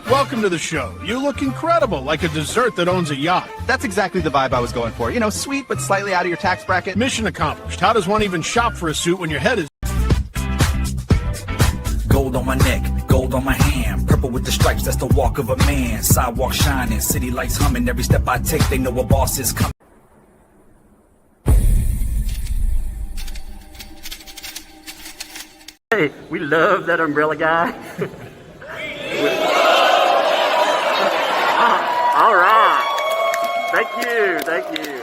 Welcome to the show. You look incredible, like a dessert that owns a yacht. That's exactly the vibe I was going for. You know, sweet but slightly out of your tax bracket. Mission accomplished. How does one even shop for a suit when your head is... Gold on my neck, gold on my hand, purple with the stripes, that's the walk of a man. Sidewalk shining, city lights humming, every step I take, they know a boss is coming. Hey, we love that umbrella guy. All right. Thank you.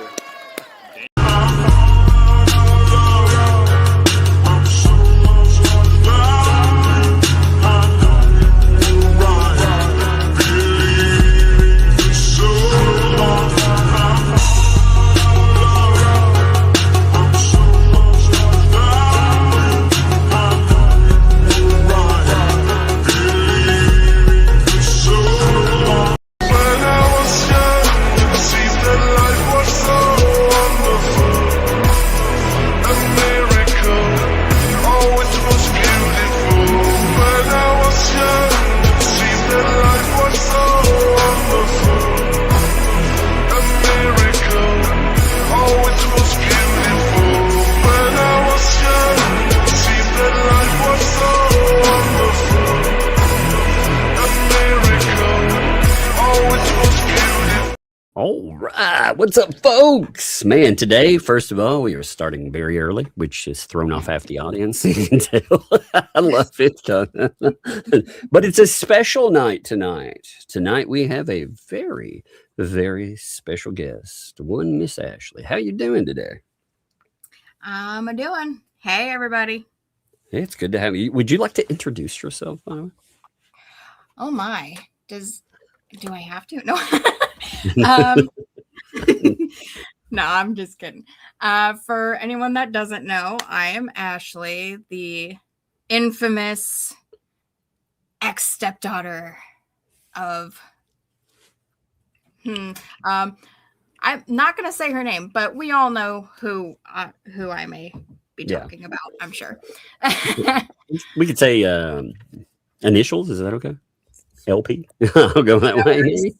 All right, what's up, folks? Man, today, first of all, we are starting very early, which has thrown off half the audience. You can tell. I love it. But it's a special night tonight. Tonight, we have a very, very special guest, one Miss Ashley. How you doing today? I'm doing. Hey, everybody. Hey, it's good to have you. Would you like to introduce yourself, by the way? Oh, my. Do I have to? No. No, I'm just kidding. For anyone that doesn't know, I am Ashley, the infamous ex-stepdaughter of I'm not gonna say her name, but we all know who I may be talking about, I'm sure. We could say initials, is that okay? LP? I'll go that way.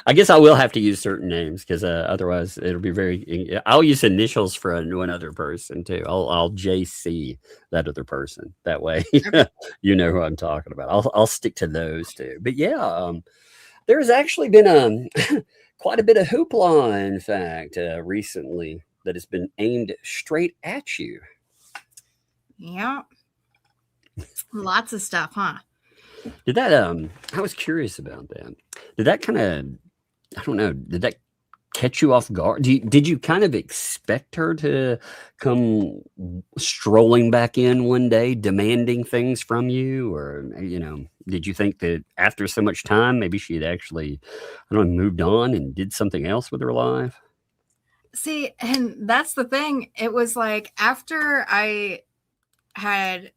I guess I will have to use certain names because otherwise it'll be very. I'll use initials for one other person too. I'll JC that other person. That way, you know who I'm talking about. I'll stick to those two. But yeah, there's actually been quite a bit of hoopla, in fact, recently that has been aimed straight at you. Yeah, lots of stuff, huh? Did that I was curious about that. Did that kind of, I don't know, did that catch you off guard? Did you kind of expect her to come strolling back in one day demanding things from you? Or, you know, did you think that after so much time, maybe she had actually, I don't know, moved on and did something else with her life? See, and that's the thing. It was like after I had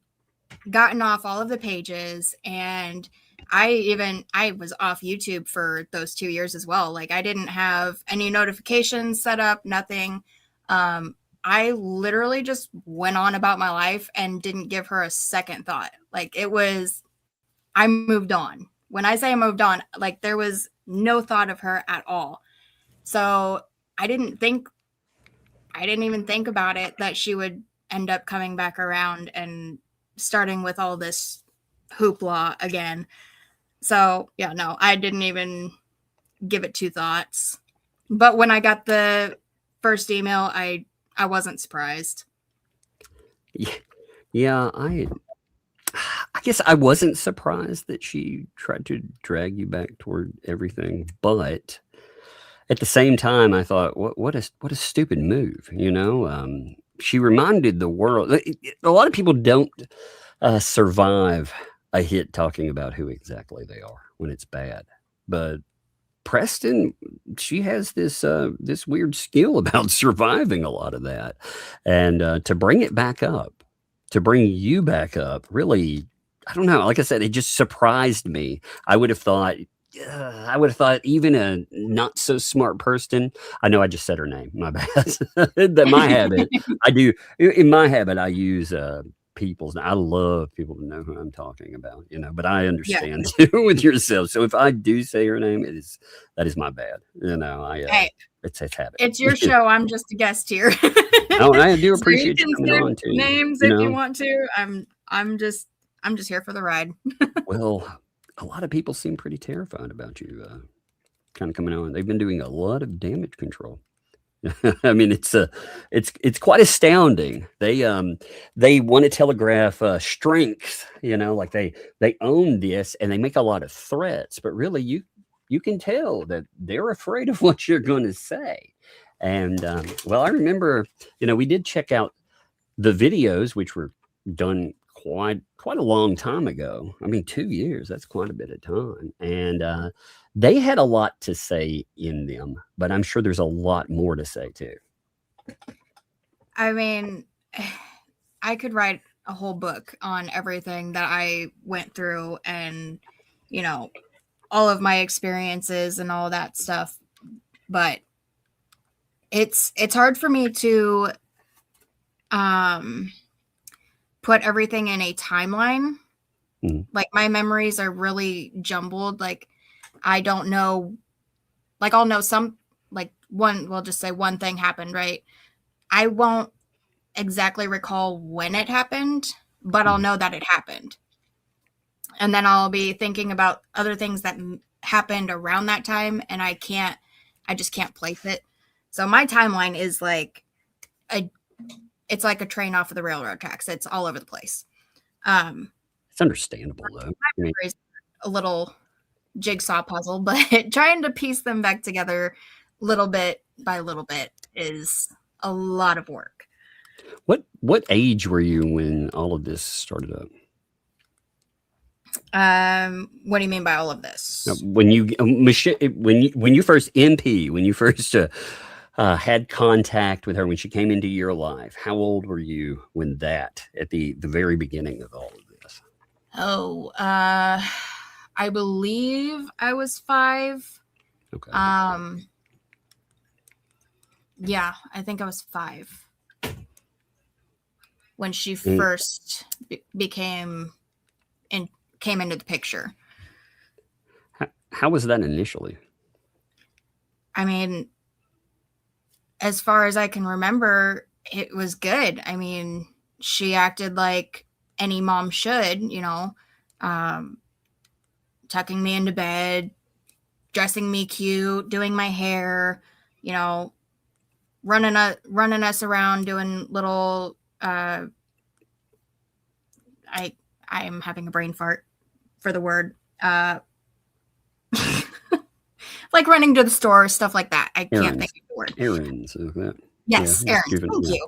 gotten off all of the pages and I was off YouTube for those 2 years as well. Like I didn't have any notifications set up, nothing. I literally just went on about my life and didn't give her a second thought. Like it was, I moved on. When I say I moved on, like there was no thought of her at all. So I didn't even think about it that she would end up coming back around and starting with all this hoopla again. So yeah, no, I didn't even give it two thoughts. But when I got the first email, I wasn't surprised. Yeah, I guess I wasn't surprised that she tried to drag you back toward everything, but at the same time, I thought, what a stupid move, you know? She reminded the world. A lot of people don't survive a hit talking about who exactly they are when it's bad. But Preston, she has this weird skill about surviving a lot of that. And to bring it back up, to bring you back up, really, I don't know. Like I said, it just surprised me. I would have thought even a not so smart person. I know I just said her name. My bad. That my habit. I do in my habit. I use people's. I love people to know who I'm talking about, but I Yeah. understand too with yourself. So if I do say her name, that is my bad. Hey, It's habit. it's your show. I'm just a guest here. Oh, and I do So you appreciate can you coming say on too. names if you want to. I'm just here for the ride. Well, a lot of people seem pretty terrified about you kind of coming on. They've been doing a lot of damage control. I mean, it's quite astounding. They want to telegraph strength, like they own this and they make a lot of threats, but really you can tell that they're afraid of what you're going to say. And well, I remember, we did check out the videos, which were done quite a long time ago. I mean, 2 years, that's quite a bit of time. And they had a lot to say in them, but I'm sure there's a lot more to say too. I mean, I could write a whole book on everything that I went through and, all of my experiences and all that stuff. But it's hard for me to put everything in a timeline. Like my memories are really jumbled. Like I don't know, like I'll know we'll just say one thing happened, right? I won't exactly recall when it happened, but I'll know that it happened. And then I'll be thinking about other things that happened around that time, and I just can't place it. So my timeline is it's like a train off of the railroad tracks. It's all over the place. It's understandable though. A little jigsaw puzzle, but trying to piece them back together little bit by little bit is a lot of work. What age were you when all of this started up? What do you mean by all of this? When you first had contact with her, when she came into your life, how old were you when at the very beginning of all of this? Oh, I believe I was 5. Okay. Yeah, I think I was 5 when she first came into the picture. How was that initially? I mean, as far as I can remember, it was good. I mean, she acted like any mom should, tucking me into bed, dressing me cute, doing my hair, running us around, doing little, I'm having a brain fart for the word, like running to the store, stuff like that. I can't think of the word. Errands. Yes, errands. Thank you.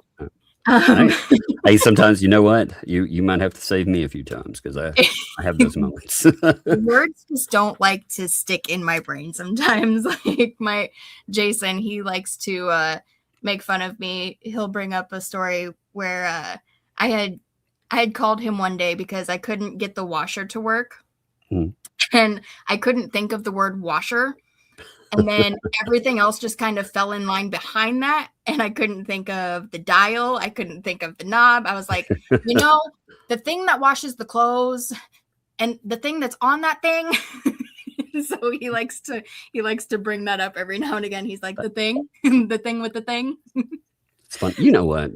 Hey, sometimes you know what? You might have to save me a few times because I have those moments. Words just don't like to stick in my brain sometimes. Like my Jason, he likes to make fun of me. He'll bring up a story where I had called him one day because I couldn't get the washer to work. And I couldn't think of the word washer. And then everything else just kind of fell in line behind that. And I couldn't think of the dial. I couldn't think of the knob. I was like, the thing that washes the clothes and the thing that's on that thing. So he likes to bring that up every now and again. He's like, the thing with the thing. It's fun. You know what?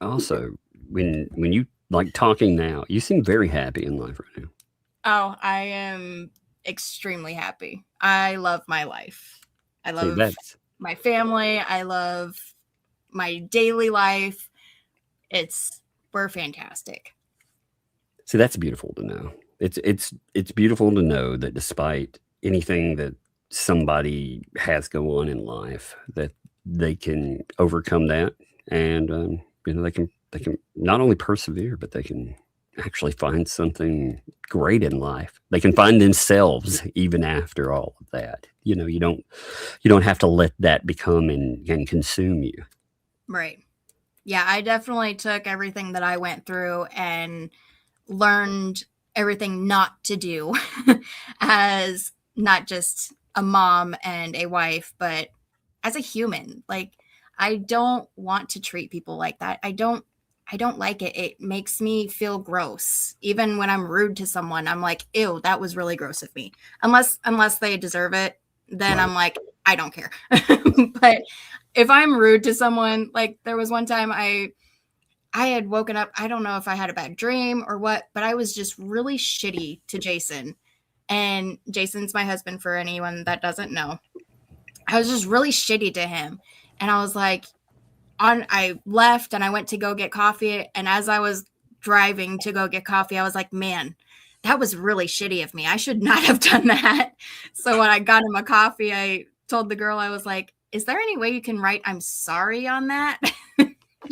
Also, when you like talking now, you seem very happy in life right now. Oh, I am extremely happy. I love my life. I love my family. I love my daily life. We're fantastic. See, that's beautiful to know. It's beautiful to know that despite anything that somebody has go on in life, that they can overcome that, and they can not only persevere, but they can actually find something great in life. They can find themselves even after all of that. You don't have to let that become and consume you. Right. Yeah, I definitely took everything that I went through and learned everything not to do as not just a mom and a wife, but as a human. Like, I don't want to treat people like that. I don't I don't like it. It makes me feel gross. Even when I'm rude to someone, I'm like, ew, that was really gross of me. Unless they deserve it, then Right. I'm like, I don't care. But if I'm rude to someone, like there was one time I had woken up, I don't know if I had a bad dream or what, but I was just really shitty to Jason. And Jason's my husband, for anyone that doesn't know. I was just really shitty to him. And I was like, I left and I went to go get coffee. And as I was driving to go get coffee, I was like, man, that was really shitty of me. I should not have done that. So when I got him a coffee, I told the girl, I was like, is there any way you can write I'm sorry on that?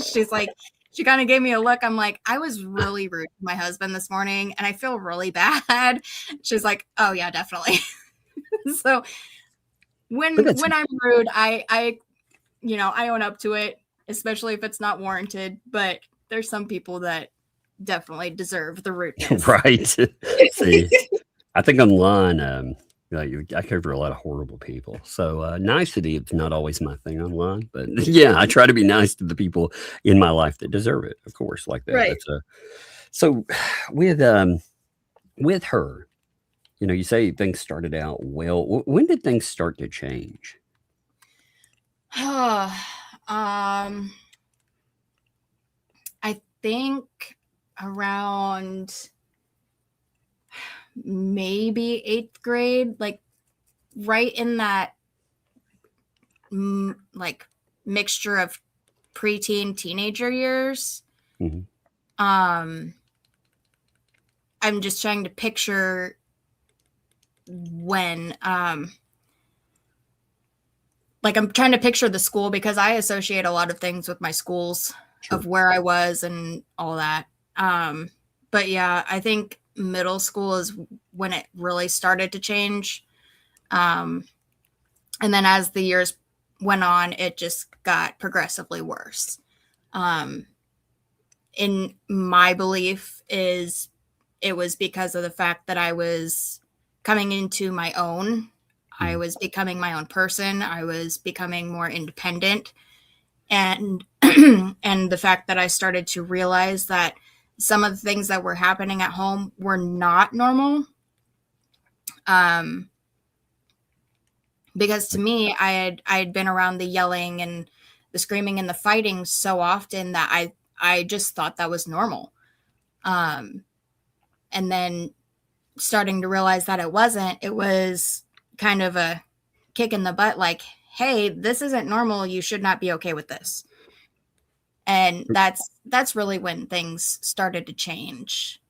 She's like, she kind of gave me a look. I'm like, I was really rude to my husband this morning and I feel really bad. She's like, oh yeah, definitely. So when I'm rude, I own up to it, especially if it's not warranted. But there's some people that definitely deserve the rudeness. Right. See, I think online, I cover a lot of horrible people. So nicety is not always my thing online. But yeah, I try to be nice to the people in my life that deserve it, of course, like that. Right. So with her, you say things started out well. When did things start to change? I think around maybe 8th grade, like right in that like mixture of preteen teenager years. Mm-hmm. I'm just trying to picture when like I'm trying to picture the school, because I associate a lot of things with my schools. Sure. Of where I was and all that. But yeah, I think middle school is when it really started to change. And then as the years went on, it just got progressively worse. In my belief is it was because of the fact that I was coming into my own. I was becoming my own person. I was becoming more independent. And and the fact that I started to realize that some of the things that were happening at home were not normal. Because to me, I had been around the yelling and the screaming and the fighting so often that I just thought that was normal. And then starting to realize that it wasn't. It was kind of a kick in the butt, like, hey, this isn't normal. You should not be okay with this. And that's really when things started to change.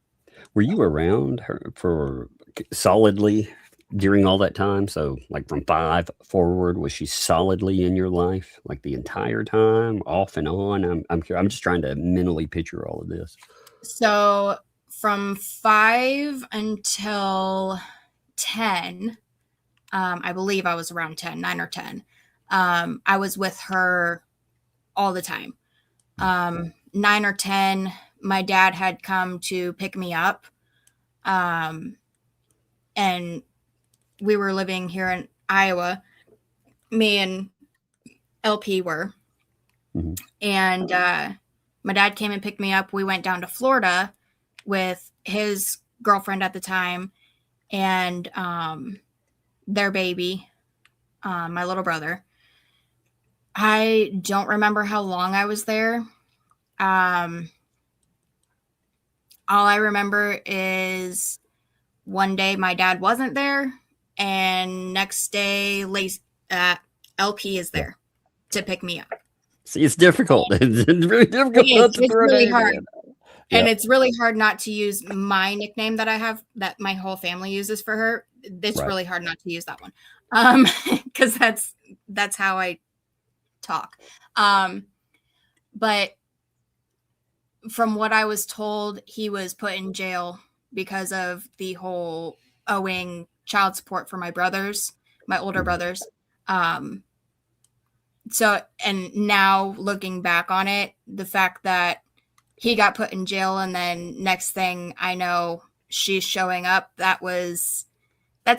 Were you around her for solidly during all that time? So like from 5 forward, was she solidly in your life like the entire time, off and on? I'm just trying to mentally picture all of this. So from 5 until 10, I believe I was around 10, 9 or 10. I was with her all the time. 9 or 10, my dad had come to pick me up. And we were living here in Iowa. Me and LP were. Mm-hmm. And my dad came and picked me up. We went down to Florida with his girlfriend at the time and their baby, my little brother. I don't remember how long I was there. All I remember is one day my dad wasn't there, and next day LP is there to pick me up. See, it's difficult. It's really difficult. It's really hard. And it's really hard not to use my nickname that I have, that my whole family uses for her. It's really hard not to use that one. Because that's how I talk. But from what I was told, he was put in jail because of the whole owing child support for my brothers, my older brothers. So, and now looking back on it, the fact that he got put in jail and then next thing I know, she's showing up, that's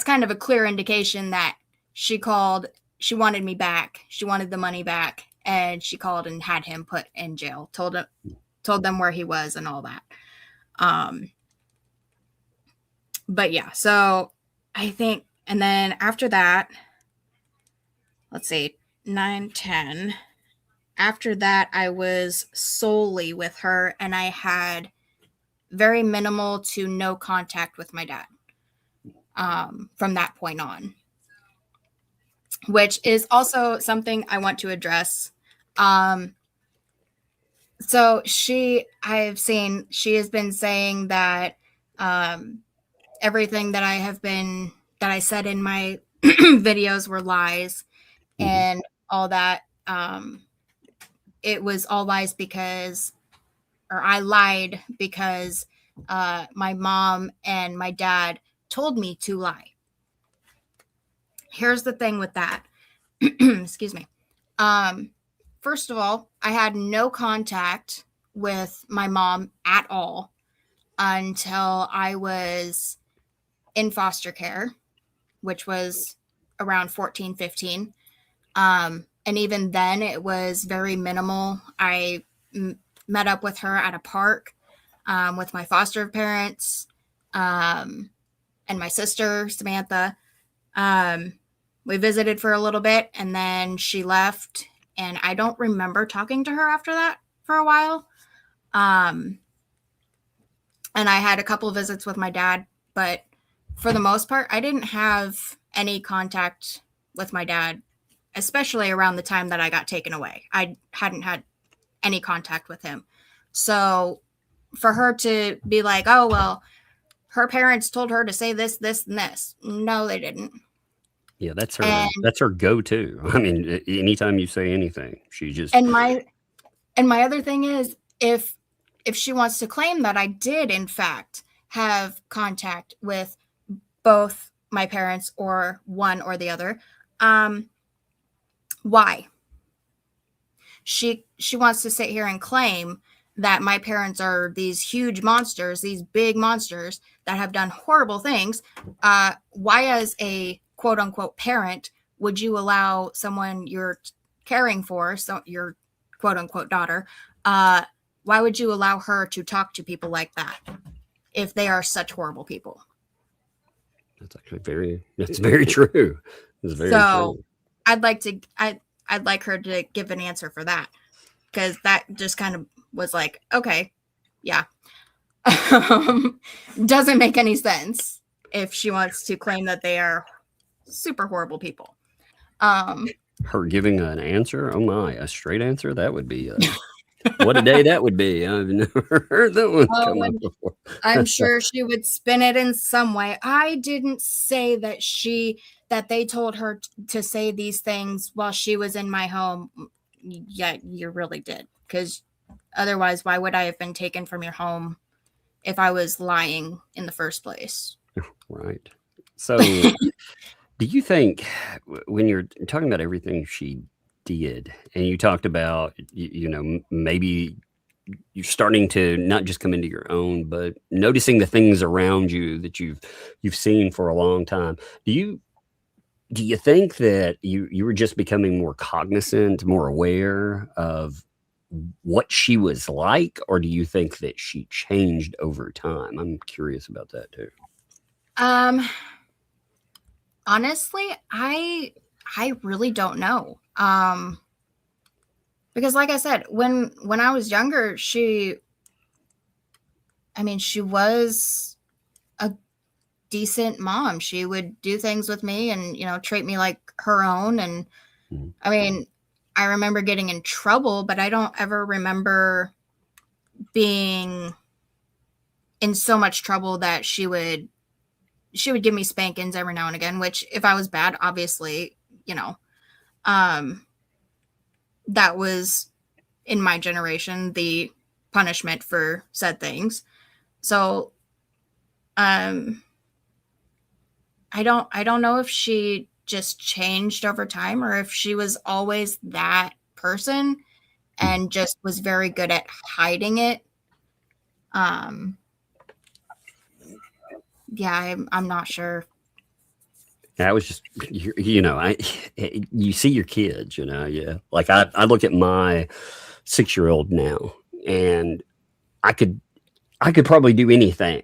kind of a clear indication that she called, she wanted me back. She wanted the money back, and she called and had him put in jail, told told them where he was and all that. But yeah, so I think, and then after that, let's see, 9, 10. After that, I was solely with her, and I had very minimal to no contact with my dad from that point on, which is also something I want to address. So she has been saying that everything that I said in my videos were lies and all that. It was all lies because, or I lied because my mom and my dad told me to lie. Here's the thing with that. Excuse me. First of all, I had no contact with my mom at all until I was in foster care, which was around 14, 15. And even then it was very minimal. I met up with her at a park with my foster parents and my sister, Samantha. We visited for a little bit and then she left. And I don't remember talking to her after that for a while. And I had a couple of visits with my dad, but for the most part, I didn't have any contact with my dad, especially around the time that I got taken away. I hadn't had any contact with him. So for her to be like, oh, well, her parents told her to say this, this, and this. No, they didn't. Yeah, that's her go-to. I mean, anytime you say anything, she just. And my other thing is, if she wants to claim that I did in fact have contact with both my parents or one or the other, why? She wants to sit here and claim that my parents are these huge monsters, these big monsters that have done horrible things. Why, as a quote unquote parent, would you allow someone you're caring for, so your quote unquote daughter, why would you allow her to talk to people like that if they are such horrible people? That's actually that's very true. It's very true. I'd like her to give an answer for that, because that just kind of was like, okay, yeah. Doesn't make any sense if she wants to claim that they are super horrible people. Her giving an answer, oh my, a straight answer, that would be what a day that would be. I've never heard that one come up before. I'm sure she would spin it in some way. I didn't say that they told her to say these things while she was in my home. Yeah, you really did, because otherwise, why would I have been taken from your home if I was lying in the first place? Right. So do you think, when you're talking about everything she did, and you talked about, maybe you're starting to not just come into your own, but noticing the things around you that you've seen for a long time, do you think that you were just becoming more cognizant, more aware of what she was like, or do you think that she changed over time? I'm curious about that too. Honestly, I really don't know. Because like I said, when I was younger, she was a decent mom. She would do things with me and, treat me like her own. And I mean, I remember getting in trouble, but I don't ever remember being in so much trouble that she would give me spankings every now and again, which if I was bad, obviously, that was, in my generation, the punishment for said things. So, I don't know if she just changed over time or if she was always that person and just was very good at hiding it. Yeah, I'm not sure. I was just, you see your kids, yeah. Like I look at my 6-year-old now, and I could probably do anything,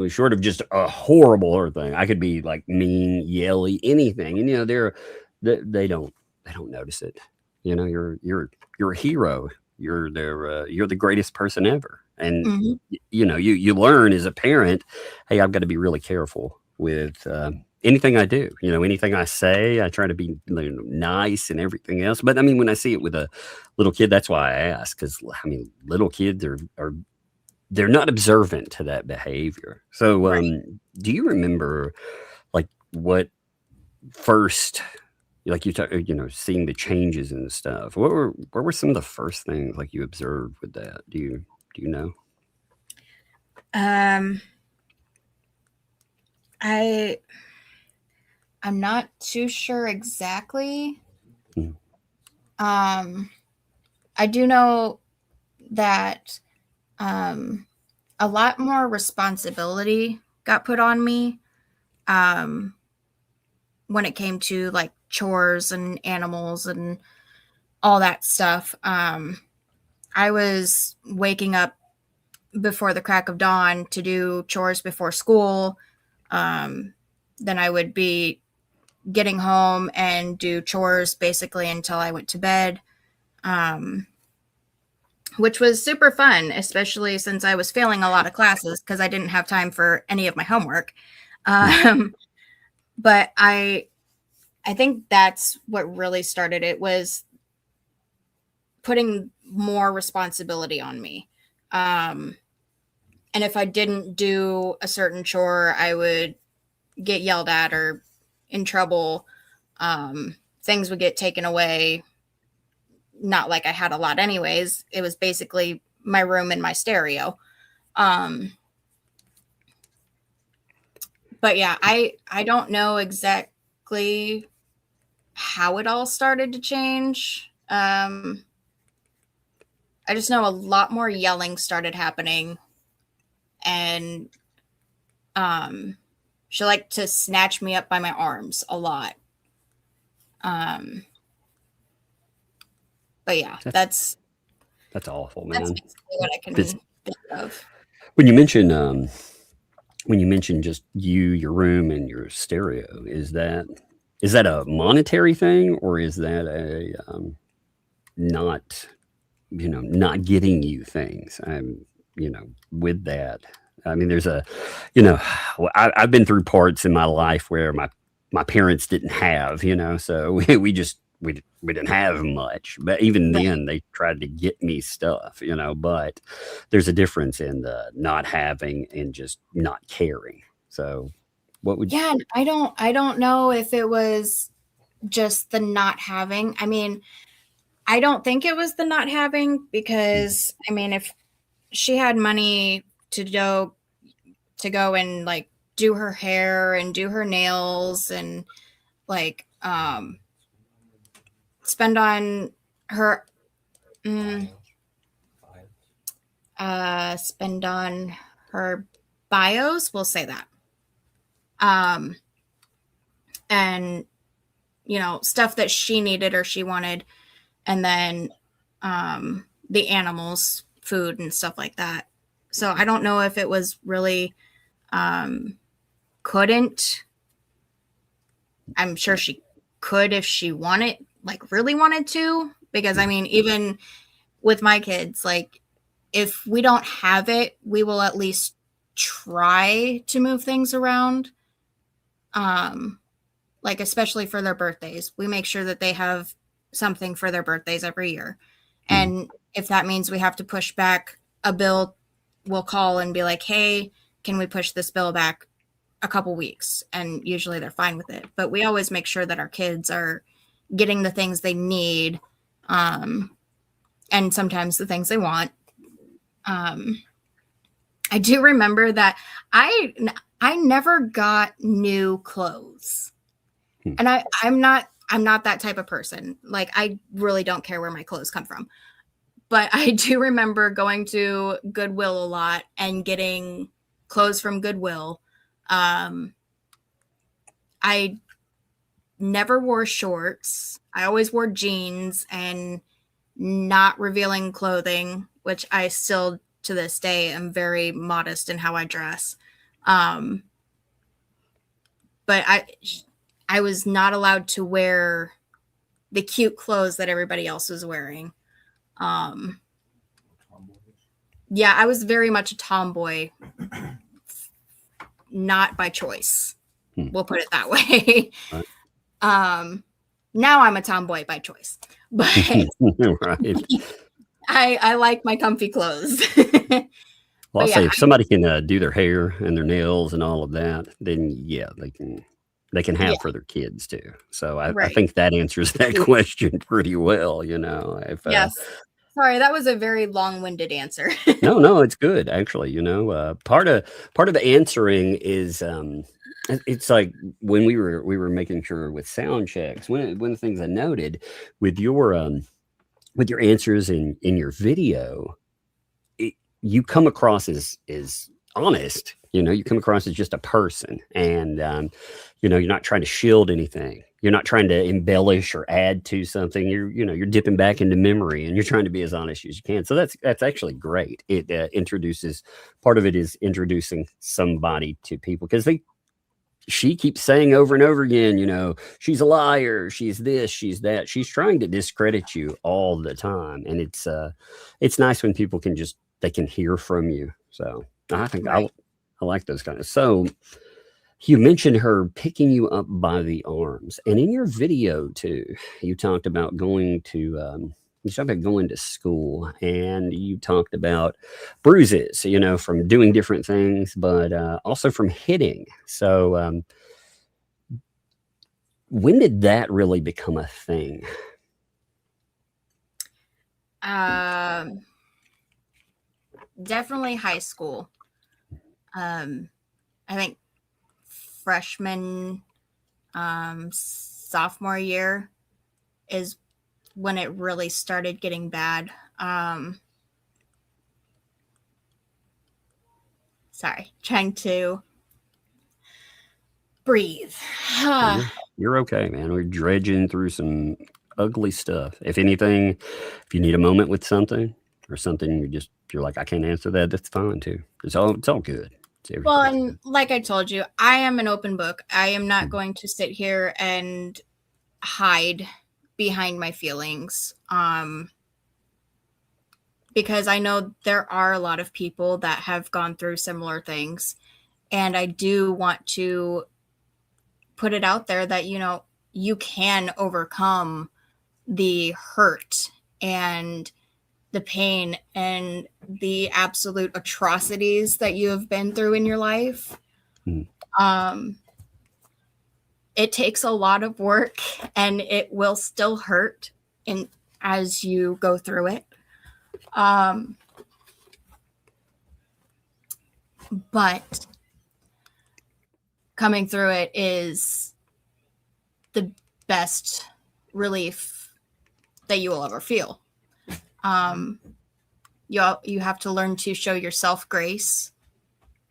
short of just a horrible thing. I could be like mean, yelly, anything, and they don't notice it. You're a hero. You're the greatest person ever, and Hmm. you learn as a parent. Hey, I've got to be really careful with anything I do. Anything I say, I try to be nice and everything else. But I mean, when I see it with a little kid, that's why I ask, because I mean, little kids are they're not observant to that behavior. So, Right. do you remember like what first, like seeing the changes and stuff? What were some of the first things like you observed with that? Do you know? Um, I I'm not too sure exactly. Mhm. Um, I do know that um, a lot more responsibility got put on me um, when it came to like chores and animals and all that stuff. I was waking up before the crack of dawn to do chores before school. Um, then I would be getting home and do chores basically until I went to bed, um, which was super fun, especially since I was failing a lot of classes because I didn't have time for any of my homework. Mm. Um, but I think that's what really started it, was putting more responsibility on me. Um, and if I didn't do a certain chore, I would get yelled at or in trouble. Things would get taken away. Not like I had a lot, anyways. It was basically my room and my stereo. Um, but yeah, I don't know exactly how it all started to change. I just know a lot more yelling started happening, and um, she liked to snatch me up by my arms a lot. Um, but yeah, That's that's awful, that's man. basically what I This can think of. when you mention just your room and your stereo, is that a monetary thing, or is that a not not getting you things? With that, I mean, there's a you know I've been through parts in my life where my parents didn't have, so we didn't have much, but even Right. then they tried to get me stuff, but there's a difference in the not having and just not caring. So what would Yeah, and I don't know if it was just the not having. I mean, I don't think it was the not having, because I mean, if she had money to go and like do her hair and do her nails and like spend on her mm, spend on her bios, we'll say that. Um and stuff that she needed or she wanted, and then the animals food and stuff like that. So I don't know if it was really um couldn't. I'm sure she could if she wanted, like really wanted to, because I mean, even with my kids, like if we don't have it, we will at least try to move things around. Um like especially for their birthdays. We make sure that they have something for their birthdays every year. mm, And if that means we have to push back a bill, we'll call and be like, "Hey, can we push this bill back a couple weeks?" And usually they're fine with it. But we always make sure that our kids are getting the things they need, um, and sometimes the things they want. Um, I do remember that I I never got new clothes. hmm, And I'm not that type of person. Like I really don't care where my clothes come from. But I do remember going to Goodwill a lot and getting clothes from Goodwill. Um, I never wore shorts. I always wore jeans and not revealing clothing, which I still to this day am very modest in how I dress. But I was not allowed to wear the cute clothes that everybody else was wearing. Yeah, I was very much a tomboy, not by choice. We'll put it that way. Right. Now I'm a tomboy by choice, but Right. I like my comfy clothes. Well, I'll yeah, say if somebody can do their hair and their nails and all of that, then yeah, they can have Yeah. for their kids too. So I Right. think that answers that question pretty well. You know, if Yes. Sorry, that was a very long-winded answer. no, it's good actually. You know, part of answering is it's like when we were making sure with sound checks. One of the things I noted with your answers in your video, you come across as honest. You know, you come across as just a person, and you know, you're not trying to shield anything. You're not trying to embellish or add to something. You're dipping back into memory, and you're trying to be as honest as you can. So that's actually great. It introduces, part of it is introducing somebody to people, because she keeps saying over and over again, you know, she's a liar, she's this, she's that. She's trying to discredit you all the time, and it's nice when people they can hear from you. So I think Right. I like those kind of. So you mentioned her picking you up by the arms, and in your video too, you talked about going to school, and you talked about bruises, you know, from doing different things, but also from hitting. So when did that really become a thing? Definitely high school. I think freshman, sophomore year is when it really started getting bad. Sorry, trying to breathe. You're okay, man. We're dredging through some ugly stuff. If anything, if you need a moment with something or something, you're like, I can't answer that. That's fine too. It's all good. Well, and like I told you, I am an open book. I am not going to sit here and hide behind my feelings. Because I know there are a lot of people that have gone through similar things. And I do want to put it out there that, you know, you can overcome the hurt and the pain and the absolute atrocities that you have been through in your life. It takes a lot of work, and it will still hurt as you go through it. But coming through it is the best relief that you will ever feel. You have to learn to show yourself grace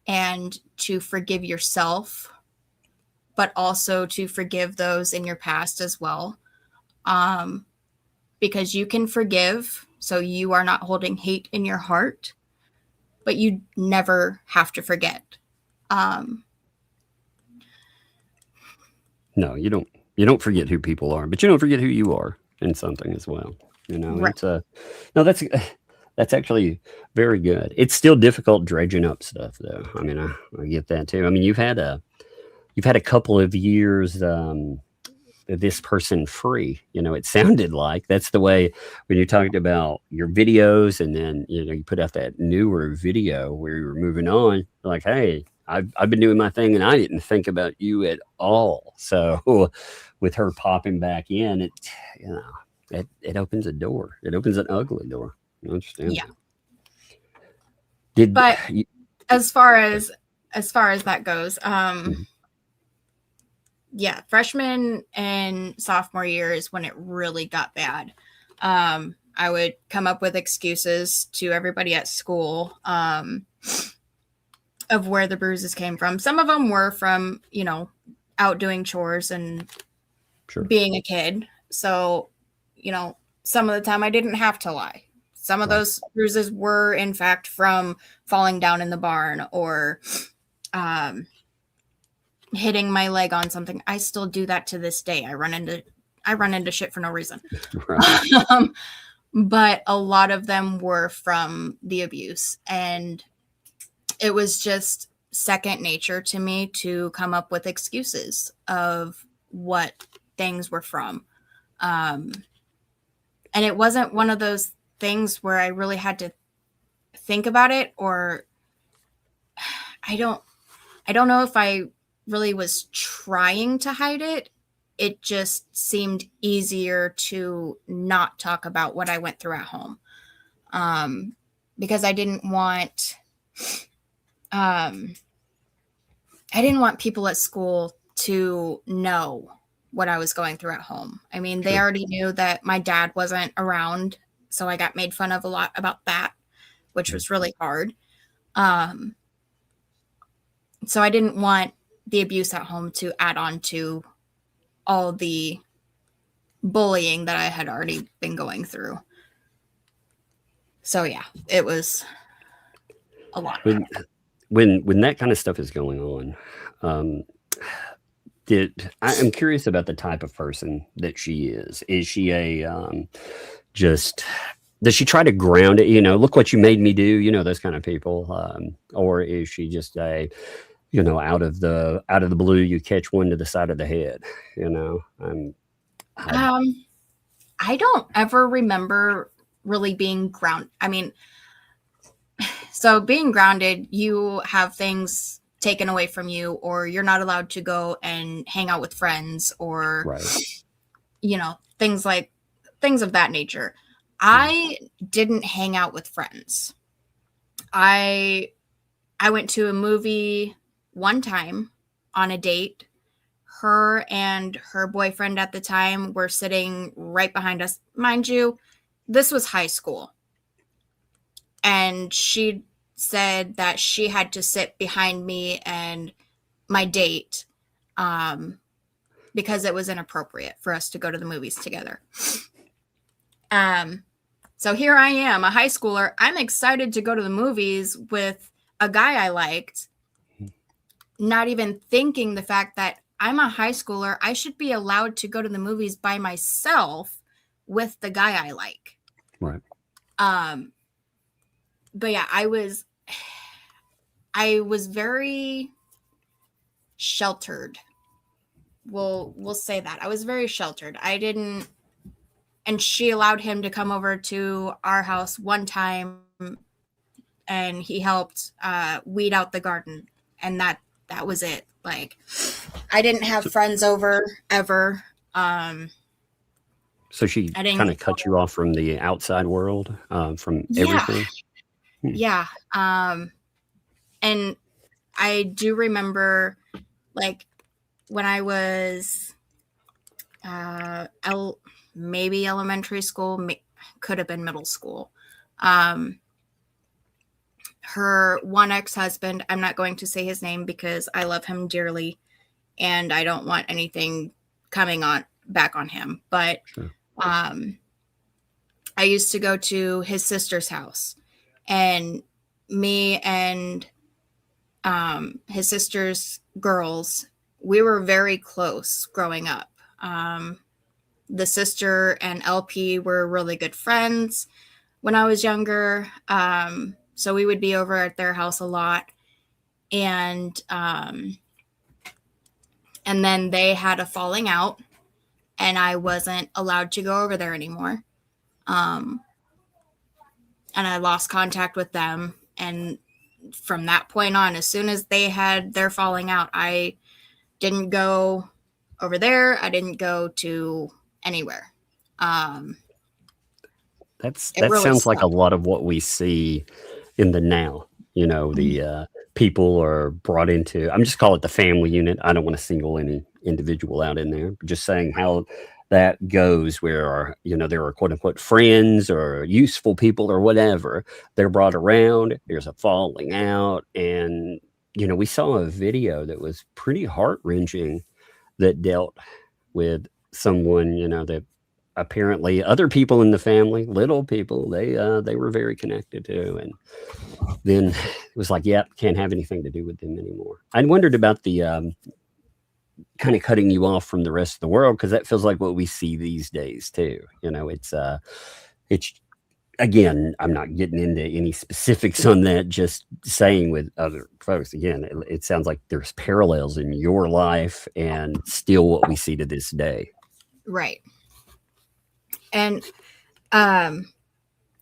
and to forgive yourself, but also to forgive those in your past as well. Because you can forgive, so you are not holding hate in your heart, but you never have to forget. No, you don't forget who people are, but you don't forget who you are in something as well. You know, Right. that's actually very good. It's still difficult dredging up stuff though. I mean, I get that too. I mean, you've had a couple of years this person free. You know, it sounded like that's the way when you talked about your videos, and then, you know, you put out that newer video where you were moving on, like, hey, I've been doing my thing and I didn't think about you at all. So with her popping back in, it opens a door. It opens an ugly door. You understand? Yeah. But as far as that goes, yeah, freshman and sophomore year is when it really got bad. I would come up with excuses to everybody at school of where the bruises came from. Some of them were from, you know, out doing chores and being a kid. So, you know, some of the time I didn't have to lie. Some of those bruises were, in fact, from falling down in the barn or hitting my leg on something. I still do that to this day. I run into shit for no reason. Right. But a lot of them were from the abuse. And it was just second nature to me to come up with excuses of what things were from. And it wasn't one of those things where I really had to think about it, or I don't know if I really was trying to hide it. It just seemed easier to not talk about what I went through at home. Because I didn't want people at school to know what I was going through at home. I mean, they already knew that my dad wasn't around, so I got made fun of a lot about that, which was really hard. So I didn't want the abuse at home to add on to all the bullying that I had already been going through. So yeah, it was a lot. When that kind of stuff is going on, I'm curious about the type of person that she is. Is she does she try to ground it? Look what you made me do. Those kind of people, or is she just out of the blue, you catch one to the side of the head? I don't ever remember really being grounded. I mean, so being grounded, you have things taken away from you, or you're not allowed to go and hang out with friends, or things of that nature. I didn't hang out with friends. I went to a movie one time on a date. Her and her boyfriend at the time were sitting right behind us. Mind you, this was high school. And she said that she had to sit behind me and my date because it was inappropriate for us to go to the movies together. So here I am, a high schooler. I'm excited to go to the movies with a guy I liked, not even thinking the fact that I'm a high schooler. I should be allowed to go to the movies by myself with the guy I like. Right. But yeah, I was very sheltered. We'll say that. I was very sheltered. And she allowed him to come over to our house one time, and he helped weed out the garden. And that was it. Like, I didn't have friends over ever. So she kind of cut you off from the outside world, from everything. Yeah. And I do remember, like, when I was maybe elementary school, could have been middle school. Her one ex-husband, I'm not going to say his name because I love him dearly and I don't want anything coming back on him. But sure. I used to go to his sister's house, and me and his sister's girls, we were very close growing up. The sister and LP were really good friends when I was younger. So we would be over at their house a lot. And then they had a falling out, and I wasn't allowed to go over there anymore. And I lost contact with them. And from that point on, as soon as they had their falling out, I didn't go over there. I didn't go to anywhere. That really sounds like sucked. a lot of what we see in the now. The people are brought into, I'm just call it the family unit. I don't want to single any individual out in there, but just saying how that goes, where there are quote unquote friends or useful people or whatever. They're brought around. There's a falling out, and we saw a video that was pretty heart wrenching that dealt with someone that apparently other people in the family, little people, they were very connected too. And then it was like, yeah, can't have anything to do with them anymore. I wondered about the kind of cutting you off from the rest of the world, because that feels like what we see these days too. You know, it's again, I'm not getting into any specifics on that, just saying with other folks, again, it sounds like there's parallels in your life and still what we see to this day. Right. And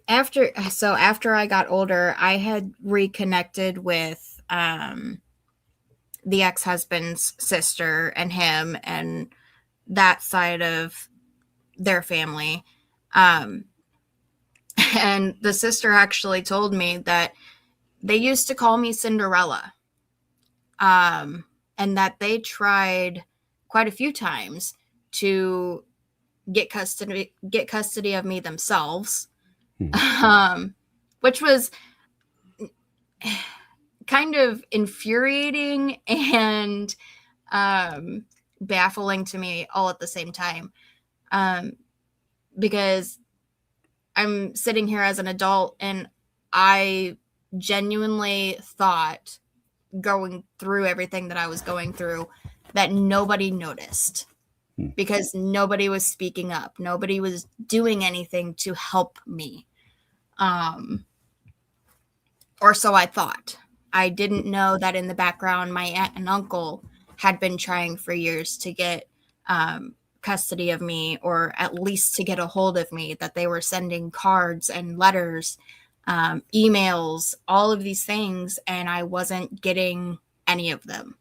after I got older, I had reconnected with the ex-husband's sister and him and that side of their family. And the sister actually told me that they used to call me Cinderella. And that they tried quite a few times to get custody of me themselves. Which was kind of infuriating and baffling to me all at the same time. Because I'm sitting here as an adult and I genuinely thought, going through everything that I was going through, that nobody noticed because nobody was speaking up. Nobody was doing anything to help me. Or so I thought. I didn't know that in the background, my aunt and uncle had been trying for years to get custody of me, or at least to get a hold of me, that they were sending cards and letters, emails, all of these things, and I wasn't getting any of them.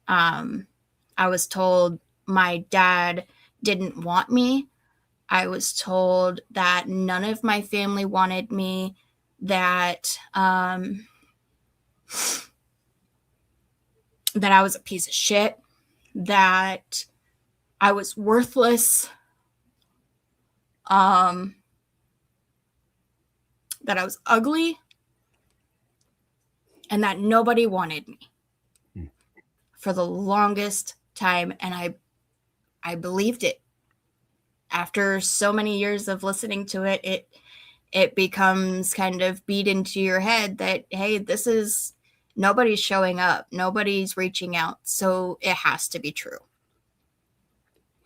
I was told my dad didn't want me. I was told that none of my family wanted me, that that I was a piece of shit, that I was worthless, that I was ugly, and that nobody wanted me for the longest time. And I believed it. After so many years of listening to it, it becomes kind of beat into your head that, hey, this is, nobody's showing up, nobody's reaching out, so it has to be true.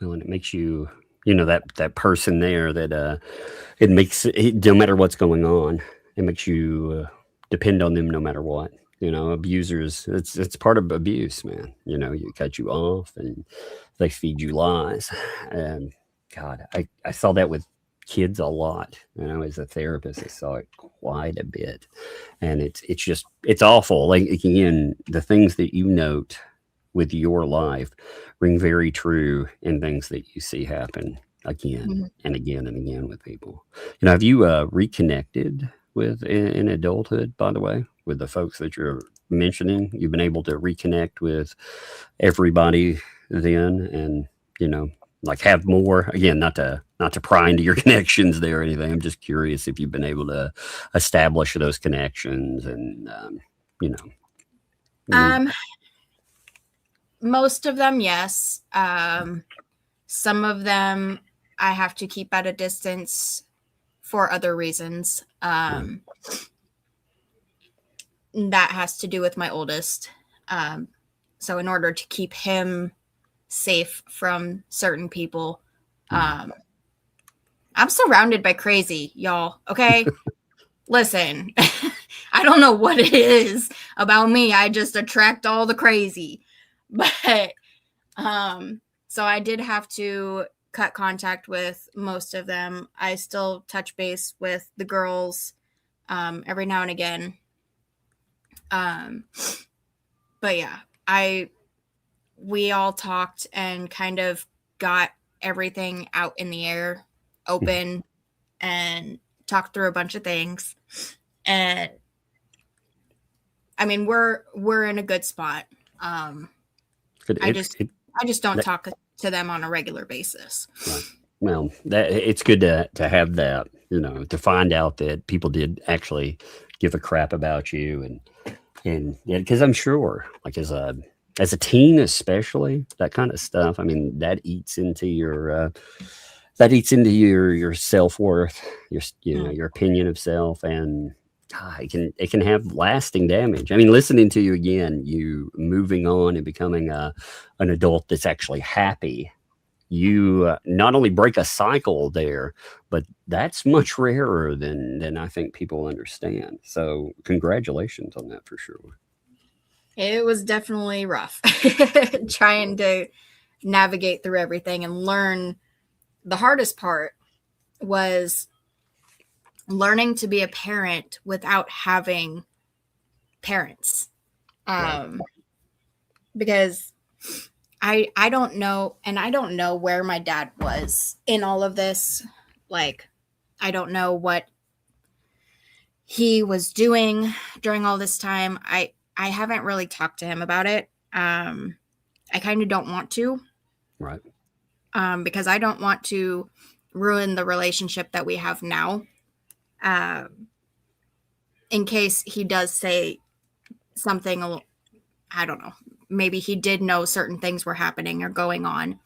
Well, and it makes you, you know, that person there that it makes it, no matter what's going on, it makes you depend on them no matter what. You know, abusers, it's part of abuse, man. You know, you cut you off and they feed you lies. And God, I saw that with kids a lot. You know, as a therapist, I saw it quite a bit. And it's awful. Like, again, the things that you note with your life ring very true in things that you see happen again and again and again with people. You know, have you reconnected with in adulthood, by the way, with the folks that you're mentioning? You've been able to reconnect with everybody then, and, you know, like have more, again, not to pry into your connections there or anything. I'm just curious if you've been able to establish those connections and, you know. Most of them, yes. Some of them I have to keep at a distance for other reasons. That has to do with my oldest. So in order to keep him safe from certain people, I'm surrounded by crazy, y'all. Okay. Listen, I don't know what it is about me. I just attract all the crazy. But so I did have to cut contact with most of them. I still touch base with the girls every now and again. But yeah, we all talked and kind of got everything out in the air, open, and talked through a bunch of things. And I mean, we're in a good spot. I just don't talk to them on a regular basis. Right. Well, it's good to have that, you know, to find out that people did actually give a crap about you, and yeah, because I'm sure, like as a teen, especially that kind of stuff. I mean, that eats into your that eats into your self-worth, your opinion of self, and it can have lasting damage. I mean, listening to you again, you moving on and becoming an adult that's actually happy. You not only break a cycle there, but that's much rarer than I think people understand. So congratulations on that for sure. It was definitely rough trying to navigate through everything and learn. The hardest part was learning to be a parent without having parents. Because I don't know, and I don't know where my dad was in all of this. Like, I don't know what he was doing during all this time. I haven't really talked to him about it. I kind of don't want to. Right. Because I don't want to ruin the relationship that we have now. In case he does say something, I don't know, maybe he did know certain things were happening or going on,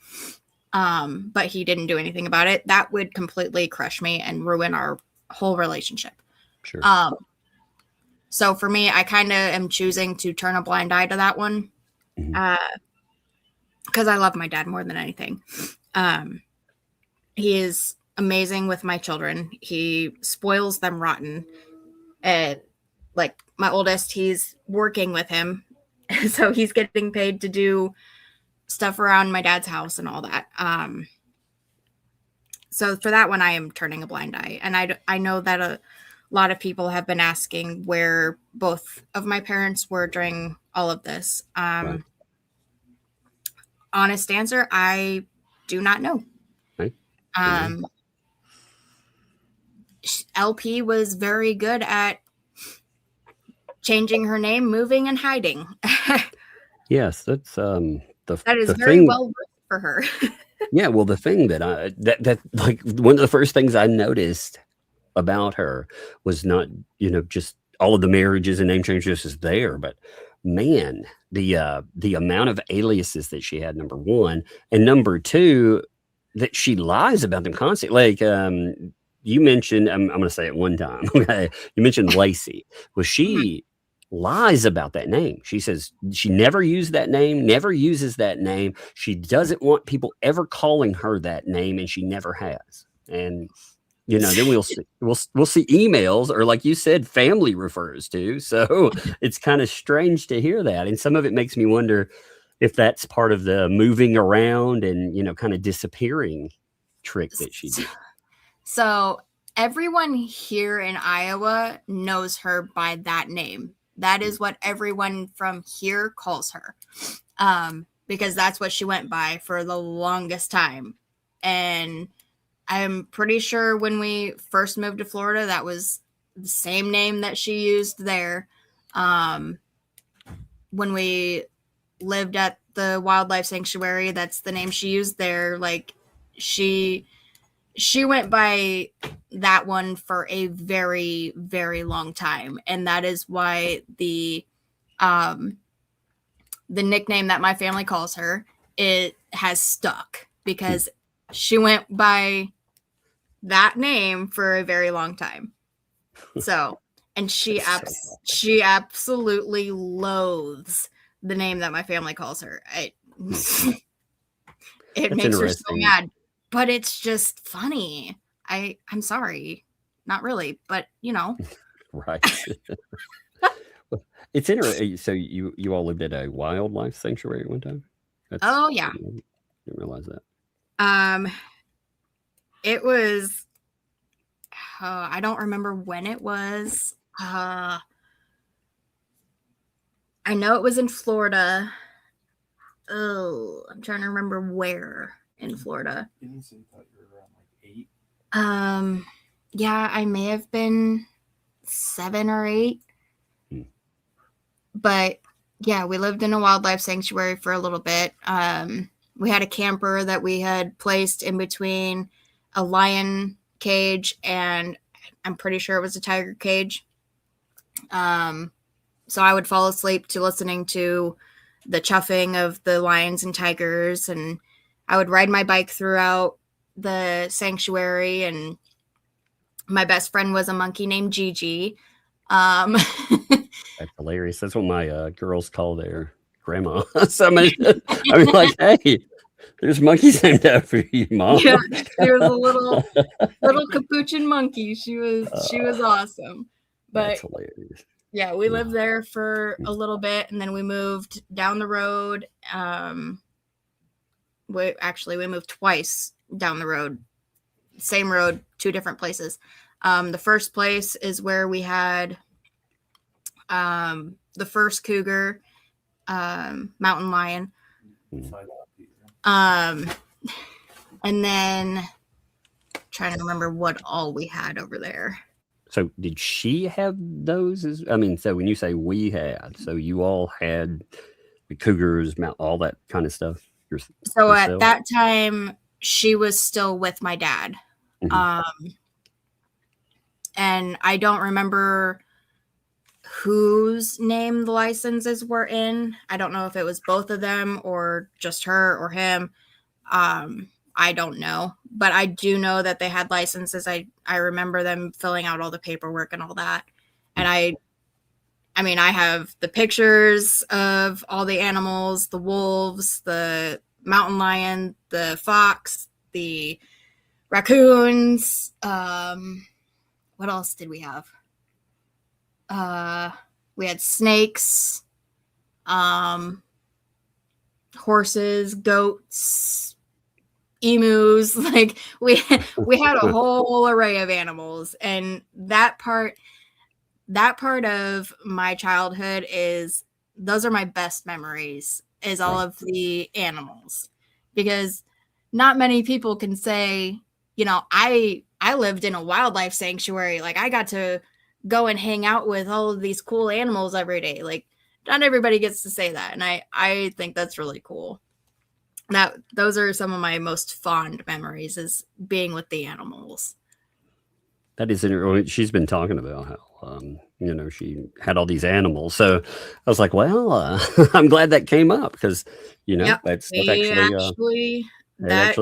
but he didn't do anything about it. That would completely crush me and ruin our whole relationship. Sure. So for me, I kind of am choosing to turn a blind eye to that one. Because I love my dad more than anything. He is amazing with my children. He spoils them rotten. And like my oldest, he's working with him. So he's getting paid to do stuff around my dad's house and all that. So for that one, I am turning a blind eye. And I know that a lot of people have been asking where both of my parents were during all of this. Right. Honest answer, I do not know. Right. LP was very good at changing her name, moving, and hiding. Yes, that's That is the very thing. well worked for her. Yeah, well, the thing that like one of the first things I noticed about her was not, just all of the marriages and name changes is there, but man, the amount of aliases that she had, number one, and number two, that she lies about them constantly. Like you mentioned, I'm going to say it one time. Okay, you mentioned Lacey. Well, she lies about that name. She says she never used that name, never uses that name. She doesn't want people ever calling her that name, and she never has. And then we'll see emails, or like you said, family refers to. So it's kind of strange to hear that, and some of it makes me wonder if that's part of the moving around and kind of disappearing trick that she did. So everyone here in Iowa knows her by that name. That is what everyone from here calls her, because that's what she went by for the longest time. And I'm pretty sure when we first moved to Florida, that was the same name that she used there. When we lived at the wildlife sanctuary, that's the name she used there. Like she went by that one for a very, very long time. And that is why the nickname that my family calls her, it has stuck, because she went by that name for a very long time. So, and she absolutely loathes the name that my family calls her. It makes her so mad, but it's just funny. I'm sorry. Not really, but Right. It's interesting. So you all lived at a wildlife sanctuary at one time? Oh yeah. I didn't realize that. It was, I don't remember when it was. I know it was in Florida. Oh, I'm trying to remember where in Florida. Didn't you say you thought you were around like 8? Yeah, I may have been 7 or 8. But yeah, we lived in a wildlife sanctuary for a little bit. We had a camper that we had placed in between a lion cage and I'm pretty sure it was a tiger cage. So I would fall asleep to listening to the chuffing of the lions and tigers, and I would ride my bike throughout the sanctuary, and my best friend was a monkey named Gigi. That's hilarious. That's what my girls call their grandma. So I mean, like, hey, there's monkeys named after you, Mom. Yeah, she was a little capuchin monkey. She was awesome. But That's hilarious. yeah, we lived there for a little bit, and then we moved down the road. We moved twice down the road, same road, 2 different places. The first place is where we had the first cougar, mountain lion. And then trying to remember what all we had over there. So did she have those? I mean, so when you say we had, so you all had the cougars, all that kind of stuff? So at that time, she was still with my dad. Mm-hmm. And I don't remember whose name the licenses were in. I don't know if it was both of them or just her or him. I don't know, but I do know that they had licenses. I remember them filling out all the paperwork and all that. And I mean, I have the pictures of all the animals, the wolves, the mountain lion, the fox, the raccoons. What else did we have? We had snakes, horses, goats, emus. Like we had a whole array of animals, and that part of my childhood those are my best memories, is all of the animals, because not many people can say, you know, I lived in a wildlife sanctuary. Like I got to go and hang out with all of these cool animals every day. Like not everybody gets to say that. And I think that's really cool. Those are some of my most fond memories, is being with the animals. That is interesting. She's been talking about how, you know, she had all these animals. So I was like, well, I'm glad that came up, because, you know, that's actually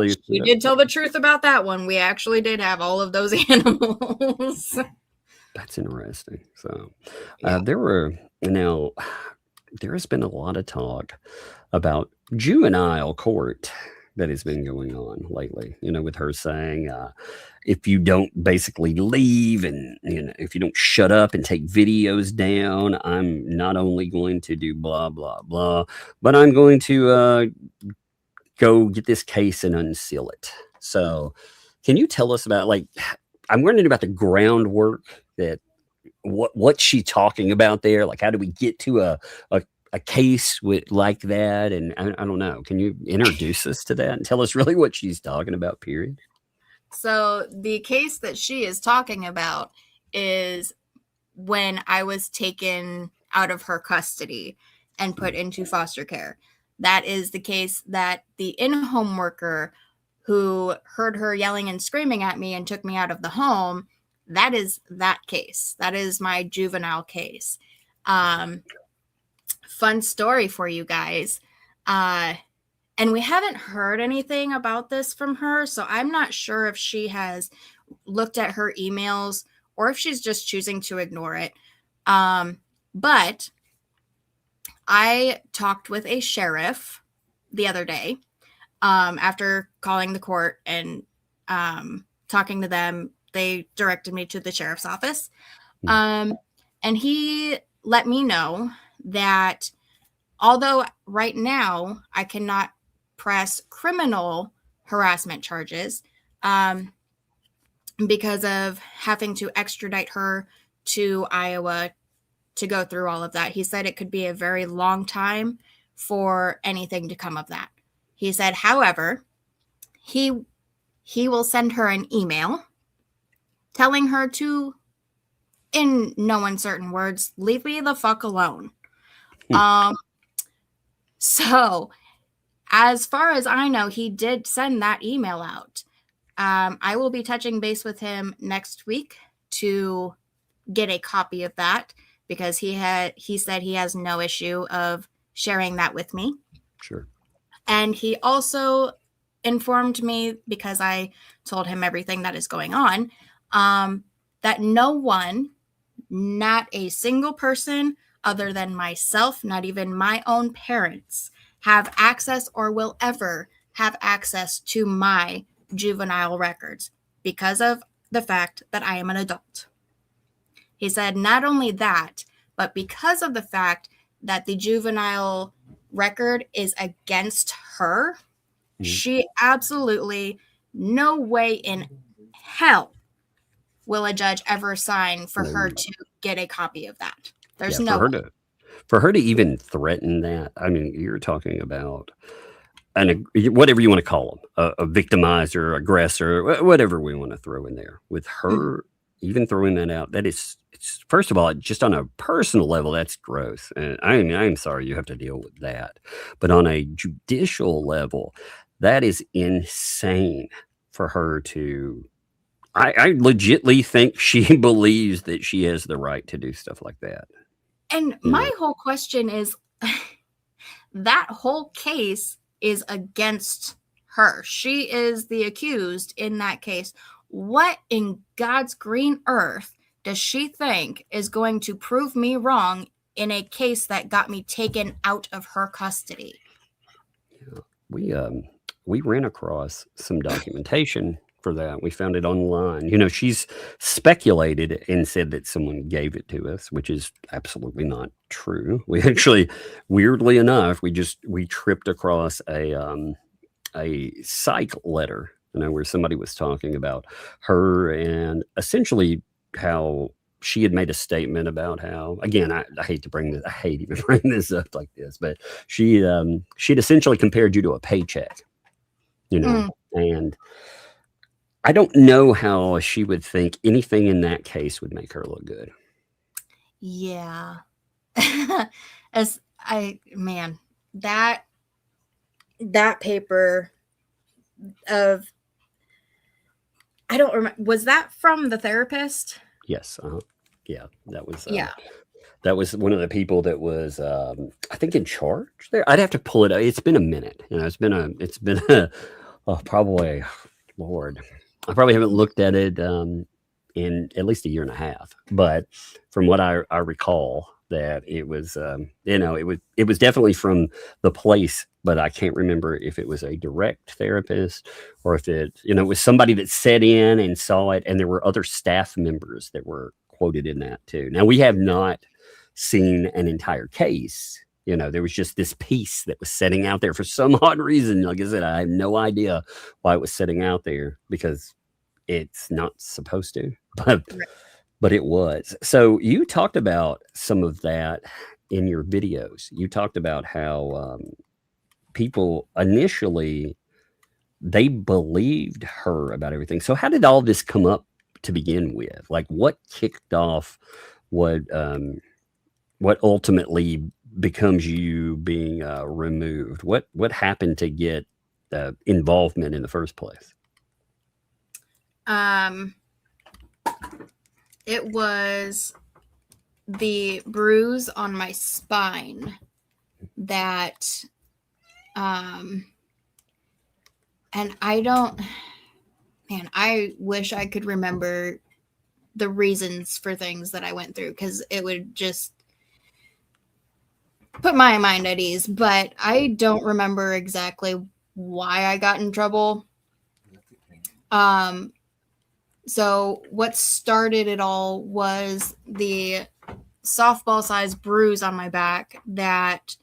she did tell the truth about that one. We actually did have all of those animals. That's interesting. So there has been a lot of talk about juvenile court that has been going on lately, you know, with her saying, if you don't basically leave, and, you know, if you don't shut up and take videos down, I'm not only going to do blah, blah, blah, but I'm going to go get this case and unseal it. So can you tell us about, like, I'm wondering about the groundwork, that what's she talking about there? Like, how do we get to a case with like that? And I don't know. Can you introduce us to that and tell us really what she's talking about, period? So the case that she is talking about is when I was taken out of her custody and put into foster care. That is the case that the in-home worker who heard her yelling and screaming at me and took me out of the home, that is that case. That is my juvenile case. Fun story for you guys. And we haven't heard anything about this from her, so I'm not sure if she has looked at her emails or if she's just choosing to ignore it. But I talked with a sheriff the other day after calling the court and talking to them. They directed me to the sheriff's office. And he let me know that although right now I cannot press criminal harassment charges because of having to extradite her to Iowa to go through all of that. He said it could be a very long time for anything to come of that. He said, however, he will send her an email telling her to, in no uncertain words, leave me the fuck alone. So as far as I know, he did send that email out. I will be touching base with him next week to get a copy of that, because he said he has no issue of sharing that with me. Sure. And he also informed me, because I told him everything that is going on, that no one, not a single person other than myself, not even my own parents, have access or will ever have access to my juvenile records because of the fact that I am an adult. He said not only that, but because of the fact that the juvenile record is against her, she absolutely, no way in hell will a judge ever sign for her to get a copy of that. There's no way. For her to even threaten that, I mean, you're talking about whatever you want to call them, a victimizer, aggressor, whatever we want to throw in there. With her even throwing that out, it's first of all, just on a personal level, that's gross. And I'm sorry you have to deal with that. But on a judicial level, that is insane for her to. I legitimately think she believes that she has the right to do stuff like that. And my whole question is, that whole case is against her. She is the accused in that case. What in God's green earth does she think is going to prove me wrong in a case that got me taken out of her custody? Yeah. We ran across some documentation for that. We found it online. You know, she's speculated and said that someone gave it to us, which is absolutely not true. We actually, weirdly enough, we tripped across a psych letter, you know, where somebody was talking about her and essentially how she had made a statement about how, again, I hate to bring this, I hate even bringing this up like this, but she'd essentially compared you to a paycheck, you know, and I don't know how she would think anything in that case would make her look good. Yeah. That paper of, I don't remember, was that from the therapist? Yes. Yeah, that was. Yeah. That was one of the people that was, I think, in charge there. I'd have to pull it up. It's been a minute. You know, it's been probably, Lord, I probably haven't looked at it in at least a year and a half. But from what I recall, that it was, you know, it was definitely from the place, but I can't remember if it was a direct therapist or if it, you know, it was somebody that sat in and saw it, and there were other staff members that were quoted in that too. Now, we have not seen an entire case. You know, there was just this piece that was sitting out there for some odd reason. Like I said, I have no idea why it was sitting out there, because it's not supposed to, but it was. So you talked about some of that in your videos. You talked about how people initially, they believed her about everything. So how did all this come up to begin with? Like, what kicked off what ultimately becomes you being removed? What happened to get involvement in the first place? It was the bruise on my spine that, and I wish I could remember the reasons for things that I went through, because it would just put my mind at ease, but I don't remember exactly why I got in trouble. So what started it all was the softball-sized bruise on my back that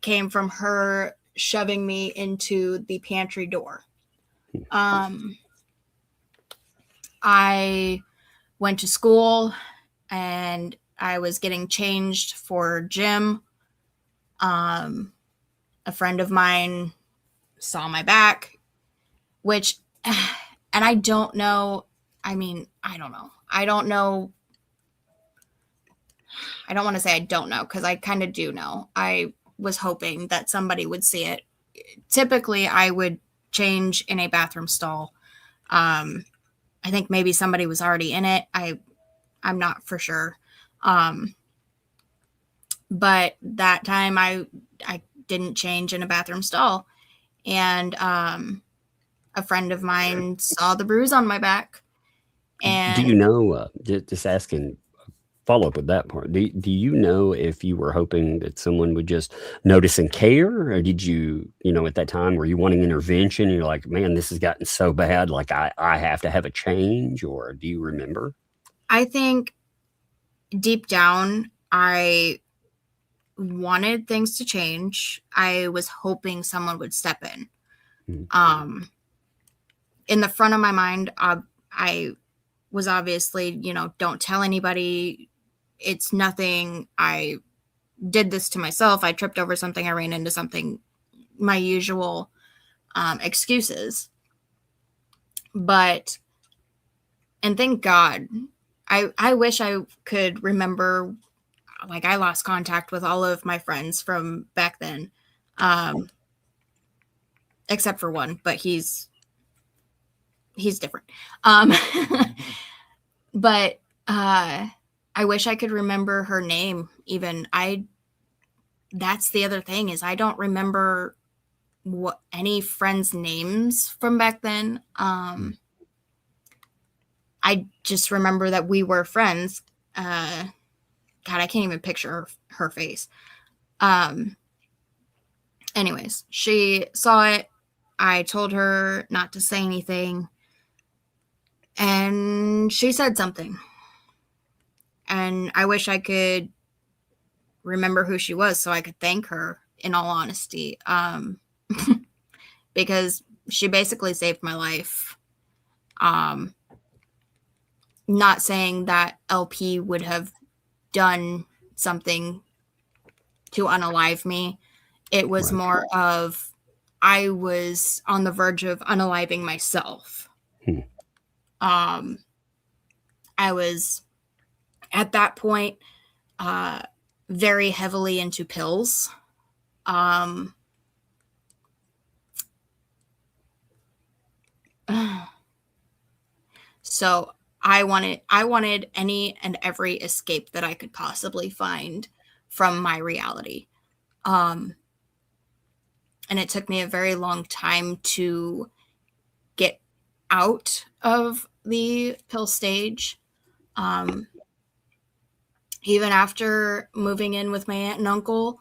came from her shoving me into the pantry door. I went to school and I was getting changed for gym. A friend of mine saw my back, which, and I don't know. I mean, I don't know. I don't know. I don't want to say I don't know, because I kind of do know. I was hoping that somebody would see it. Typically, I would change in a bathroom stall. I think maybe somebody was already in it. I'm not for sure. But that time I didn't change in a bathroom stall. And a friend of mine saw the bruise on my back. And do you know, just asking, follow up with that part. Do you know if you were hoping that someone would just notice and care, or did you, at that time, were you wanting intervention? You're like, man, this has gotten so bad, like I have to have a change, or do you remember? I think deep down, I wanted things to change. I was hoping someone would step in. In the front of my mind, I was obviously, don't tell anybody. It's nothing. I did this to myself. I tripped over something. I ran into something, my usual excuses. But, and thank God, I wish I could remember, like, I lost contact with all of my friends from back then, except for one, but he's different. But I wish I could remember her name even. That's the other thing, is I don't remember any friends' names from back then. I just remember that we were friends. God, I can't even picture her face. Anyways, she saw it. I told her not to say anything. And she said something. And I wish I could remember who she was so I could thank her, in all honesty. Because she basically saved my life. Not saying that LP would have done something to unalive me. It was more of, I was on the verge of unaliving myself. I was at that point very heavily into pills. So I wanted any and every escape that I could possibly find from my reality. And it took me a very long time to get out of the pill stage. Even after moving in with my aunt and uncle,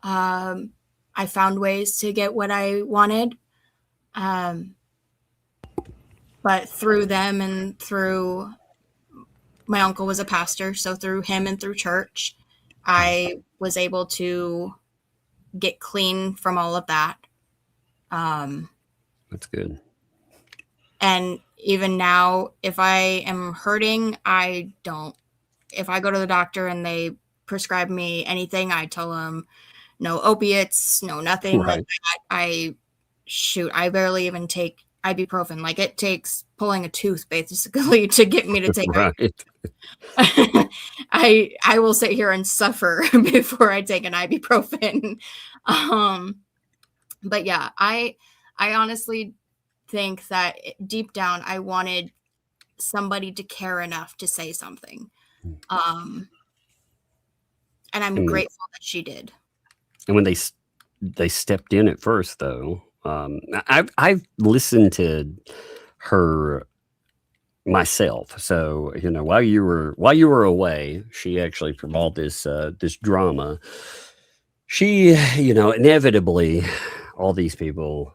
I found ways to get what I wanted. But through them and through my uncle was a pastor, so through him and through church, I was able to get clean from all of that. That's good. And even now, if I am hurting, if I go to the doctor and they prescribe me anything, I tell them no opiates, no nothing like that. I barely even take ibuprofen. Like, it takes pulling a tooth basically to get me to take it. I will sit here and suffer before I take an ibuprofen. But yeah, I honestly think that deep down I wanted somebody to care enough to say something. And I'm grateful that she did. And when they stepped in at first, though, I've listened to her myself. So, while you were away, she actually, from all this drama, she, inevitably, all these people,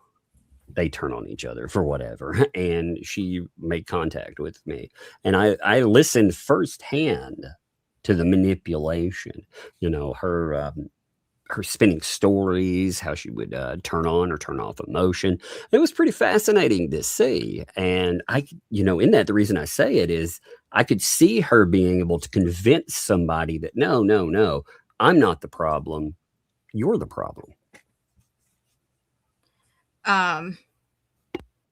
they turn on each other for whatever. And she made contact with me, and I listened firsthand to the manipulation, her spinning stories, how she would turn on or turn off emotion. It was pretty fascinating to see. And in that, the reason I say it is I could see her being able to convince somebody that, no, I'm not the problem. You're the problem.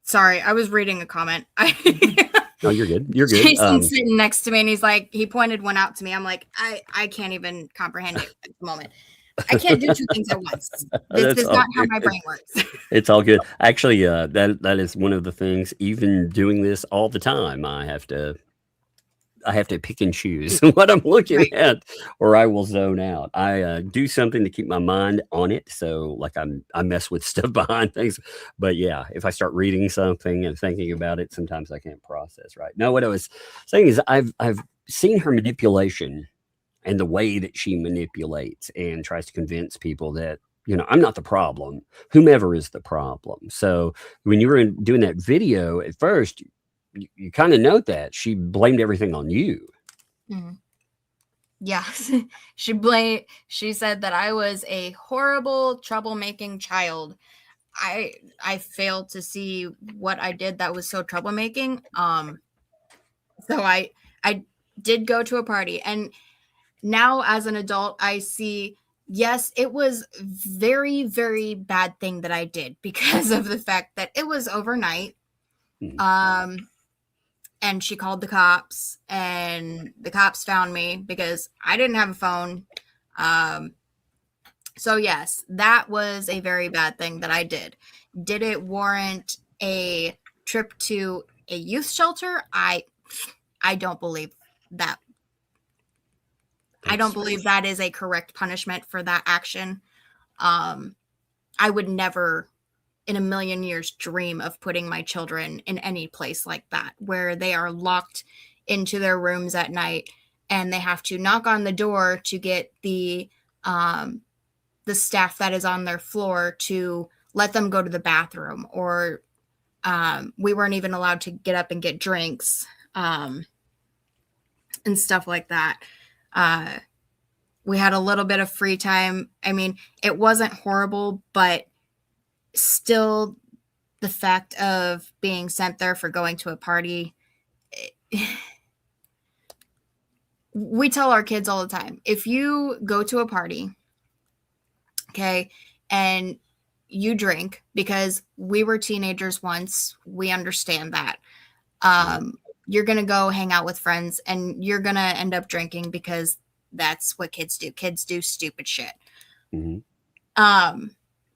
Sorry, I was reading a comment. No, you're good. You're good. Jason's sitting next to me and he pointed one out to me. I'm like, I can't even comprehend it at the moment. I can't do two things at once. This is not how my brain works. It's all good. Actually, that is one of the things, even doing this all the time, have to pick and choose what I'm looking Right. at, or I will zone out. I do something to keep my mind on it. So like I mess with stuff behind things. But yeah, if I start reading something and thinking about it, sometimes I can't process. Right. No, what I was saying is I've seen her manipulation and the way that she manipulates and tries to convince people that, I'm not the problem, whomever is the problem. So when you were doing that video at first, you kind of note that she blamed everything on you. Mhm. Yes. She said that I was a horrible troublemaking child. I failed to see what I did that was so troublemaking. So I did go to a party, and now as an adult I see, yes, it was very, very bad thing that I did because of the fact that it was overnight. Mhm. And she called the cops, and the cops found me because I didn't have a phone. So yes, that was a very bad thing that I did. Did it warrant a trip to a youth shelter? I don't believe that. I don't That's believe that is a correct punishment for that action. I would never in a million years dream of putting my children in any place like that, where they are locked into their rooms at night and they have to knock on the door to get the staff that is on their floor to let them go to the bathroom, or we weren't even allowed to get up and get drinks, and stuff like that. We had a little bit of free time. I mean, it wasn't horrible, but still, the fact of being sent there for going to a party, we tell our kids all the time, if you go to a party, okay, and you drink, because we were teenagers once, we understand that. You're going to go hang out with friends and you're going to end up drinking because that's what kids do. Kids do stupid shit. Mhm.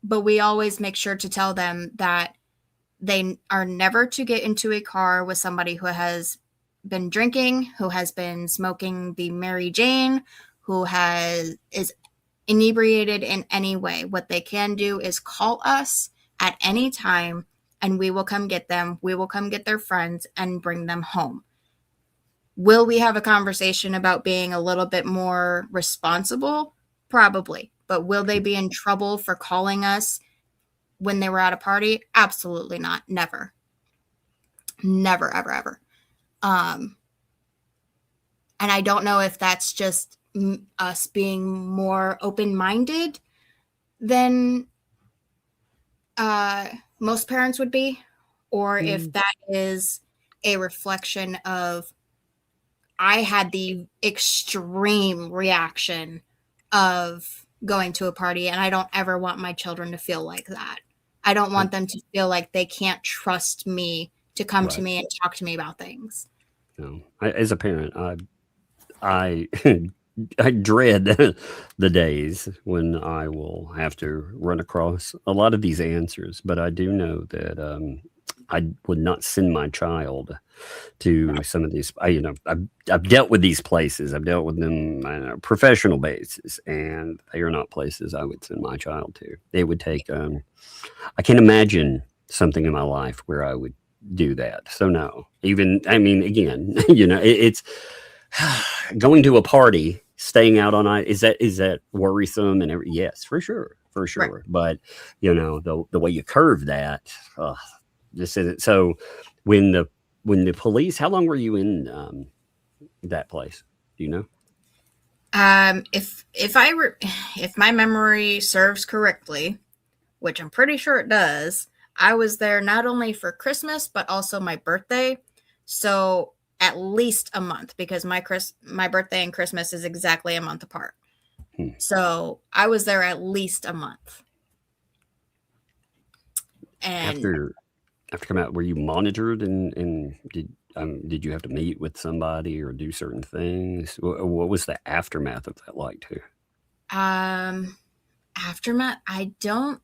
But we always make sure to tell them that they are never to get into a car with somebody who has been drinking, who has been smoking the Mary Jane, who is inebriated in any way. What they can do is call us at any time and we will come get them. We will come get their friends and bring them home. Will we have a conversation about being a little bit more responsible? Probably. But will they be in trouble for calling us when they were at a party? Absolutely not. Never. Never, ever, ever. And I don't know if that's just us being more open-minded than most parents would be, or if that is a reflection of I had the extreme reaction of going to a party, and I don't ever want my children to feel like that. I don't want them to feel like they can't trust me to come to Right. me and talk to me about things. As a parent, I I dread the days when I will have to run across a lot of these answers, but I do know that I would not send my child to some of these. I've dealt with these places. I've dealt with them on a professional basis, and they are not places I would send my child to. It would take. I can't imagine something in my life where I would do that. So no, even I mean, again, it's going to a party, staying out on night. Is that worrisome? And yes, for sure, for Right. sure. But the way you curve that, just isn't. So when the police, how long were you in that place? Do you know? If my memory serves correctly, which I'm pretty sure it does, I was there not only for Christmas but also my birthday. So at least a month, because my birthday and Christmas is exactly a month apart. Hmm. So I was there at least a month. And After coming out, were you monitored and did you have to meet with somebody or do certain things? What was the aftermath of that like too? aftermath, I don't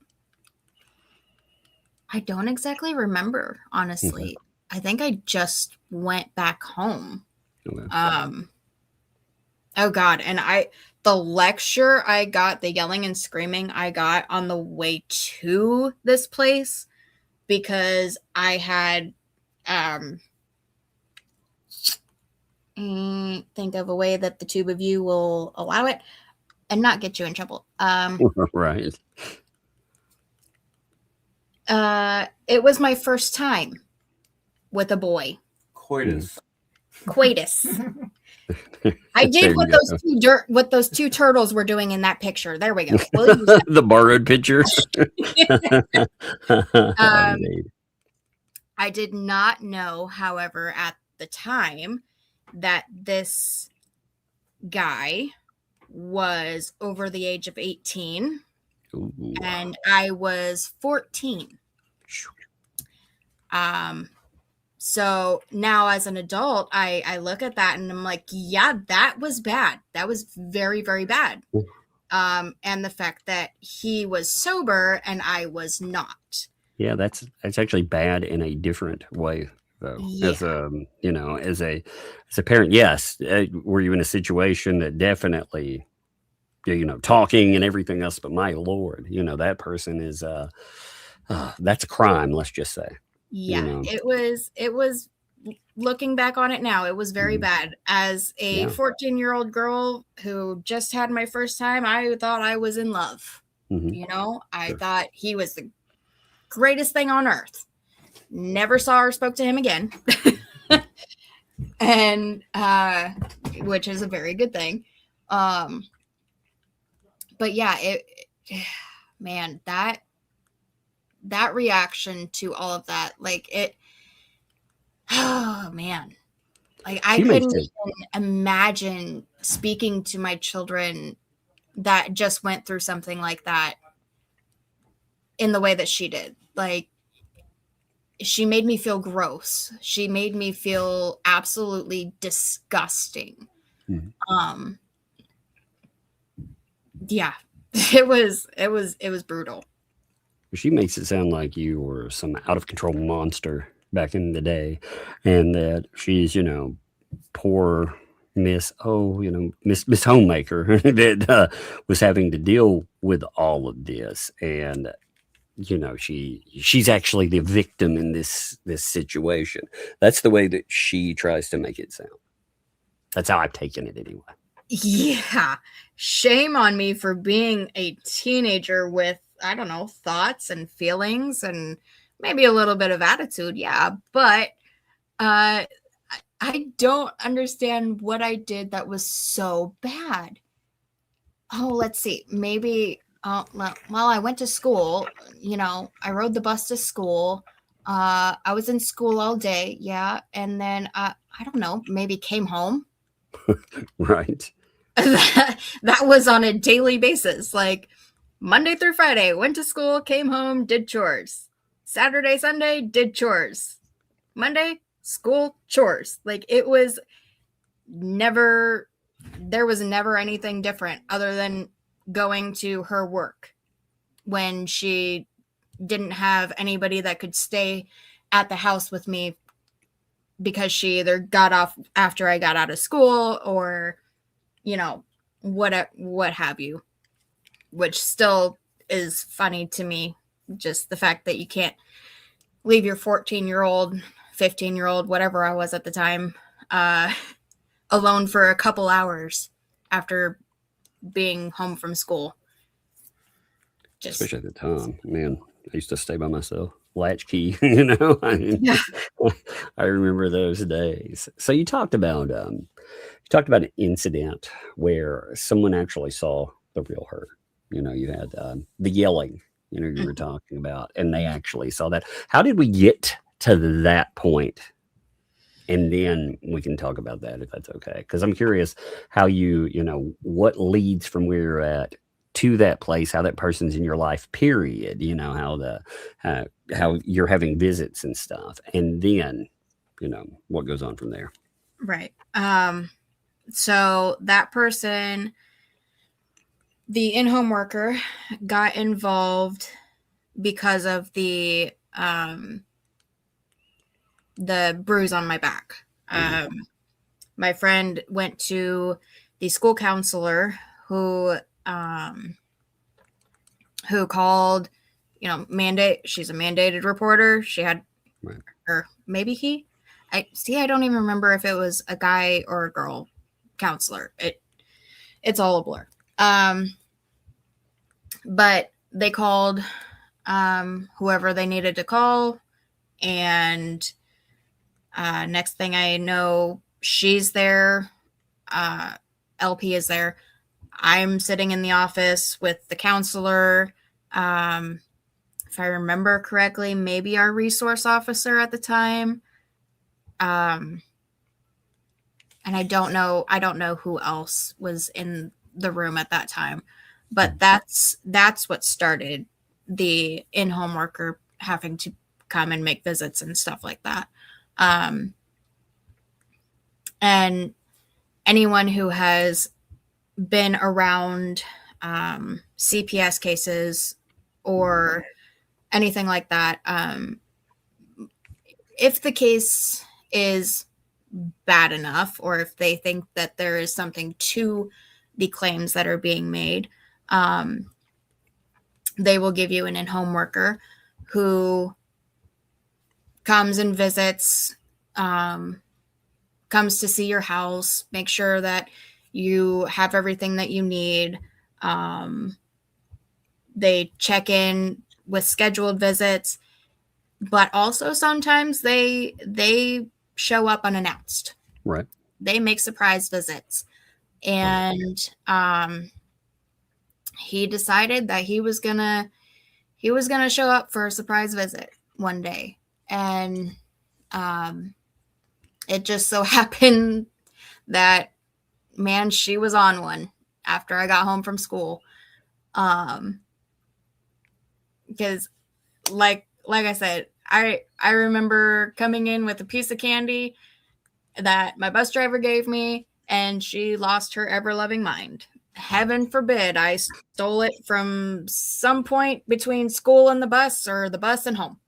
exactly remember, Okay. honestly. I think I just went back home. Okay. Oh God. And the lecture I got, the yelling and screaming I got on the way to this place, because I had, think of a way that the tube of you will allow it and not get you in trouble. Right. It was my first time with a boy. Coitus. Coitus. I There did you what those two turtles were doing in that picture. There we go. We'll use that. The borrowed picture. Um, Indeed. I did not know, however, at the time that this guy was over the age of 18 Ooh. and I was 14. So now as an adult, I look at that and I'm like, yeah, that was bad. That was very, very bad. And the fact that he was sober and I was not. Yeah, that's actually bad in a different way, though. Yeah. As a as a parent, yes, were you in a situation that definitely, talking and everything else, but my Lord, that person is that's a crime. Let's just say. Yeah, it was looking back on it now, it was very bad. As a 14-year-old girl who just had my first time, I thought I was in love. I thought he was the greatest thing on earth. Never saw or spoke to him again. And which is a very good thing. But yeah, man, that reaction to all of that, like oh man, like I couldn't even imagine speaking to my children that just went through something like that in the way that she did. Like, she made me feel gross. She made me feel absolutely disgusting. Yeah, it was brutal. She makes it sound like you were some out of control monster back in the day, and that she's, poor Miss Homemaker that was having to deal with all of this, and she's actually the victim in this situation. That's the way that she tries to make it sound. That's how I've taken it anyway. Yeah, shame on me for being a teenager with, I don't know, thoughts and feelings and maybe a little bit of attitude. Yeah, but I don't understand what I did that was so bad. Oh, let's see. Maybe well, I went to school, I rode the bus to school. I was in school all day. Yeah. And then, I don't know, maybe came home. Right. That was on a daily basis. Like Monday through Friday, went to school, came home, did chores. Saturday, Sunday, did chores. Monday, school, chores. Like there was never anything different other than going to her work when she didn't have anybody that could stay at the house with me because she either got off after I got out of school or, what have you, which still is funny to me. Just the fact that you can't leave your 14-year-old, 15-year-old, whatever I was at the time, alone for a couple hours after being home from school. Especially at the time, man, I used to stay by myself, latchkey, I remember those days. So you talked about an incident where someone actually saw the real her. You had the yelling, you were talking about, and they actually saw that. How did we get to that point? And then we can talk about that if that's okay. Because I'm curious how what leads from where you're at to that place, how that person's in your life, period. How you're having visits and stuff. And then, what goes on from there. Right. So that person, the in-home worker, got involved because of the bruise on my back. my friend went to the school counselor who called, she's a mandated reporter. She had, Right. or maybe I don't even remember if it was a guy or a girl counselor. It's all a blur. But they called whoever they needed to call, and next thing I know, she's there. LP is there. I'm sitting in the office with the counselor. If I remember correctly, maybe our resource officer at the time. And I don't know who else was in the room at that time, but that's what started the in-home worker having to come and make visits and stuff like that. And anyone who has been around CPS cases or anything like that, if the case is bad enough, or if they think that there is something to the claims that are being made, they will give you an in-home worker who comes and visits, comes to see your house, make sure that you have everything that you need. They check in with scheduled visits, but also sometimes they show up unannounced. Right. They make surprise visits. And he decided that he was gonna show up for a surprise visit one day. And it just so happened that, man, she was on one after I got home from school. Because like I said, I remember coming in with a piece of candy that my bus driver gave me, and she lost her ever-loving mind. Heaven forbid I stole it from some point between school and the bus, or the bus and home.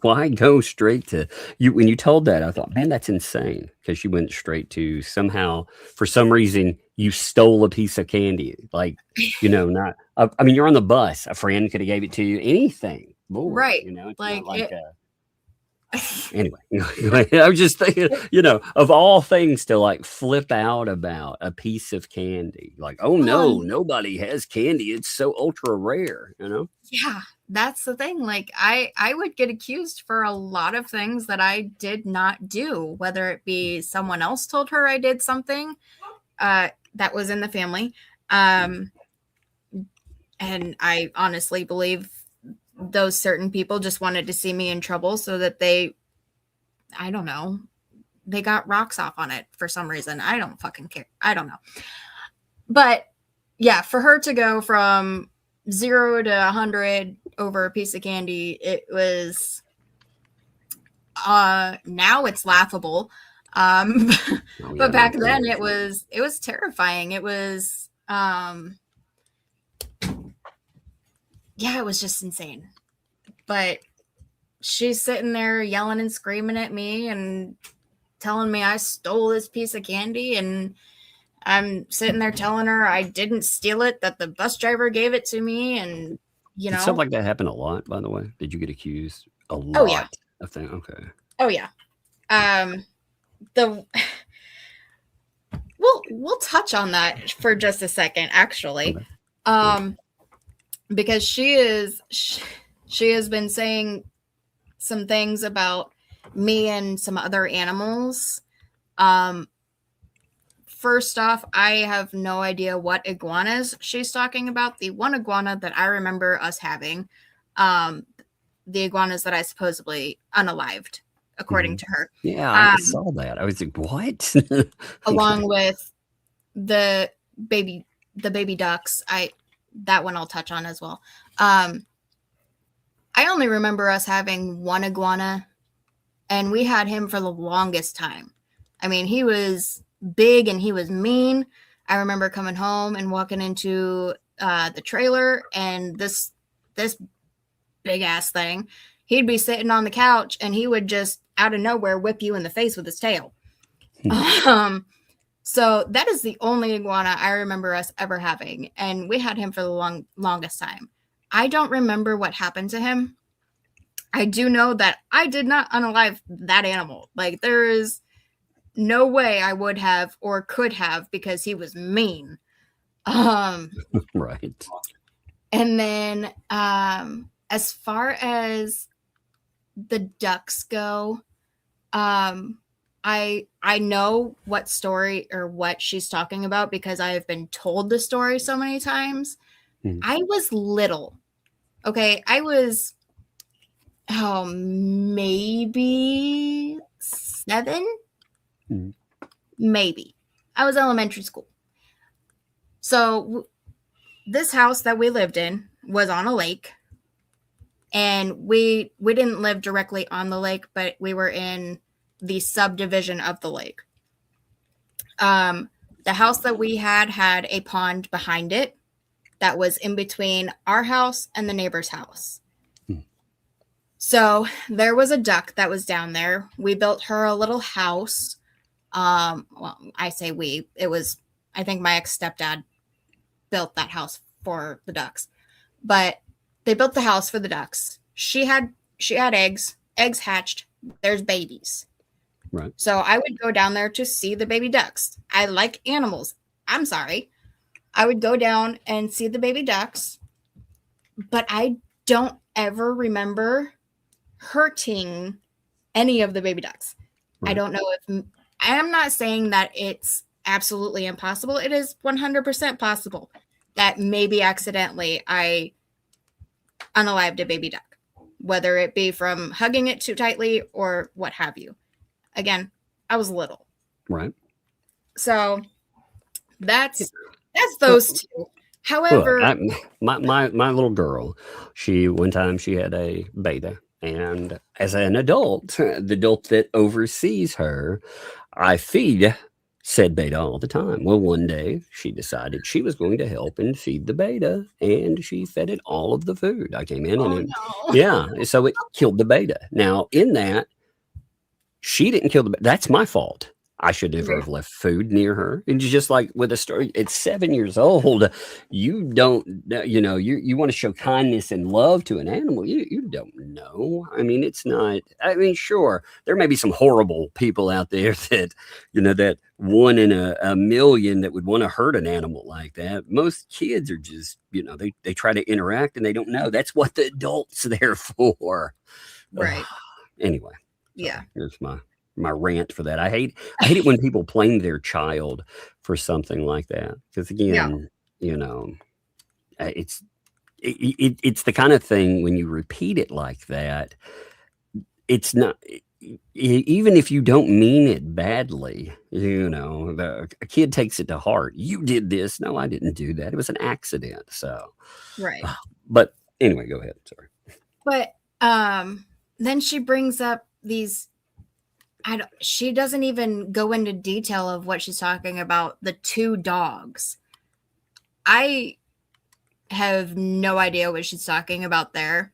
Why go straight to you? When you told that, I thought, man, that's insane, because you went straight to, somehow, for some reason, you stole a piece of candy. Like, not, I mean, you're on the bus. A friend could have gave it to you, anything. Lord, right. It's like, not like anyway, I was just thinking, of all things to like flip out about a piece of candy. Like, oh no, nobody has candy. It's so ultra rare, Yeah, that's the thing. Like, I would get accused for a lot of things that I did not do, whether it be someone else told her I did something that was in the family. And I honestly believe those certain people just wanted to see me in trouble so that they got rocks off on it for some reason. I don't fucking care. I don't know. But yeah, for her to go from 0 to 100 over a piece of candy, it was, now it's laughable. But back then it was terrifying. It was, it was just insane. But she's sitting there yelling and screaming at me and telling me I stole this piece of candy, and I'm sitting there telling her I didn't steal it, that the bus driver gave it to me. And Did something like that happen a lot, by the way? Did you get accused a lot? Oh yeah. Of things? Okay. Oh yeah. We'll touch on that for just a second, actually. Okay. Because she has been saying some things about me and some other animals. First off, I have no idea what iguanas she's talking about. The one iguana that I remember us having, the iguanas that I supposedly unalived, according to her. Yeah, I saw that. I was like, what? Along with the baby ducks. That one I'll touch on as well. I only remember us having one iguana, and we had him for the longest time. I mean, he was big and he was mean. I remember coming home and walking into the trailer, and this big ass thing, he'd be sitting on the couch and he would just out of nowhere whip you in the face with his tail. So that is the only iguana I remember us ever having. And we had him for the longest time. I don't remember what happened to him. I do know that I did not unalive that animal. Like, there is no way I would have or could have, because he was mean. Right. And then as far as the ducks go, I know what story or what she's talking about because I have been told the story so many times. I was little. Okay, I was maybe 7. Maybe. I was elementary school. So this house that we lived in was on a lake. And we didn't live directly on the lake, but we were in the subdivision of the lake. The house that we had a pond behind it that was in between our house and the neighbor's house. So there was a duck that was down there. We built her a little house. Well, I say we. It was, I think my ex-stepdad built that house for the ducks. But they built the house for the ducks. She had eggs. Eggs hatched. There's babies. Right. So I would go down there to see the baby ducks. I like animals. I'm sorry. I would go down and see the baby ducks. But I don't ever remember hurting any of the baby ducks. Right. I don't know if I am not saying that it's absolutely impossible. It is 100% possible that maybe accidentally I unalived a baby duck, whether it be from hugging it too tightly or what have you. Again, I was little. Right. So that's those two. However, look, my little girl, one time she had a beta, and as an adult, the adult that oversees her, I feed said beta all the time. Well, one day she decided she was going to help and feed the beta, and she fed it all of the food. I came in yeah, so it killed the beta. Now, in that, she didn't kill the beta. That's my fault. I should never have left food near her. It's just like with a story. It's 7 years old. You don't, you want to show kindness and love to an animal. You don't know. I mean, it's not, I mean, sure, there may be some horrible people out there that, that 1 in a million that would want to hurt an animal like that. Most kids are just, they try to interact and they don't know. That's what the adult's there for. Right. Anyway. Yeah. Here's my rant for that. I hate it when people blame their child for something like that, because again, it's the kind of thing when you repeat it like that, it's not, even if you don't mean it badly, a kid takes it to heart. You did this. No, I didn't do that. It was an accident. So, right. But anyway, go ahead. Sorry. But then she brings up these, she doesn't even go into detail of what she's talking about, the 2 dogs. I have no idea what she's talking about there.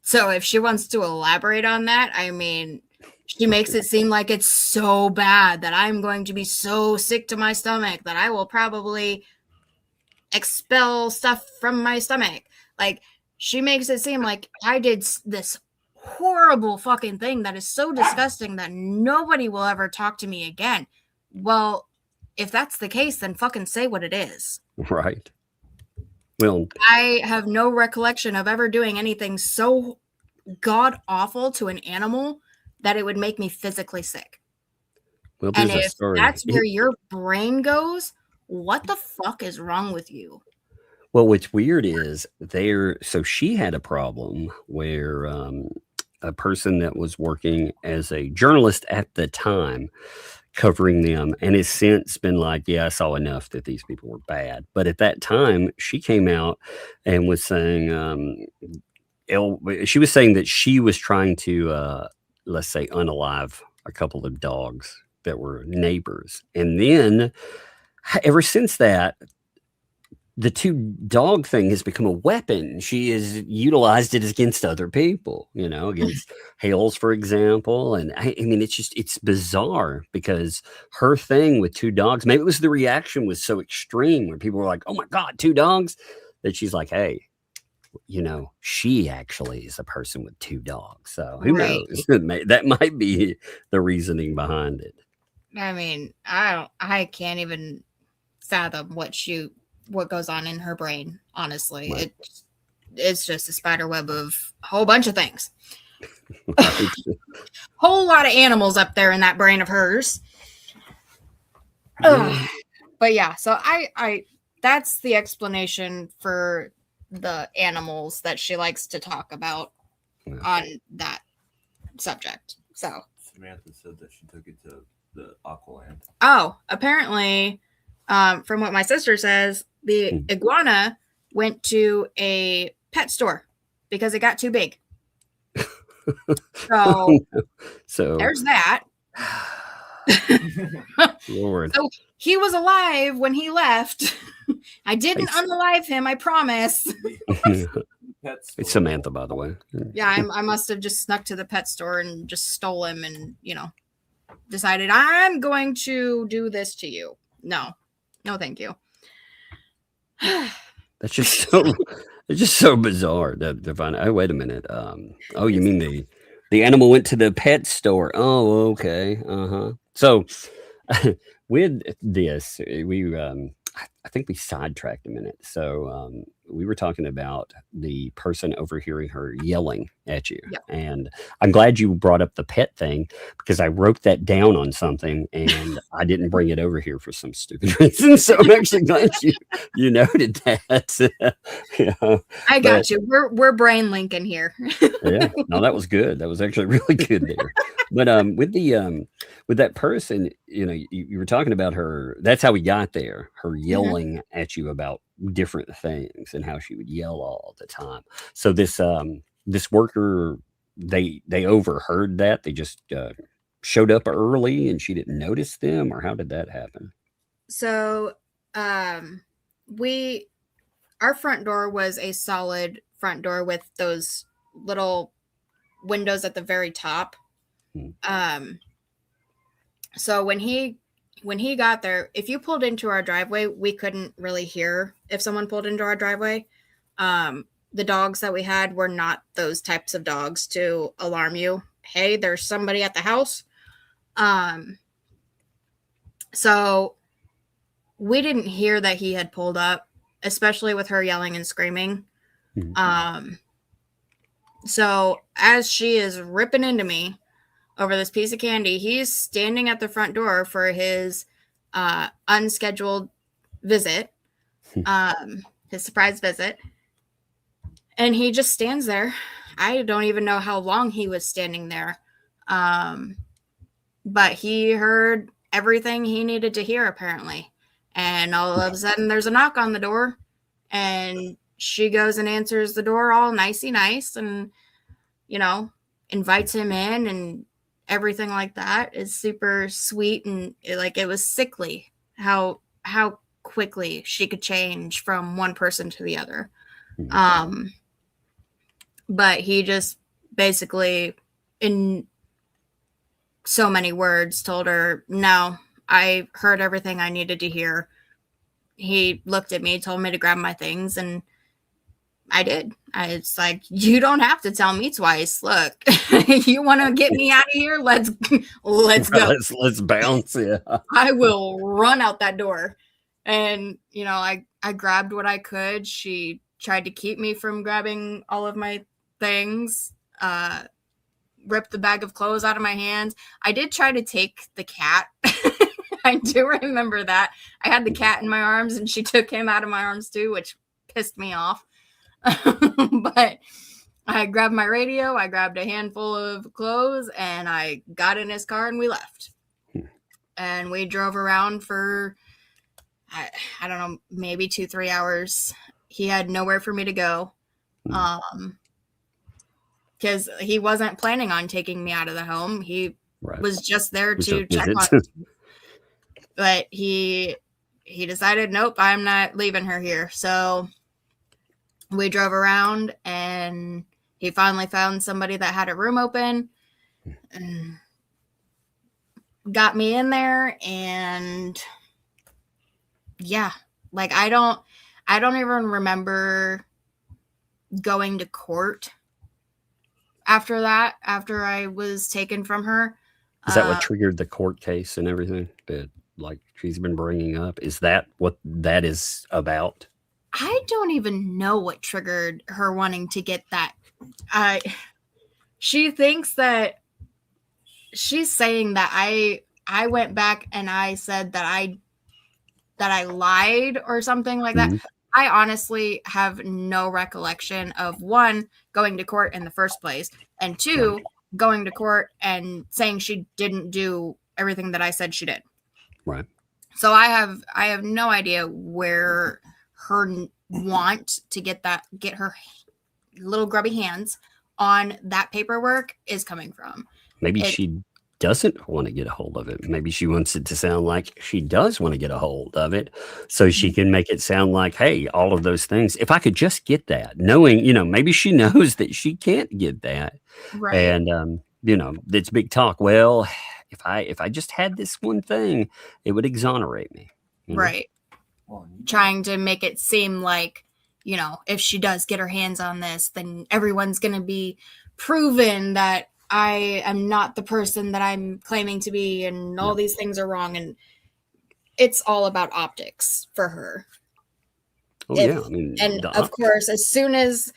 So if she wants to elaborate on that, I mean, she makes it seem like it's so bad that I'm going to be so sick to my stomach that I will probably expel stuff from my stomach. Like, she makes it seem like I did this horrible fucking thing that is so disgusting that nobody will ever talk to me again. Well, if that's the case, then fucking say what it is. Right. Well, I have no recollection of ever doing anything so god awful to an animal that it would make me physically sick. Well, and if that's where your brain goes, what the fuck is wrong with you? Well, what's weird is so she had a problem where a person that was working as a journalist at the time covering them and has since been like, yeah, I saw enough that these people were bad. But at that time, she came out and was saying, she was saying that she was trying to, let's say, unalive a couple of dogs that were neighbors. And then ever since that, the two dog thing has become a weapon. She has utilized it against other people, against Hales, for example. And I mean, it's bizarre because her thing with two dogs, maybe it was the reaction was so extreme where people were like, oh my God, two dogs, that she's like, hey, she actually is a person with two dogs. So who knows? That might be the reasoning behind it. I mean, I can't even fathom what goes on in her brain, honestly. Right. It's just a spider web of a whole bunch of things. Whole lot of animals up there in that brain of hers. But yeah, so I that's the explanation for the animals that she likes to talk about on that subject. So Samantha said that she took it to the Aqualand. Oh, apparently, from what my sister says, the iguana went to a pet store because it got too big. So there's that. Lord. So he was alive when he left. I didn't unalive him, I promise. It's Samantha, by the way. Yeah, I must have just snuck to the pet store and just stole him and, decided I'm going to do this to you. No, thank you. That's just it's just so bizarre to find. Oh, wait a minute. Oh, you mean the animal went to the pet store? Oh, okay. So with this, I think we sidetracked a minute. So we were talking about the person overhearing her yelling at you. Yep. And I'm glad you brought up the pet thing because I wrote that down on something and I didn't bring it over here for some stupid reason. So I'm actually glad you noted that. I got you. We're brain linking here. Yeah. No, that was good. That was actually really good there. But with that person, you were talking about her. That's how we got there. Her yelling at you about different things and how she would yell all the time. So this worker, they overheard that. They just showed up early and she didn't notice them, or how did that happen? So our front door was a solid front door with those little windows at the very top. So when he got there, if you pulled into our driveway, we couldn't really hear if someone pulled into our driveway. The dogs that we had were not those types of dogs to alarm you. Hey, there's somebody at the house. So we didn't hear that he had pulled up, especially with her yelling and screaming. So as she is ripping into me over this piece of candy, he's standing at the front door for his unscheduled visit, his surprise visit. And he just stands there. I don't even know how long he was standing there. But he heard everything he needed to hear, apparently. And all of a sudden, there's a knock on the door. And she goes and answers the door all nicey nice and, invites him in and everything like that. Is super sweet. And it was sickly how quickly she could change from one person to the other. But he just basically, in so many words, told her, no, I heard everything I needed to hear. He looked at me, told me to grab my things, and I did. It's like, you don't have to tell me twice. Look, you want to get me out of here? Let's go. Let's bounce. Yeah. I will run out that door. And, I grabbed what I could. She tried to keep me from grabbing all of my things, ripped the bag of clothes out of my hands. I did try to take the cat. I do remember that. I had the cat in my arms and she took him out of my arms too, which pissed me off. But I grabbed my radio, I grabbed a handful of clothes, and I got in his car and we left. And we drove around for, I don't know, maybe 2-3 hours. He had nowhere for me to go. Because he wasn't planning on taking me out of the home. He was just there to check on me. But he he decided, nope, I'm not leaving her here. So we drove around and he finally found somebody that had a room open and got me in there. And yeah, like I don't even remember going to court after that, after I was taken from her. Is that what triggered the court case and everything that like she's been bringing up? Is that what that is about? I don't even know what triggered her wanting to get that. She thinks that she's saying that I went back and I said that I lied or something like that. I honestly have no recollection of, one, going to court in the first place, and two, going to court and saying she didn't do everything that I said she did. Right. So I have no idea where her want to get her little grubby hands on that paperwork is coming from. Maybe she doesn't want to get a hold of it. Maybe she wants it to sound like she does want to get a hold of it, so she can make it sound like, hey, all of those things, if I could just get that, knowing, maybe she knows that she can't get that. Right. And, it's big talk. Well, if I just had this one thing, it would exonerate me. Right. Trying to make it seem like, if she does get her hands on this, then everyone's going to be proven that I am not the person that I'm claiming to be, and all these things are wrong. And it's all about optics for her. Oh, yeah. I mean, and of course, as soon as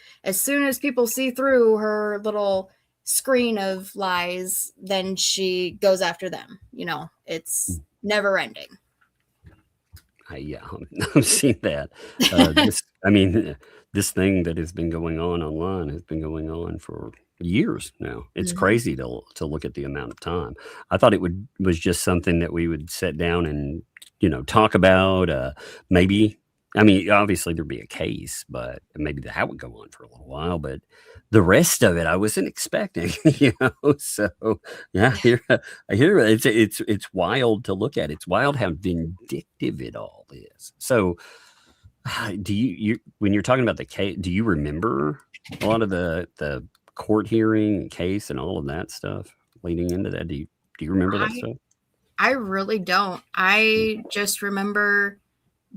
people see through her little screen of lies, then she goes after them. It's never ending. Yeah, I've seen that. This thing that has been going on online has been going on for years now. It's crazy to look at the amount of time. I thought it was just something that we would sit down and talk about. Maybe, obviously there'd be a case, but maybe that would go on for a little while. But the rest of it, I wasn't expecting. So yeah, I hear it. It's wild to look at. It's wild how vindictive it all is. So, do you when you're talking about the case, do you remember a lot of the court hearing case and all of that stuff leading into that? Do you remember that stuff? I really don't. I just remember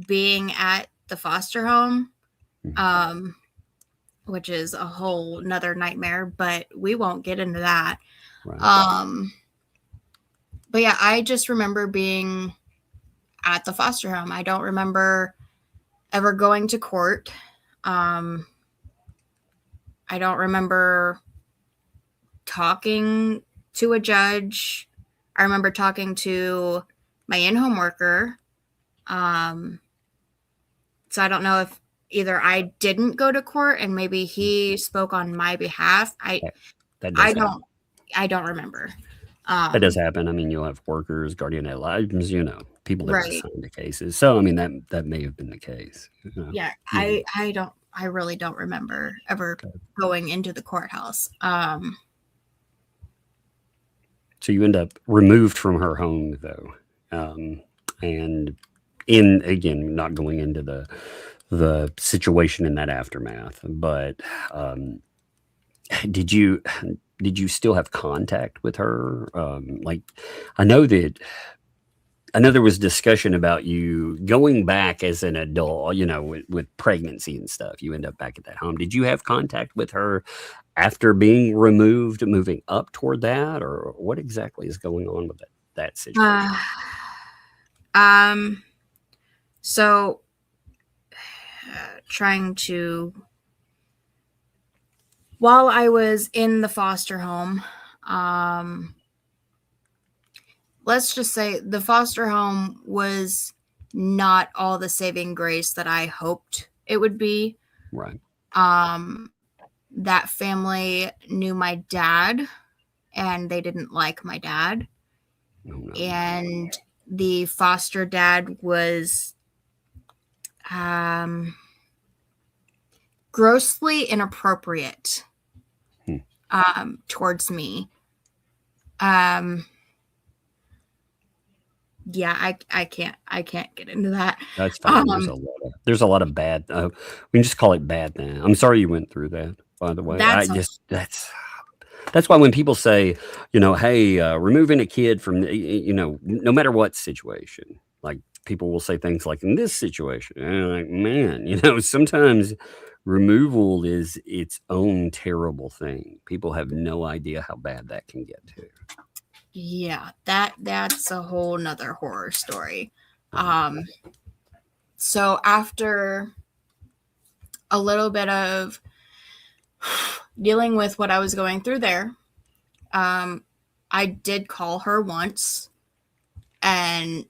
being at the foster home, which is a whole nother nightmare, but we won't get into that. Right. But yeah, I just remember being at the foster home. I don't remember ever going to court. I don't remember talking to a judge. I remember talking to my in-home worker. So I don't know if either I didn't go to court and maybe he spoke on my behalf. I don't remember. That does happen. You'll have workers, guardian ad litems, people that are assigned to cases. So, that may have been the case. Yeah, I really don't remember ever going into the courthouse. So you end up removed from her home, though, and again, not going into the situation in that aftermath, but did you still have contact with her? I know there was discussion about you going back as an adult, with pregnancy and stuff. You end up back at that home. Did you have contact with her after being removed, moving up toward that, or what exactly is going on with that situation? So trying to, while I was in the foster home, let's just say the foster home was not all the saving grace that I hoped it would be. Right. That family knew my dad and they didn't like my dad. Oh, no. And the foster dad was grossly inappropriate towards me. yeah, I can't get into that. That's fine. Um, There's a lot of bad. We can just call it bad now. I'm sorry you went through that. By the way, that's a that's why when people say, hey, removing a kid from, no matter what situation, like people will say things like in this situation, and I'm like, man, sometimes removal is its own terrible thing. People have no idea how bad that can get to. yeah, that's a whole nother horror story. Right. So after a little bit of dealing with what I was going through there, I did call her once and,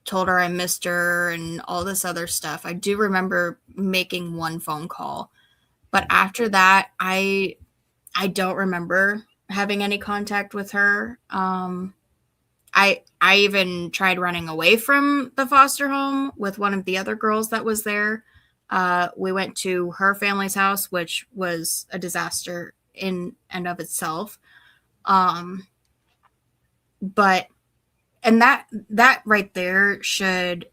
told her I missed her and all this other stuff. I do remember making one phone call, but after that, I don't remember having any contact with her. I even tried running away from the foster home with one of the other girls that was there. We went to her family's house, which was a disaster in and of itself. But and that right there should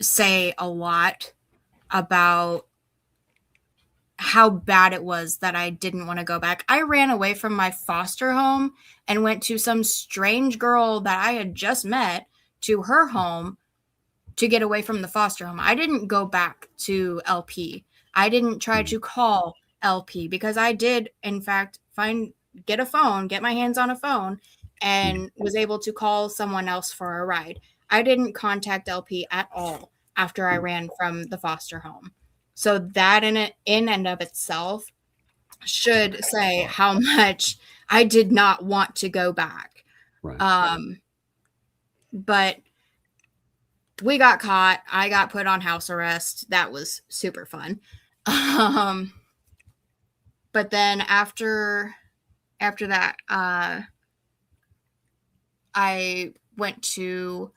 say a lot about how bad it was that I didn't want to go back. I ran away from my foster home and went to some strange girl that I had just met to her home to get away from the foster home. I didn't go back to LP. I didn't try to call LP because I did, in fact, get my hands on a phone and was able to call someone else for a ride. I didn't contact LP at all after I ran from the foster home. So that in and of itself should say how much I did not want to go back. Right. But we got caught. I got put on house arrest. That was super fun. But then after that, I went to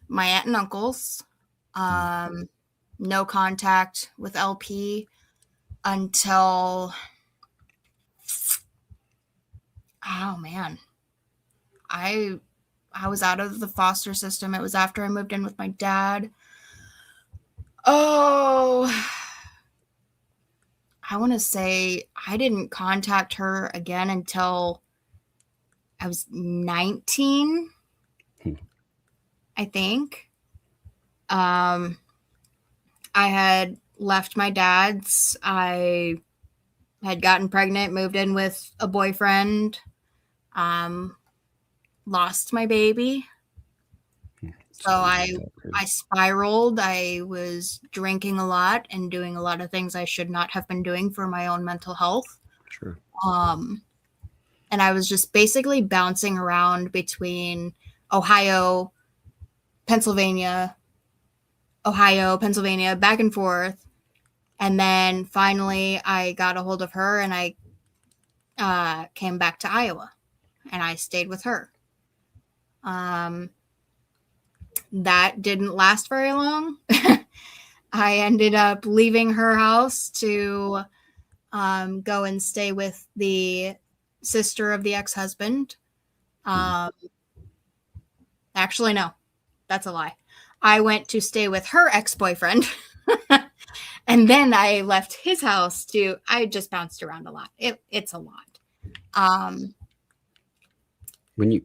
my aunt and uncle's. No contact with LP until, oh man, I was out of the foster system. It was after I moved in with my dad. Oh, I want to say I didn't contact her again until I was 19, I think. I had left my dad's. I had gotten pregnant, moved in with a boyfriend, lost my baby. So I spiraled. I was drinking a lot and doing a lot of things I should not have been doing for my own mental health. Sure. And I was just basically bouncing around between Ohio, Pennsylvania, back and forth. And then finally I got a hold of her and I came back to Iowa and I stayed with her. That didn't last very long. I ended up leaving her house to go and stay with the sister of the ex-husband. Actually, no, that's a lie. I went to stay with her ex-boyfriend. And then I left his house I just bounced around a lot. It's a lot. When you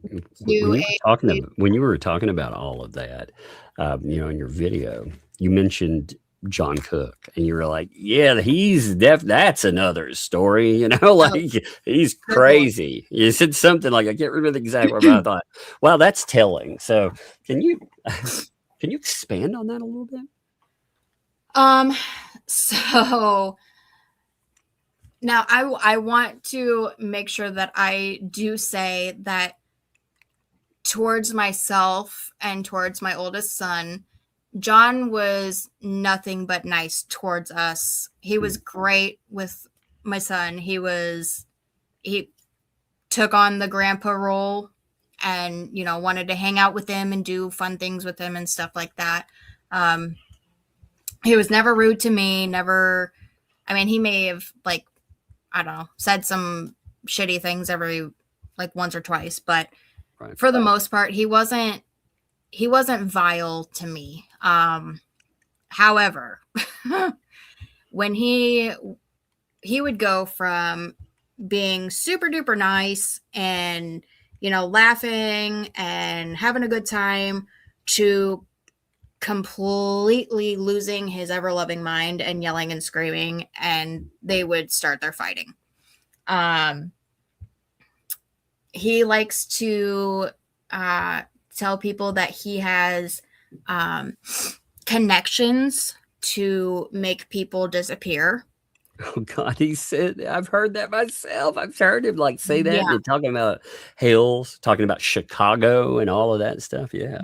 were talking about all of that, in your video, you mentioned John Cook, and you were like, "Yeah, that's another story." He's crazy. You said something like, I can't remember exactly what I thought. Wow, that's telling. So, can you expand on that a little bit? So now I want to make sure that I do say that towards myself and towards my oldest son, John was nothing but nice towards us. He was great with my son. He took on the grandpa role and, wanted to hang out with him and do fun things with him and stuff like that. He was never rude to me, he may have said some shitty things every once or twice, but Right. for the most part, he wasn't vile to me. However, when he would go from being super duper nice and, you know, laughing and having a good time to completely losing his ever loving mind and yelling and screaming, and they would start their fighting. He likes to tell people that he has connections to make people disappear. Oh God, he said, I've heard that myself. I've heard him like say that. Yeah. And talking about Hales, talking about Chicago and all of that stuff. Yeah.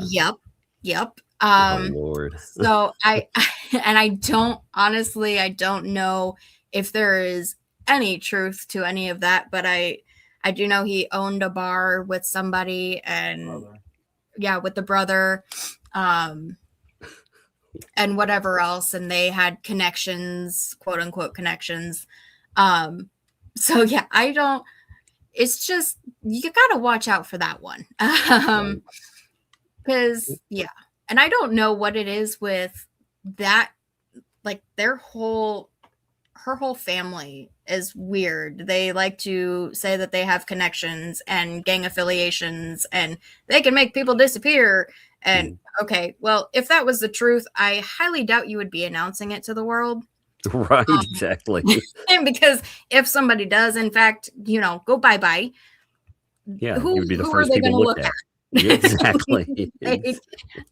Yep. Oh Lord. So I and I don't know if there is any truth to any of that, but I do know he owned a bar with somebody, and with the brother, and whatever else, and they had connections, quote unquote connections. So yeah, I don't. It's just you gotta watch out for that one, because and I don't know what it is with that. Like her whole family is weird. They like to say that they have connections and gang affiliations and they can make people disappear. And okay, well, if that was the truth, I highly doubt you would be announcing it to the world. Right, exactly. Because if somebody does, in fact, you know, go bye-bye. Yeah, who you would be the are first they people going to looked look at. at? Yeah, exactly.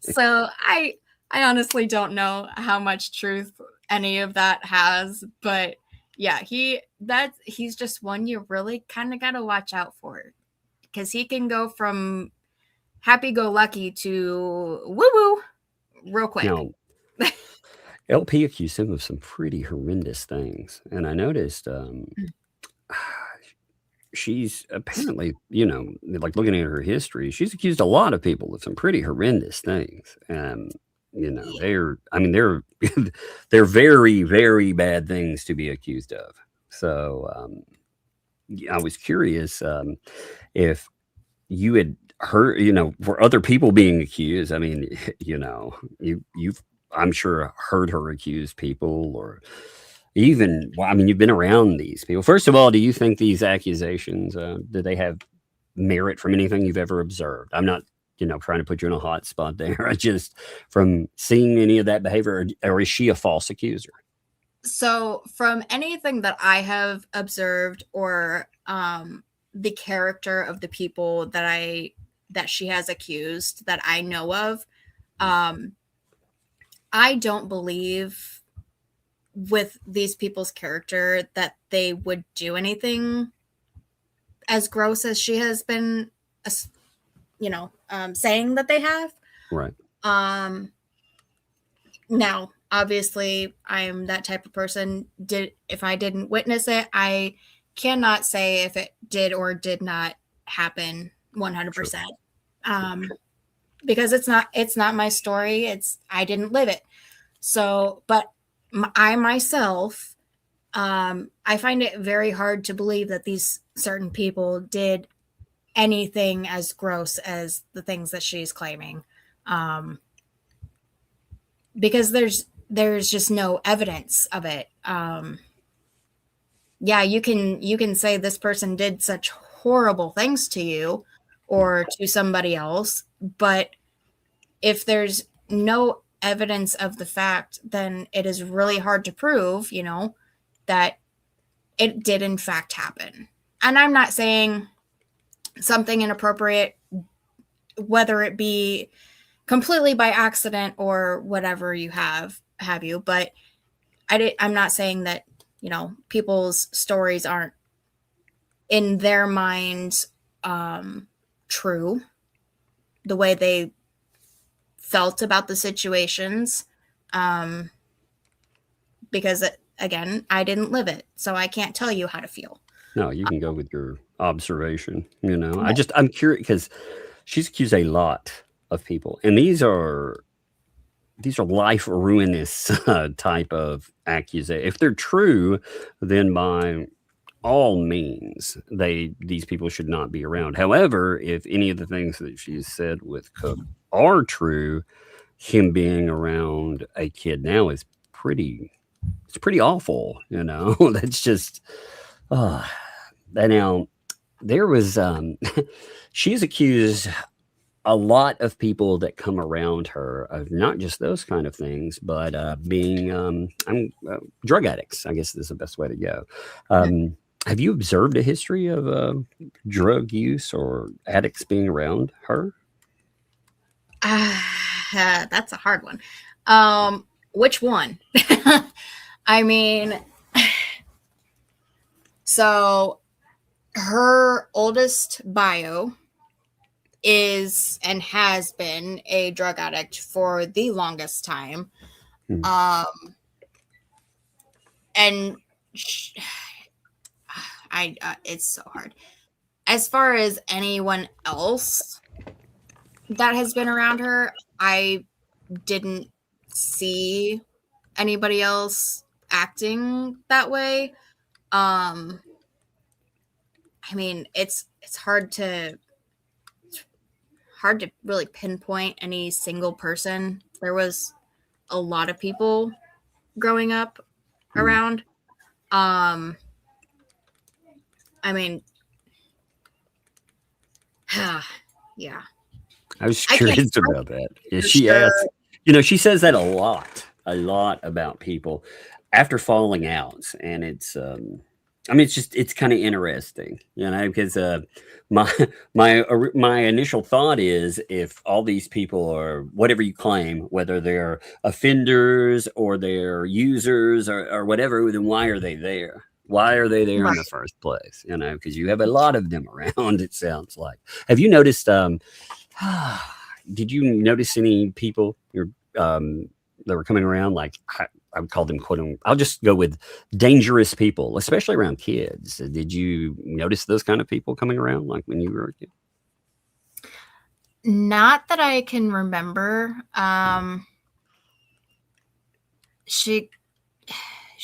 So I honestly don't know how much truth any of that has, but yeah, he's just one you really kind of got to watch out for, because he can go from happy-go-lucky to woo-woo real quick. Now, LP accused him of some pretty horrendous things, and I noticed she's apparently, you know, like looking at her history, she's accused a lot of people of some pretty horrendous things. And you know, they're they're very, very bad things to be accused of. So I was curious if you had heard, you know, for other people being accused. I mean, you know, you've I'm sure heard her accuse people, or even, well, I mean, you've been around these people. First of all, do you think these accusations, do they have merit from anything you've ever observed? I'm not, you know, trying to put you in a hot spot there. I just, from seeing any of that behavior, or is she a false accuser? So from anything that I have observed, or the character of the people that she has accused that I know of, I don't believe with these people's character that they would do anything as gross as she has been, you know, saying that they have. Right. Now, obviously, I'm that type of person. If I didn't witness it, I cannot say if it did or did not happen 100%. Because it's not my story. I didn't live it. So, but I myself, I find it very hard to believe that these certain people did anything as gross as the things that she's claiming. Because there's just no evidence of it. Yeah, you can say this person did such horrible things to you or to somebody else, but if there's no evidence of the fact, then it is really hard to prove, you know, that it did in fact happen. And I'm not saying something inappropriate, whether it be completely by accident or whatever have you, but I'm not saying that, you know, people's stories aren't in their minds true, the way they felt about the situations, because again, I didn't live it, so I can't tell you how to feel. No, you can go with your observation. You know, I'm curious because she's accused a lot of people, and these are life ruinous type of accusations. If they're true, then by all means, these people should not be around. However, if any of the things that she said with Cook are true, him being around a kid now is pretty awful. That's just uh and now there was she's accused a lot of people that come around her of not just those kind of things, but being drug addicts. I guess is the best way to go. Have you observed a history of drug use or addicts being around her? That's a hard one. Which one? I mean, so her oldest bio is and has been a drug addict for the longest time. And it's so hard. As far as anyone else that has been around her, I didn't see anybody else acting that way. I mean, it's hard to really pinpoint any single person. There was a lot of people growing up around. I mean, yeah. I was curious about that. Yeah, she sure. asked, she says that a lot about people after falling out. And it's, it's kind of interesting, because my initial thought is if all these people are whatever you claim, whether they're offenders or they're users or whatever, then why are they there? Why are they there in the first place? Because you have a lot of them around, it sounds like. Have you noticed, did you notice any people that were coming around, like, I would call them, I'll just go with dangerous people, especially around kids. Did you notice those kind of people coming around, like when you were a kid? Not that I can remember. She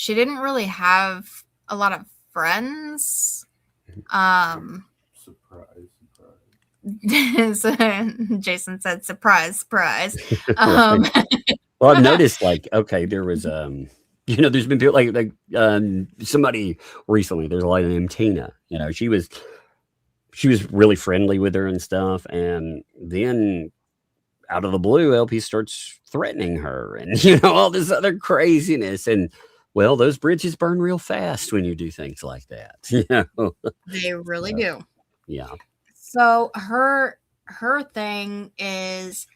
didn't really have a lot of friends. Jason said, surprise. Well, I've noticed, like, okay, there was, there's been people like somebody recently, there's a lady named Tina, she was really friendly with her and stuff. And then out of the blue, LP starts threatening her and, all this other craziness. And well, those bridges burn real fast when you do things like that. They really do. Yeah. So her thing is,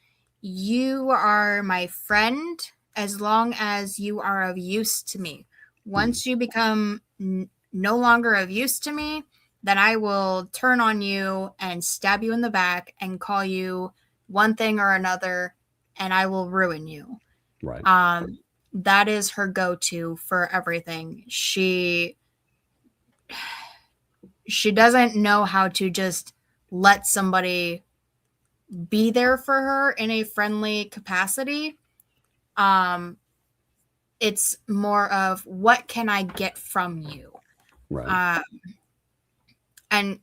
you are my friend as long as you are of use to me. Once you become no longer of use to me, then I will turn on you and stab you in the back and call you one thing or another, and I will ruin you. Right. That is her go-to for everything. She doesn't know how to just let somebody be there for her in a friendly capacity. It's more of, what can I get from you? Right. And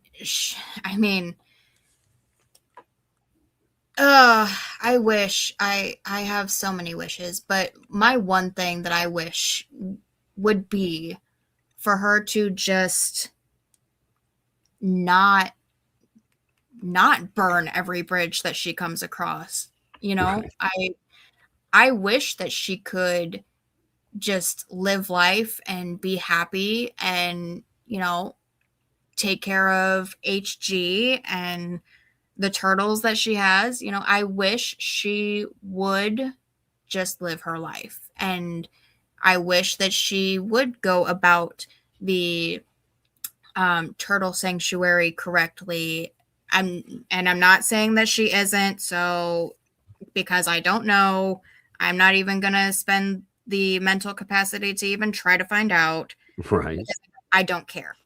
I wish I have so many wishes, but my one thing that I wish would be for her to just not burn every bridge that she comes across. Right. I wish that she could just live life and be happy and, take care of HG and the turtles that she has. I wish she would just live her life. And I wish that she would go about the turtle sanctuary correctly. I'm not saying that she isn't, so because I don't know, I'm not even gonna spend the mental capacity to even try to find out. Right. I don't care.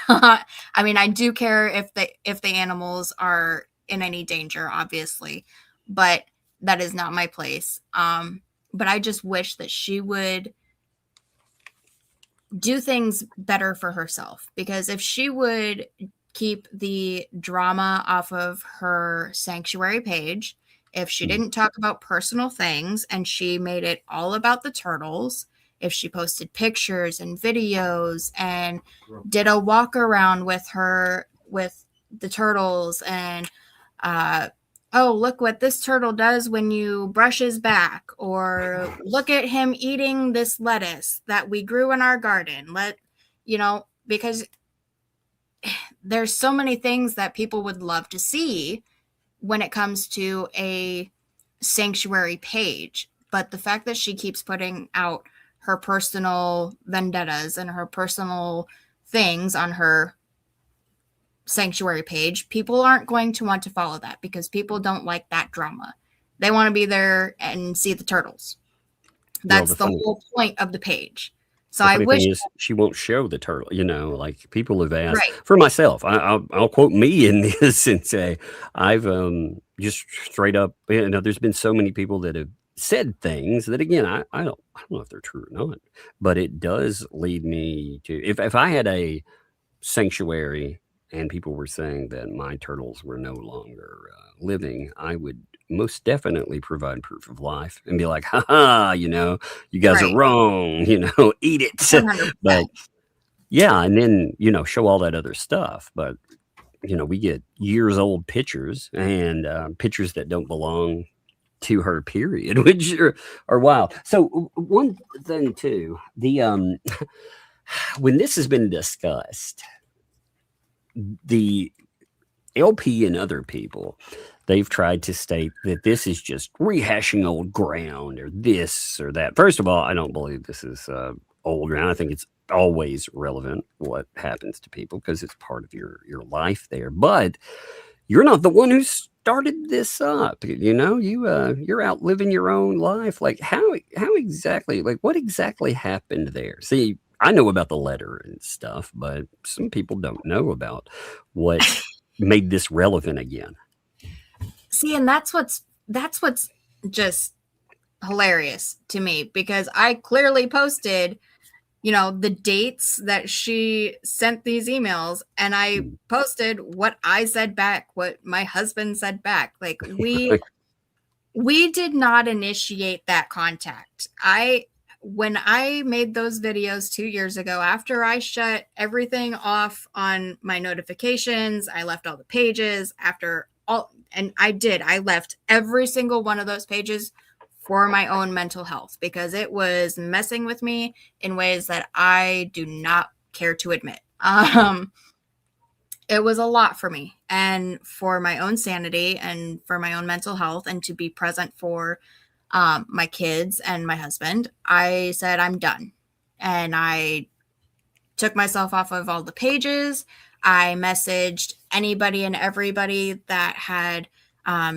I do care if the animals are in any danger, obviously, but that is not my place. But I just wish that she would do things better for herself, because if she would keep the drama off of her sanctuary page, if she didn't talk about personal things and she made it all about the turtles, if she posted pictures and videos and did a walk around with her with the turtles and oh, look what this turtle does when you brush his back, or look at him eating this lettuce that we grew in our garden. Because there's so many things that people would love to see when it comes to a sanctuary page. But the fact that she keeps putting out her personal vendettas and her personal things on her sanctuary page, people aren't going to want to follow that, because people don't like that drama. They want to be there and see the turtles. That's the whole point of the page. So I wish she won't show the turtle. Like people have asked. Right. For myself, I'll quote me in this and say I've just straight up. There's been so many people that have said things that, again, I don't know if they're true or not, but it does lead me to, if I had a sanctuary and people were saying that my turtles were no longer living, I would most definitely provide proof of life and be like, haha, you guys are wrong, eat it. 100%. But yeah, and then, show all that other stuff. But, we get years old pictures and pictures that don't belong to her, period, which are wild. So one thing too, the when this has been discussed, the LP and other people, they've tried to state that this is just rehashing old ground or this or that. First of all, I don't believe this is old ground. I think it's always relevant what happens to people because it's part of your life there. But you're not the one who started this up. You're out living your own life. Like how exactly, like what exactly happened there? See, I know about the letter and stuff, but some people don't know about what made this relevant again. See, and that's what's just hilarious to me, because I clearly posted, the dates that she sent these emails, and I posted what I said back, what my husband said back. Like we did not initiate that contact. When I made those videos 2 years ago, after I shut everything off on my notifications, I left all the pages I left every single one of those pages for my own mental health, because it was messing with me in ways that I do not care to admit. It was a lot for me, and for my own sanity and for my own mental health, and to be present for my kids and my husband. I said, I'm done. And I took myself off of all the pages. I messaged anybody and everybody that had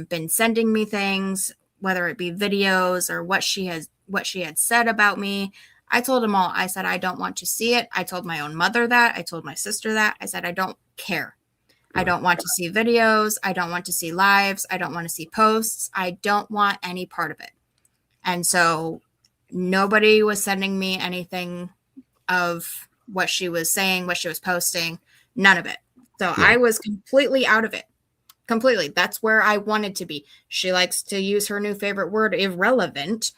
been sending me things, whether it be videos or what she had said about me. I told them all. I said, I don't want to see it. I told my own mother that. I told my sister that. I said, I don't care. I don't want to see videos. I don't want to see lives. I don't want to see posts. I don't want any part of it. And so nobody was sending me anything of what she was saying, what she was posting, none of it. So I was completely out of it. Completely. That's where I wanted to be. She likes to use her new favorite word, irrelevant.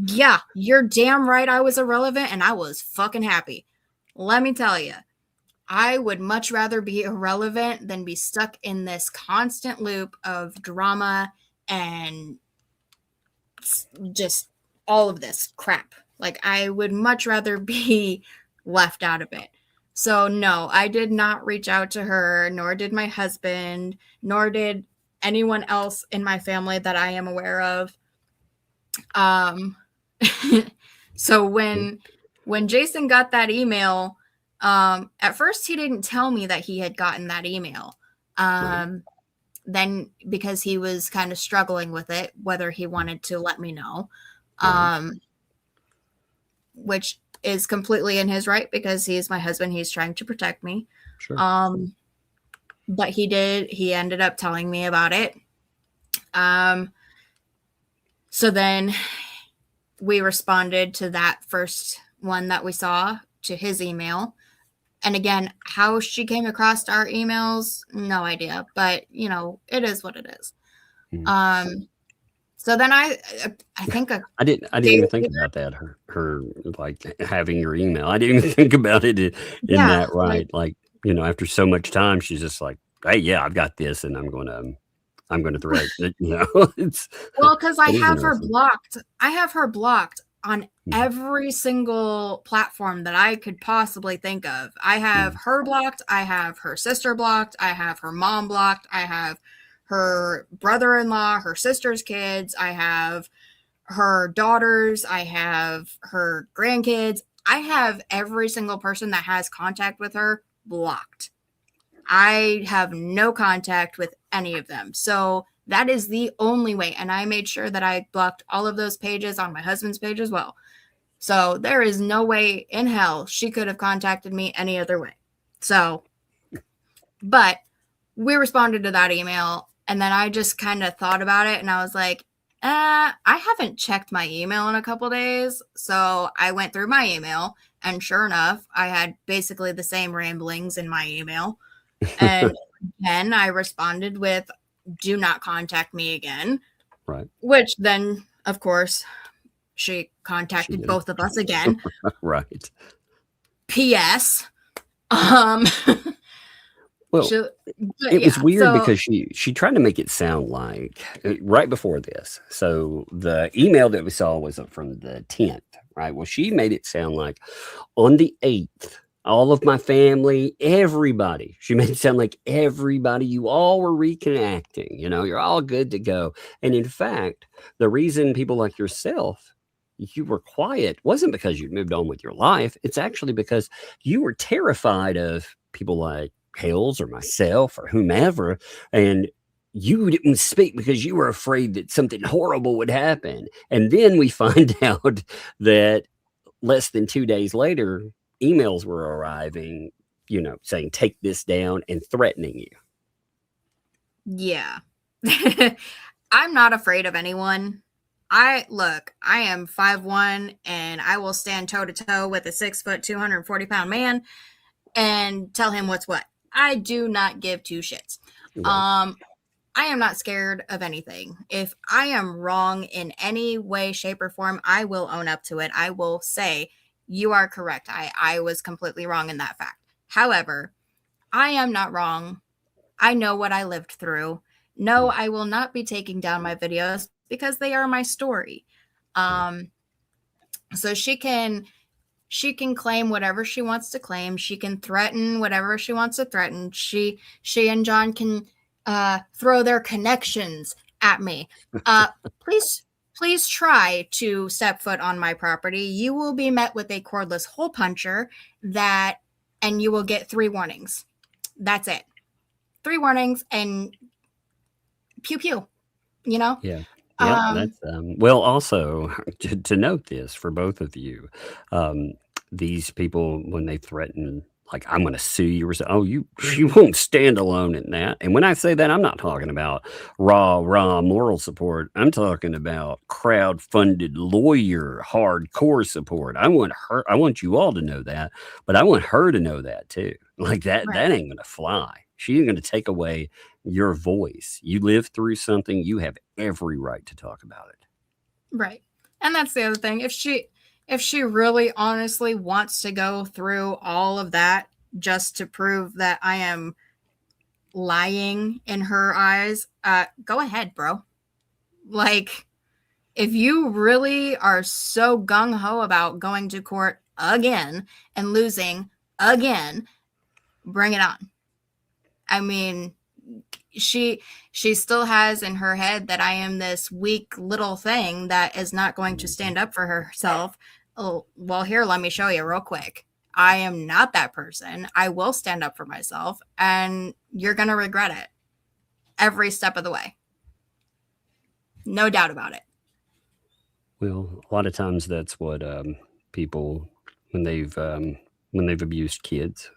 Yeah, you're damn right I was irrelevant, and I was fucking happy. Let me tell you, I would much rather be irrelevant than be stuck in this constant loop of drama and just all of this crap. Like, I would much rather be left out of it. So no, I did not reach out to her, nor did my husband, nor did anyone else in my family that I am aware of. So when Jason got that email, at first he didn't tell me that he had gotten that email. Then because he was kind of struggling with it, whether he wanted to let me know, which is completely in his right, because he's my husband. He's trying to protect me. Sure. But he ended up telling me about it. So then we responded to that first one that we saw to his email. And again, how she came across our emails, no idea. But, you know, it is what it is. So then I think I didn't even think about that. Her like having your email. I didn't even think about it in that right. Like, you know, after so much time, she's just like, hey, yeah, I've got this, and I'm gonna thread it. You know, it's well, because I have her blocked. I have her blocked on every single platform that I could possibly think of. I have her blocked. I have her sister blocked. I have her mom blocked. I have her brother-in-law, her sister's kids. I have her daughters. I have her grandkids. I have every single person that has contact with her blocked. I have no contact with any of them. So that is the only way. And I made sure that I blocked all of those pages on my husband's page as well. So there is no way in hell she could have contacted me any other way. So, but we responded to that email, and then I just kind of thought about it, and I was like, I haven't checked my email in a couple days. So I went through my email, and sure enough, I had basically the same ramblings in my email. And then I responded with, do not contact me again. Right. Which then, of course, she contacted both of us again. Right. P.S. Well, it was weird because she tried to make it sound like right before this. So the email that we saw was from the 10th, right? Well, she made it sound like on the 8th, all of my family, everybody, she made it sound like everybody, you all were reconnecting, you know, you're all good to go. And in fact, the reason people like yourself, you were quiet wasn't because you'd moved on with your life. It's actually because you were terrified of people like Hales or myself or whomever, and you didn't speak because you were afraid that something horrible would happen. And then we find out that less than 2 days later, emails were arriving, you know, saying, take this down and threatening you. Yeah. I'm not afraid of anyone. I am 5'1" and I will stand toe to toe with a 6 foot, 240 pound man and tell him what's what. I do not give two shits. Right. I am not scared of anything. If I am wrong in any way, shape, or form, I will own up to it. I will say, you are correct. I was completely wrong in that fact. However, I am not wrong. I know what I lived through. No, I will not be taking down my videos because they are my story. So she can claim whatever she wants to claim. She can threaten whatever she wants to threaten. She and John can throw their connections at me. Please try to step foot on my property. You will be met with a cordless hole puncher and you will get 3 warnings. That's it. 3 warnings and pew pew, you know? Yeah. Yeah, that's well. Also, to note this for both of you, these people when they threaten, like I'm going to sue you, or say, oh, you won't stand alone in that. And when I say that, I'm not talking about raw moral support. I'm talking about crowd-funded lawyer hardcore support. I want you all to know that, but I want her to know that too. Like that ain't going to fly. She ain't going to take away your voice. You lived through something. You have every right to talk about it. Right. And that's the other thing. If she really honestly wants to go through all of that just to prove that I am lying in her eyes, go ahead, bro. Like, if you really are so gung-ho about going to court again and losing again, bring it on. I mean, she still has in her head that I am this weak little thing that is not going to stand up for herself. Oh, well, here, let me show you real quick. I am not that person. I will stand up for myself, and you're going to regret it every step of the way. No doubt about it. Well, a lot of times that's what people, when they've abused kids,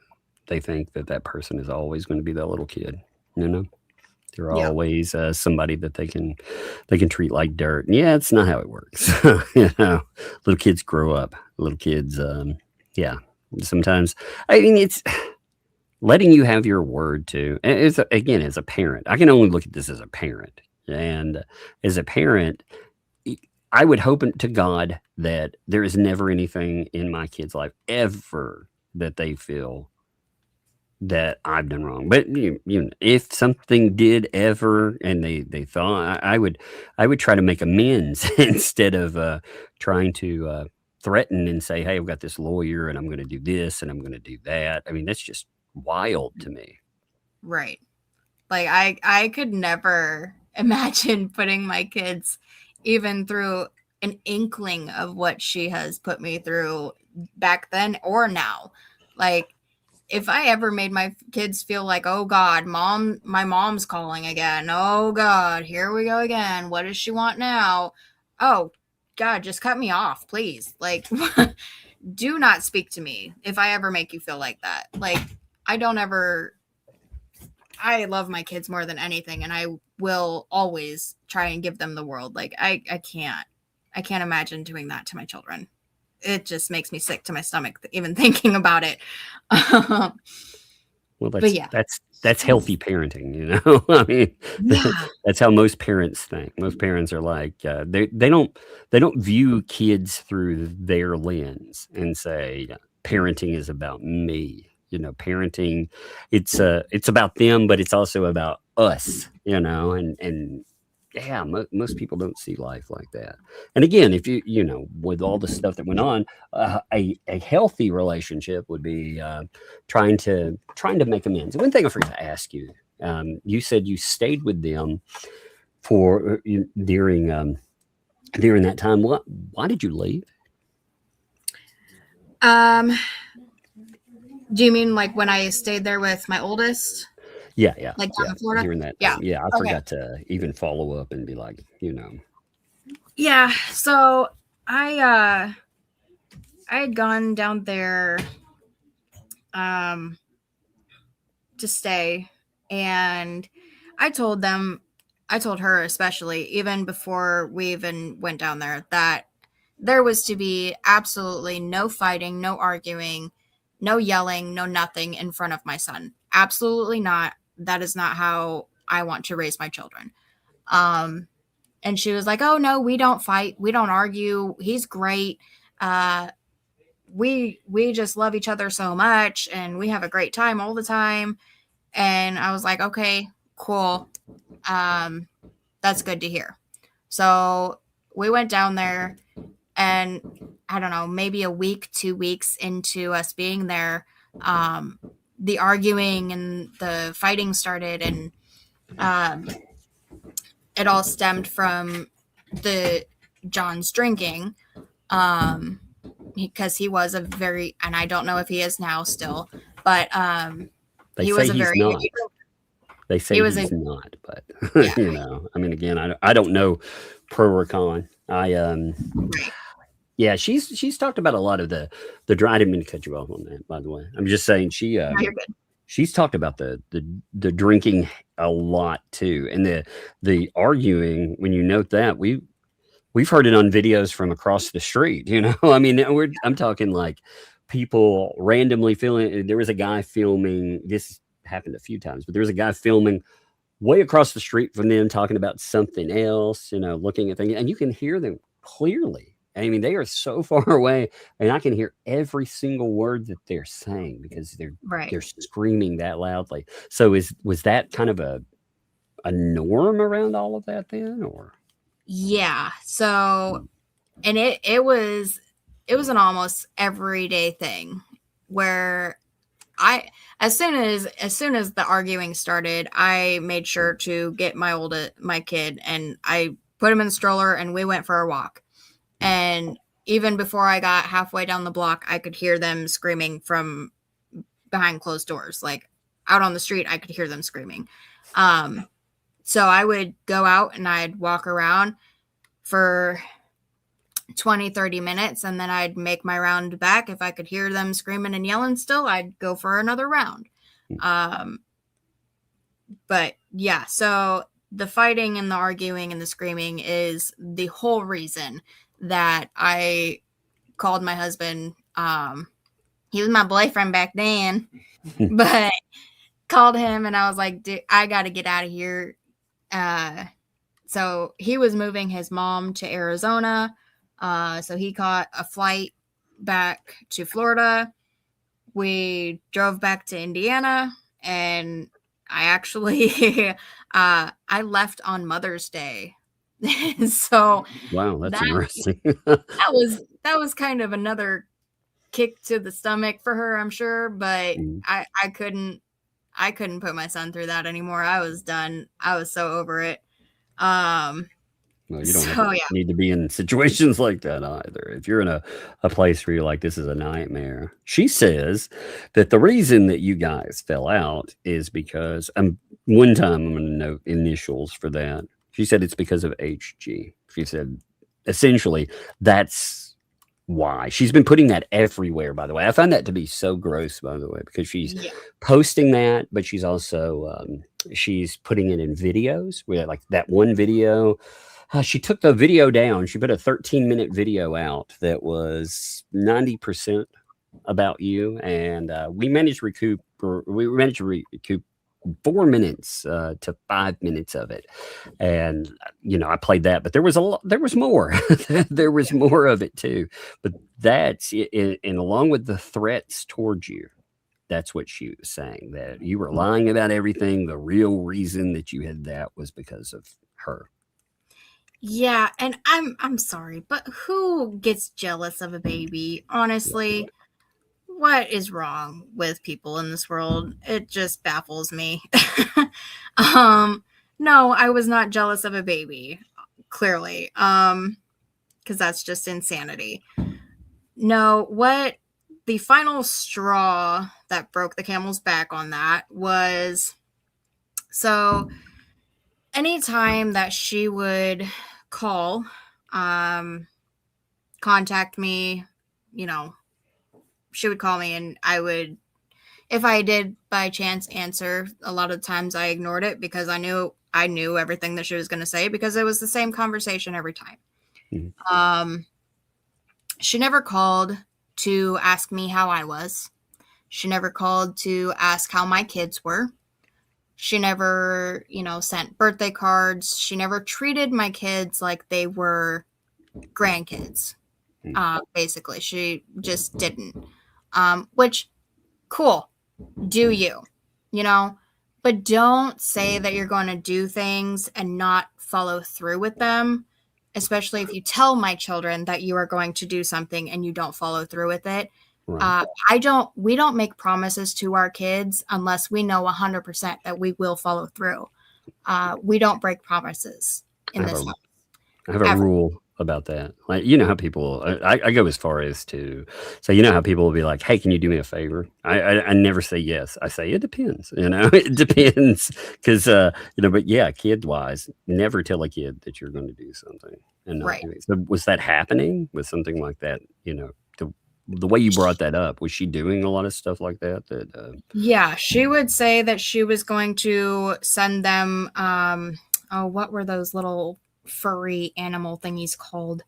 they think that person is always going to be that little kid, you know? They're Yeah. always somebody that they can treat like dirt. And yeah, it's not how it works. Little kids grow up. Little kids, yeah. Sometimes, I mean, it's letting you have your word too. Again, as a parent, I can only look at this as a parent, and as a parent, I would hope to God that there is never anything in my kid's life ever that they feel that I've done wrong. But if something did ever, and they thought I would try to make amends instead of trying to threaten and say, "Hey, I've got this lawyer, and I'm going to do this, and I'm going to do that." I mean, that's just wild to me. Right. Like I could never imagine putting my kids even through an inkling of what she has put me through back then or now. Like, if I ever made my kids feel like, oh God, my mom's calling again. Oh God, here we go again. What does she want now? Oh God, just cut me off, please. Like, do not speak to me if I ever make you feel like that. Like, I love my kids more than anything, and I will always try and give them the world. Like, I can't imagine doing that to my children. It just makes me sick to my stomach even thinking about it. Well, But yeah. that's healthy parenting, you know. I mean, Yeah. that's how most parents think. Most parents are like they don't view kids through their lens and say parenting is about me. You know, parenting it's about them, but it's also about us. You know, and yeah, most people don't see life like that. And again, if with all the stuff that went on, a healthy relationship would be trying to make amends. One thing I forgot to ask you, you said you stayed with them for during that time. Why did you leave? Do you mean like when I stayed there with my oldest? Yeah, Like down in Florida? During that Yeah. time. Yeah, I Okay. forgot to even follow up and be like, Yeah. So I had gone down there to stay, and I told her especially, even before we even went down there, that there was to be absolutely no fighting, no arguing, no yelling, no nothing in front of my son. Absolutely not. That is not how I want to raise my children. And she was like, "Oh no, we don't fight. We don't argue. He's great. We just love each other so much, and we have a great time all the time." And I was like, "Okay, cool. That's good to hear." So we went down there, and I don't know, maybe a week, 2 weeks into us being there, the arguing and the fighting started, and it all stemmed from John's drinking, because he was a very, and I don't know if he is now still, but they he say was a he's very, not. They say he's not, but Yeah. I mean, again, I don't know pro or con. Right. Yeah, she's talked about a lot of the I didn't mean to cut you off on that, by the way. I'm just saying No, you're good. she's talked about the drinking a lot too, and the arguing. When you note that, we've heard it on videos from across the street. I mean, I'm talking like people randomly filming. There was a guy filming. This happened a few times, but there was a guy filming way across the street from them talking about something else. Looking at things, and you can hear them clearly. I mean, they are so far away, and I can hear every single word that they're saying because they're screaming that loudly. So was that kind of a norm around all of that then, or? Yeah. So, and it was an almost everyday thing where as soon as the arguing started, I made sure to get my kid, and I put him in the stroller, and we went for a walk. And even before I got halfway down the block, I could hear them screaming from behind closed doors. Like out on the street, I could hear them screaming. So I would go out and I'd walk around for 20, 30 minutes, and then I'd make my round back. If I could hear them screaming and yelling still, I'd go for another round. But yeah, so the fighting and the arguing and the screaming is the whole reason that I called my husband. He was my boyfriend back then, but called him and I was like, dude, I got to get out of here. So he was moving his mom to Arizona. So he caught a flight back to Florida. We drove back to Indiana, and I actually I left on Mother's Day. So Wow, that's that interesting. that was kind of another kick to the stomach for her, I'm sure, but Mm. I couldn't put my son through that anymore. I was done. I was so over it. Well, you don't So yeah. need to be in situations like that either. If you're in a place where you're like, this is a nightmare. She says that the reason that you guys fell out is because one time I'm going to note initials for that. She said it's because of HG. She said essentially that's why. She's been putting that everywhere, by the way. I find that to be so gross, by the way, because she's Yeah. posting that, but she's also she's putting it in videos. We had like that one video. She took the video down. She put a 13-minute video out that was 90% about you, and we managed to recoup 4 minutes to 5 minutes of it. And I played that, but there was more. There was more of it too. But that's it, and along with the threats towards you, that's what she was saying, that you were lying about everything. The real reason that you had that was because of her. Yeah, and I'm sorry, but who gets jealous of a baby? Honestly, what is wrong with people in this world? It just baffles me. No, I was not jealous of a baby, clearly. Because that's just insanity. No, what the final straw that broke the camel's back on that was, so anytime that she would call, contact me, she would call me, and I would, if I did by chance answer, a lot of times I ignored it because I knew everything that she was going to say, because it was the same conversation every time. Mm-hmm. She never called to ask me how I was. She never called to ask how my kids were. She never, sent birthday cards. She never treated my kids like they were grandkids. Basically, she just didn't. Which, cool, do you, but don't say that you're going to do things and not follow through with them, especially if you tell my children that you are going to do something and you don't follow through with it. Right. We don't make promises to our kids unless we know 100% that we will follow through. We don't break promises in this house. I have a rule about that. Like, how people, I go as far as to say, how people will be like, hey, can you do me a favor? I never say yes. I say, it depends, it depends. Cause, but yeah, kid wise, never tell a kid that you're going to do something and not do it. So was that happening with something like that? The way you brought that up, was she doing a lot of stuff like that? Yeah, she would say that she was going to send them, what were those little furry animal thingies called?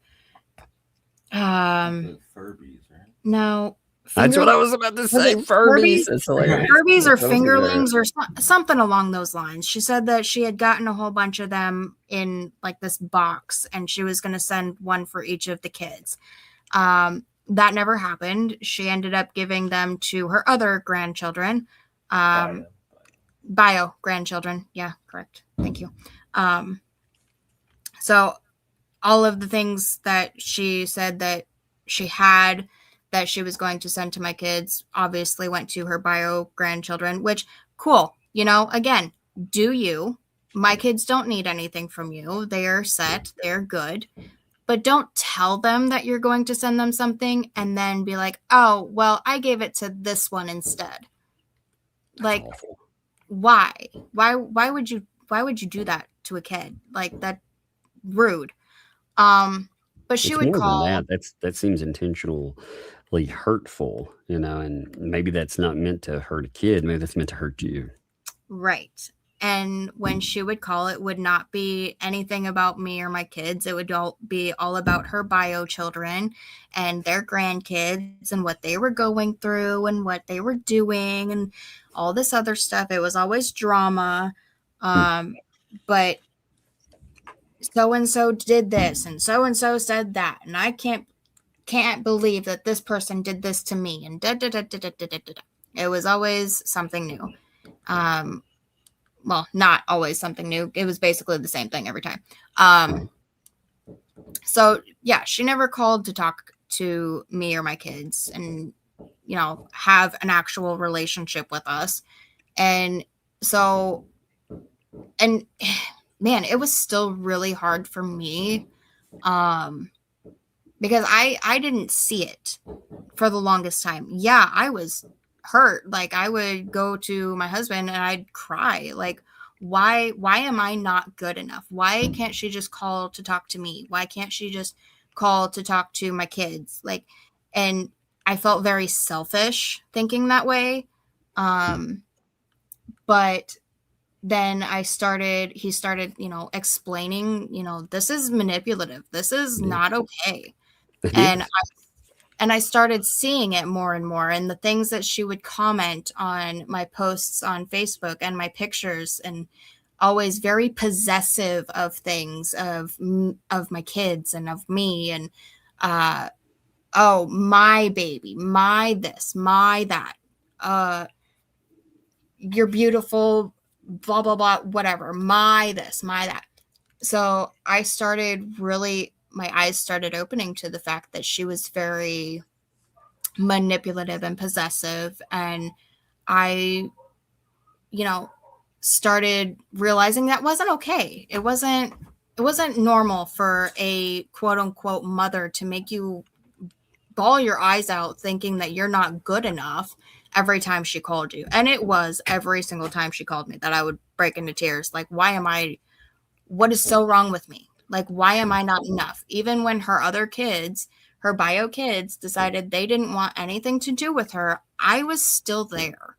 Furbies, right? No. That's what I was about to say. Furbies. Furbies or fingerlings or something along those lines. She said that she had gotten a whole bunch of them in like this box, and she was going to send one for each of the kids. That never happened. She ended up giving them to her other grandchildren. Bio grandchildren. Yeah, correct. Thank you. So all of the things that she said that she had that she was going to send to my kids obviously went to her bio grandchildren, which, cool. Again, do you. My kids don't need anything from you. They are set. They're good. But don't tell them that you're going to send them something and then be like, oh, well, I gave it to this one instead. Like, why? Why would you do that to a kid? Like, that rude. But she would call. That seems intentionally hurtful, and maybe that's not meant to hurt a kid. Maybe that's meant to hurt you. Right. And when she would call, it would not be anything about me or my kids. It would be all about her bio children and their grandkids and what they were going through and what they were doing and all this other stuff. It was always drama. But so-and-so did this and so said that. And I can't believe that this person did this to me. And it was always something new. Well, not always something new. It was basically the same thing every time. So yeah, she never called to talk to me or my kids and, have an actual relationship with us. And so, and man, it was still really hard for me. Because I didn't see it for the longest time. Yeah, I was hurt. Like, I would go to my husband and I'd cry. Like, why am I not good enough? Why can't she just call to talk to me? Why can't she just call to talk to my kids? Like, and I felt very selfish thinking that way. But then he started, explaining, this is manipulative. This is not okay. And I started seeing it more and more, and the things that she would comment on my posts on Facebook and my pictures, and always very possessive of things of my kids and of me. And, oh, my baby, my this, my that, you're beautiful, blah, blah, blah, whatever, my this, my that. So I started my eyes started opening to the fact that she was very manipulative and possessive. And I, started realizing that wasn't okay. It wasn't normal for a quote unquote mother to make you bawl your eyes out thinking that you're not good enough every time she called you. And it was every single time she called me that I would break into tears. Like, what is so wrong with me? Like, why am I not enough? Even when her other kids, her bio kids, decided they didn't want anything to do with her, I was still there.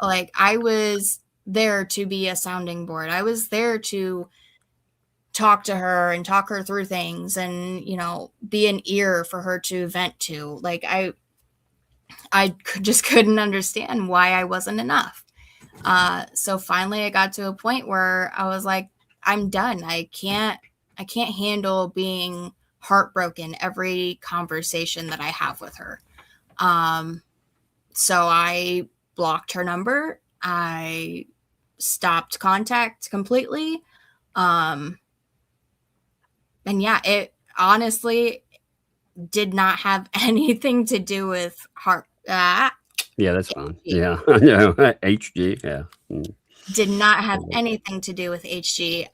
Like, I was there to be a sounding board. I was there to talk to her and talk her through things and, be an ear for her to vent to. Like, I just couldn't understand why I wasn't enough. So finally I got to a point where I was like, I'm done. I can't handle being heartbroken every conversation that I have with her. So I blocked her number. I stopped contact completely. And yeah, it honestly did not have anything to do with heart. Yeah, that's fine. Yeah, I know. HG. Yeah. Did not have anything to do with HG.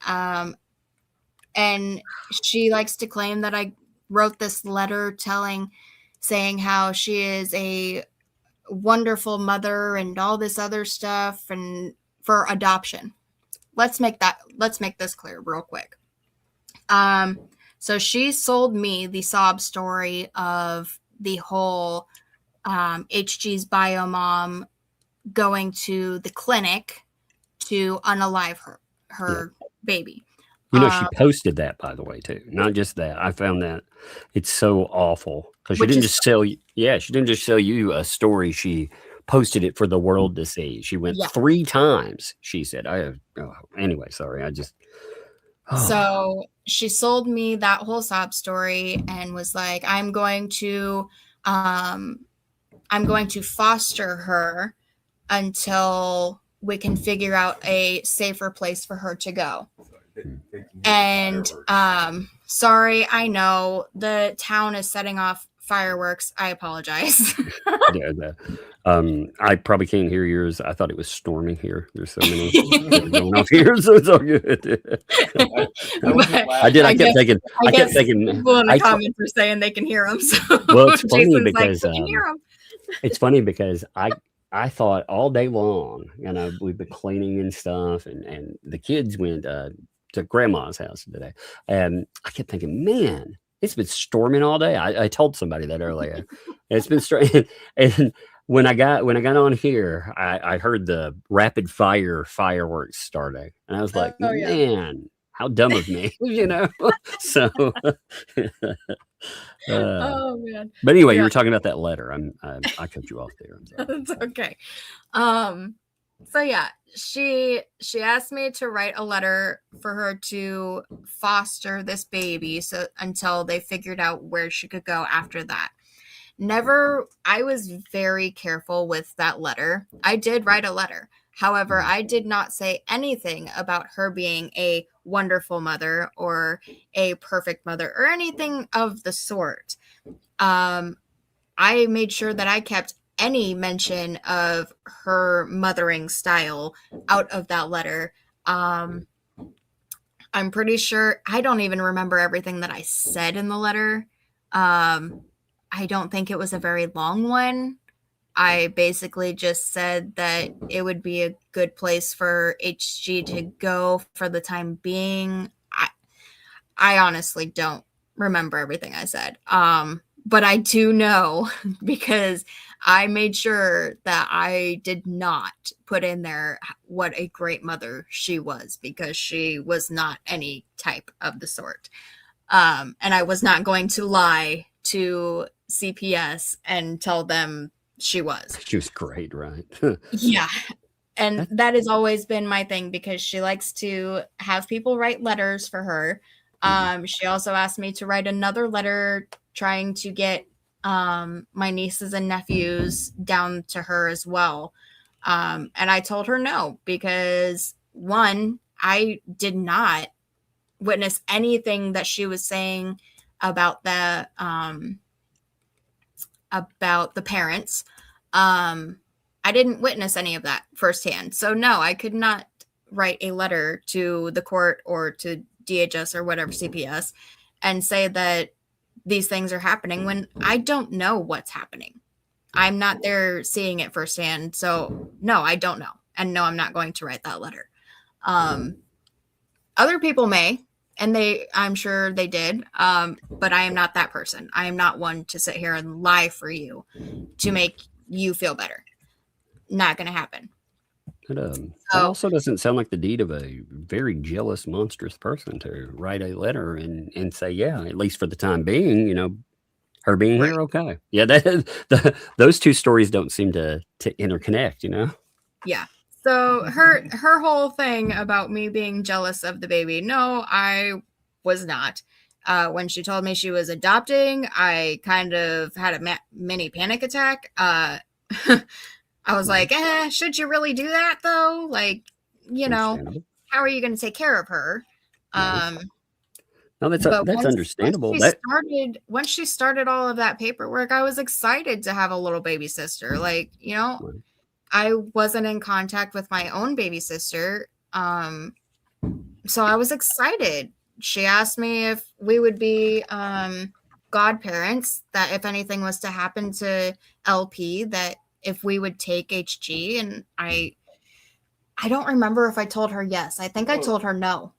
And she likes to claim that I wrote this letter saying how she is a wonderful mother and all this other stuff and for adoption. Let's make this clear real quick. So she sold me the sob story of the whole HG's bio mom going to the clinic to unalive her baby. She posted that, by the way, too. Not just that. I found that it's so awful because she didn't just sell you. Yeah, she didn't just sell you a story. She posted it for the world to see. She went 3 times. She said, anyway, sorry. So she sold me that whole sob story and was like, I'm going to foster her until we can figure out a safer place for her to go. And sorry, I know the town is setting off fireworks. I apologize. I probably can't hear yours. I thought it was storming here. There's so many going off here, so it's all good. I kept thinking. People in the comments are saying they can hear them. So well, it's funny because like, can hear them. It's funny because I thought all day long, we've been cleaning and stuff, and the kids went to grandma's house today, and I kept thinking, man, it's been storming all day. I told somebody that earlier. It's been storming, and when I got on here, I heard the rapid fire fireworks starting, and I was like, Oh, yeah. man, how dumb of me, So, Oh, man. but anyway, you Yeah. were talking about that letter. I cut you off there. I'm sorry. It's okay. So yeah, she asked me to write a letter for her to foster this baby so until they figured out where she could go after that. I was very careful with that letter. I did write a letter. However, I did not say anything about her being a wonderful mother or a perfect mother or anything of the sort. I made sure that I kept any mention of her mothering style out of that letter. I'm pretty sure I don't even remember everything that I said in the letter. I don't think it was a very long one. I basically just said that it would be a good place for HG to go for the time being. I honestly don't remember everything I said. But I do know because I made sure that I did not put in there what a great mother she was, because she was not any type of the sort. And I was not going to lie to CPS and tell them she was. She was great, right? Yeah. And that has always been my thing, because she likes to have people write letters for her. She also asked me to write another letter trying to get my nieces and nephews down to her as well. And I told her no, because one, I did not witness anything that she was saying about the parents. I didn't witness any of that firsthand. So no, I could not write a letter to the court or to DHS or whatever, CPS, and say that these things are happening when I don't know what's happening. I'm not there seeing it firsthand. So no, I don't know. And no, I'm not going to write that letter. Other people may, and I'm sure they did. But I am not that person. I am not one to sit here and lie for you to make you feel better. Not going to happen. That also doesn't sound like the deed of a very jealous, monstrous person to write a letter and say, yeah, at least for the time being, her being here, okay. Yeah, those two stories don't seem to interconnect, Yeah. So her whole thing about me being jealous of the baby, no, I was not. When she told me she was adopting, I kind of had a mini panic attack. I was like, should you really do that though? Like, how are you going to take care of her? No, that's understandable. Once she started all of that paperwork, I was excited to have a little baby sister. Like, I wasn't in contact with my own baby sister. So I was excited. She asked me if we would be godparents, that if anything was to happen to LP, that if we would take HG, and I don't remember if I told her yes. I think I told her no.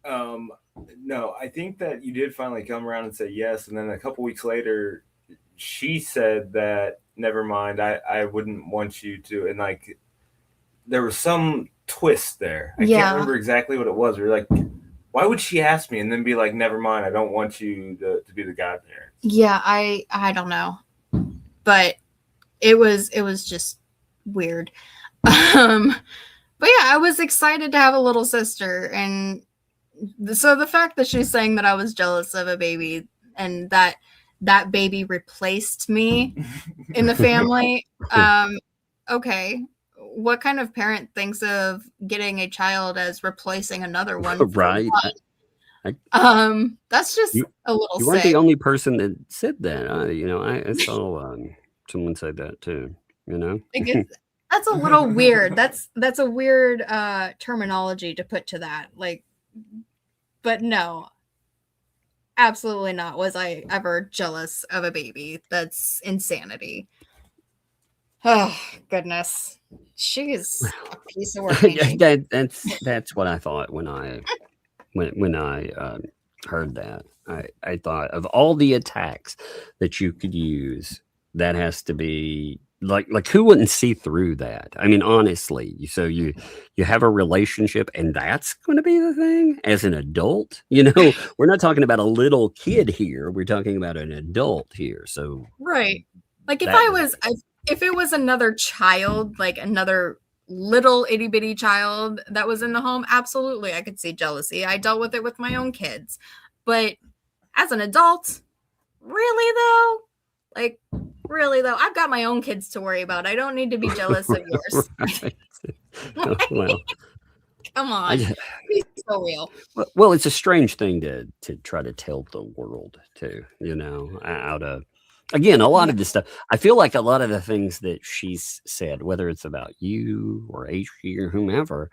No, I think that you did finally come around and say yes, and then a couple weeks later, she said that never mind, I wouldn't want you to, and like there was some twist there. I can't remember exactly what it was. We were like, why would she ask me and then be like, never mind, I don't want you to be the godparent? Yeah, I don't know, but it was just weird. But yeah, I was excited to have a little sister, and so the fact that she's saying that I was jealous of a baby and that baby replaced me in the family, okay, what kind of parent thinks of getting a child as replacing another one? Right. That's just a little sick. You weren't the only person that said that. I saw someone say that too. That's a little weird. That's a weird terminology to put to that. Like, but no, absolutely not. Was I ever jealous of a baby? That's insanity. Oh goodness, she's a piece of work. That's what I thought when I heard that. I thought of all the attacks that you could use, that has to be like who wouldn't see through that? I mean, honestly, so you have a relationship and that's going to be the thing as an adult. We're not talking about a little kid here. We're talking about an adult here. So right. Like that if it was another child, like another little itty bitty child that was in the home, absolutely, I could see jealousy. I dealt with it with my own kids. But as an adult, really though? Like, really though? I've got my own kids to worry about. I don't need to be jealous of yours. right. Well, Come on. Be so real. well, it's a strange thing to try to tell the world too, out of, again, a lot of this stuff. I feel like a lot of the things that she's said, whether it's about you or HG or whomever,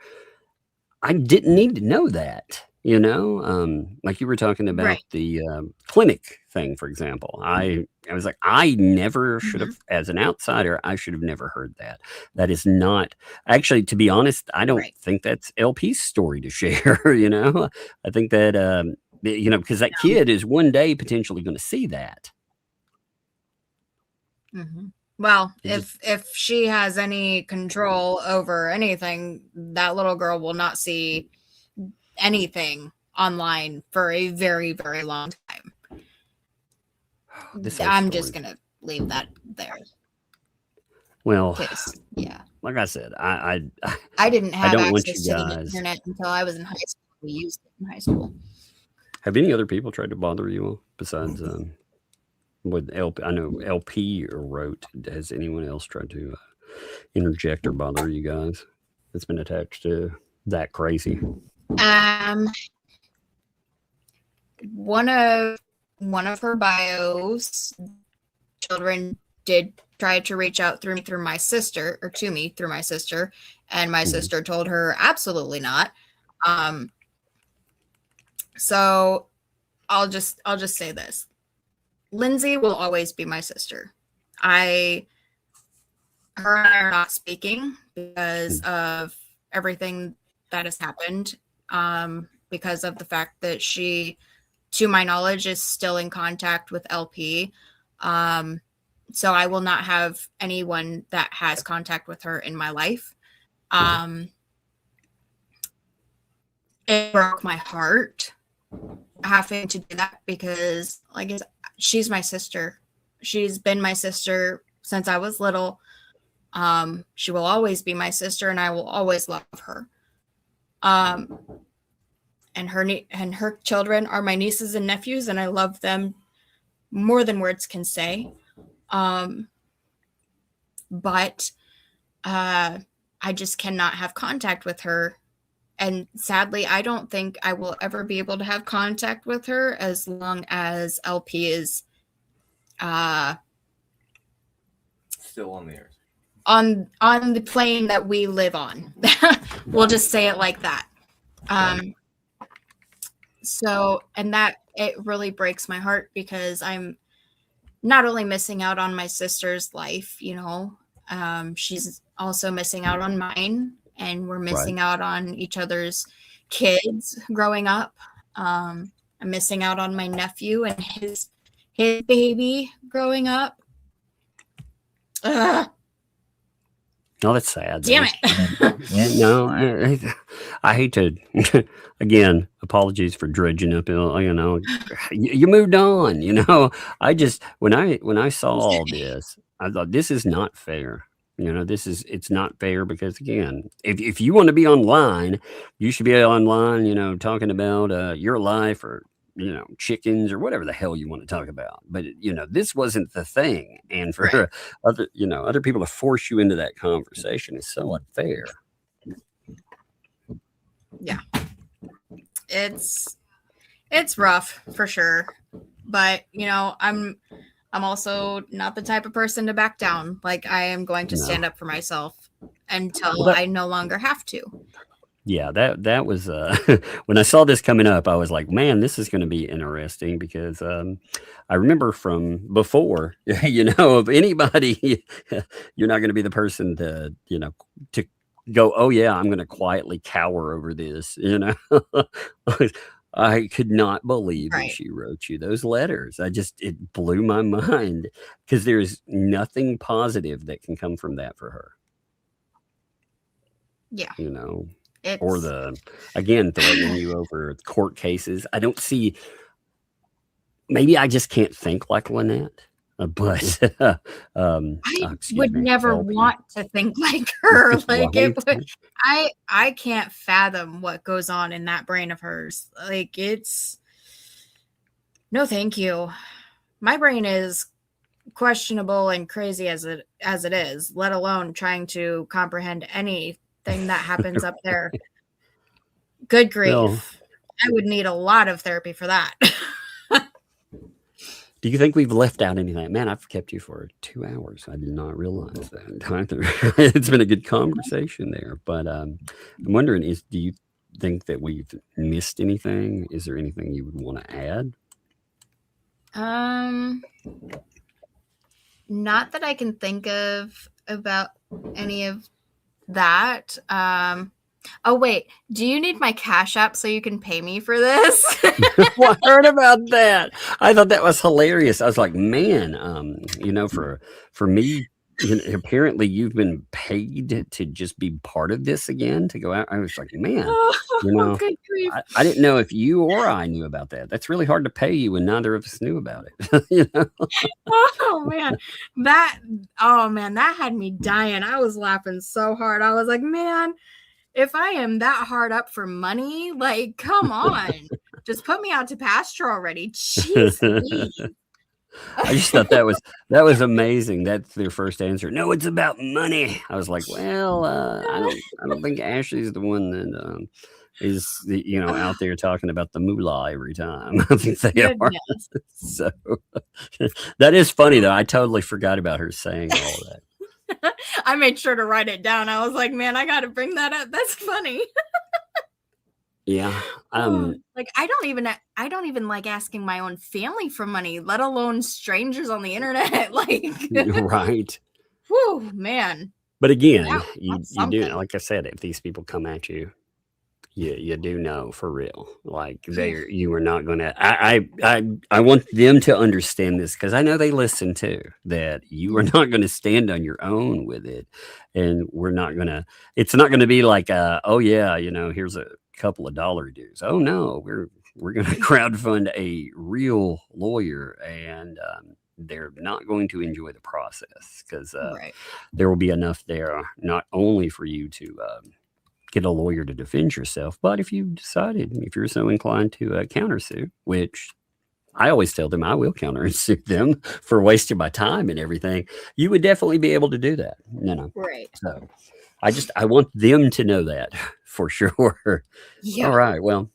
I didn't need to know that, like you were talking about Right. the clinic thing, for example. I was like, I never should have, as an outsider, I should have never heard that. That is not, actually, to be honest, I don't Right. think that's LP's story to share, I think that, because that kid is one day potentially going to see that. Well, if she has any control over anything, that little girl will not see anything online for a very, very long time. I'm just gonna leave that there. Well, yeah. Like I said, I didn't have don't want access you to the guys. internet until I was in high school. We used it in high school. Have any other people tried to bother you besides with LP? I know LP wrote. Has anyone else tried to interject or bother you guys that's been attached to that crazy? One of her bios children did try to reach out through my sister, or to me through my sister, and my sister told her absolutely not. So I'll just say this. Lindsay will always be my sister. Her and I are not speaking because of everything that has happened, because of the fact that she, to my knowledge, is still in contact with LP. So I will not have anyone that has contact with her in my life. It broke my heart having to do that because, like, she's my sister. She's been my sister since I was little. She will always be my sister, and I will always love her. And her children are my nieces and nephews, and I love them more than words can say. But I just cannot have contact with her. And sadly, I don't think I will ever be able to have contact with her as long as LP is still on the earth. On the plane that we live on. We'll just say it like that. So, and that, it really breaks my heart because I'm not only missing out on my sister's life, she's also missing out on mine, and we're missing out on each other's kids growing up. I'm missing out on my nephew and his baby growing up. Ugh. No, that's sad. Damn it. No, I hate to, again, apologies for dredging up, you moved on, I just, when I saw all this, I thought this is not fair. It's not fair because, again, if you want to be online, you should be online, talking about your life or, chickens or whatever the hell you want to talk about. But, this wasn't the thing. And for other people to force you into that conversation is so unfair. Yeah. It's rough for sure. But, I'm also not the type of person to back down. Like, I am going to stand up for myself until I no longer have to. Yeah, that was when I saw this coming up, I was like, man, this is going to be interesting because I remember from before, of anybody, you're not going to be the person to go, oh yeah, I'm going to quietly cower over this, I could not believe that Right. she wrote you those letters. It blew my mind because there's nothing positive that can come from that for her, Yeah. you know, or It's again, threatening you over court cases. I don't see, maybe I just can't think like Lynette, but, I excuse would me, never LP, want to think like her. Like it right? would I can't fathom what goes on in that brain of hers. Like it's no thank you. My brain is questionable and crazy as it is, let alone trying to comprehend anything that happens up there. Good Well, grief. I would need a lot of therapy for that. do you think we've left out anything? Man, I've kept you for 2 hours. I did not realize that either. It's been a good conversation there, but I'm wondering: do you think that we've missed anything? Is there anything you would want to add? Not that I can think of about any of that. Oh wait, do you need my Cash App so you can pay me for this? Well, I heard about that. I thought that was hilarious. I was like, man, for me, apparently you've been paid to just be part of this again, to go out. I was like, man, Oh, good grief. I didn't know if you or I knew about that. That's really hard to pay you when neither of us knew about it. Oh man, that had me dying. I was laughing so hard. I was like, man, if I am that hard up for money, like, come on, just put me out to pasture already. Jeez, I just thought that was amazing. That's their first answer. No, it's about money. I was like, well, I don't think Ashley's the one that is out there talking about the moolah every time. I think they are. goodness. So that is funny though. I totally forgot about her saying all of that. I made sure to write it down. I was like, man, I got to bring that up. That's funny. Yeah. Like I don't even like asking my own family for money, let alone strangers on the internet. Like, right. whew, man. But again, That- you that's do, something. like I said, if these people come at you, you do know for real, like you are not going to. I want them to understand this because I know they listen too. That you are not going to stand on your own with it, and we're not going to. It's not going to be like, oh yeah, here's a couple of dollar dues. Oh no, we're going to crowdfund a real lawyer, and they're not going to enjoy the process because Right. there will be enough there not only for you to. Get a lawyer to defend yourself, but if if you're so inclined to countersue, which I always tell them I will countersue them for wasting my time and everything, you would definitely be able to do that. Right. So I want them to know that for sure. Yeah. All right. Well,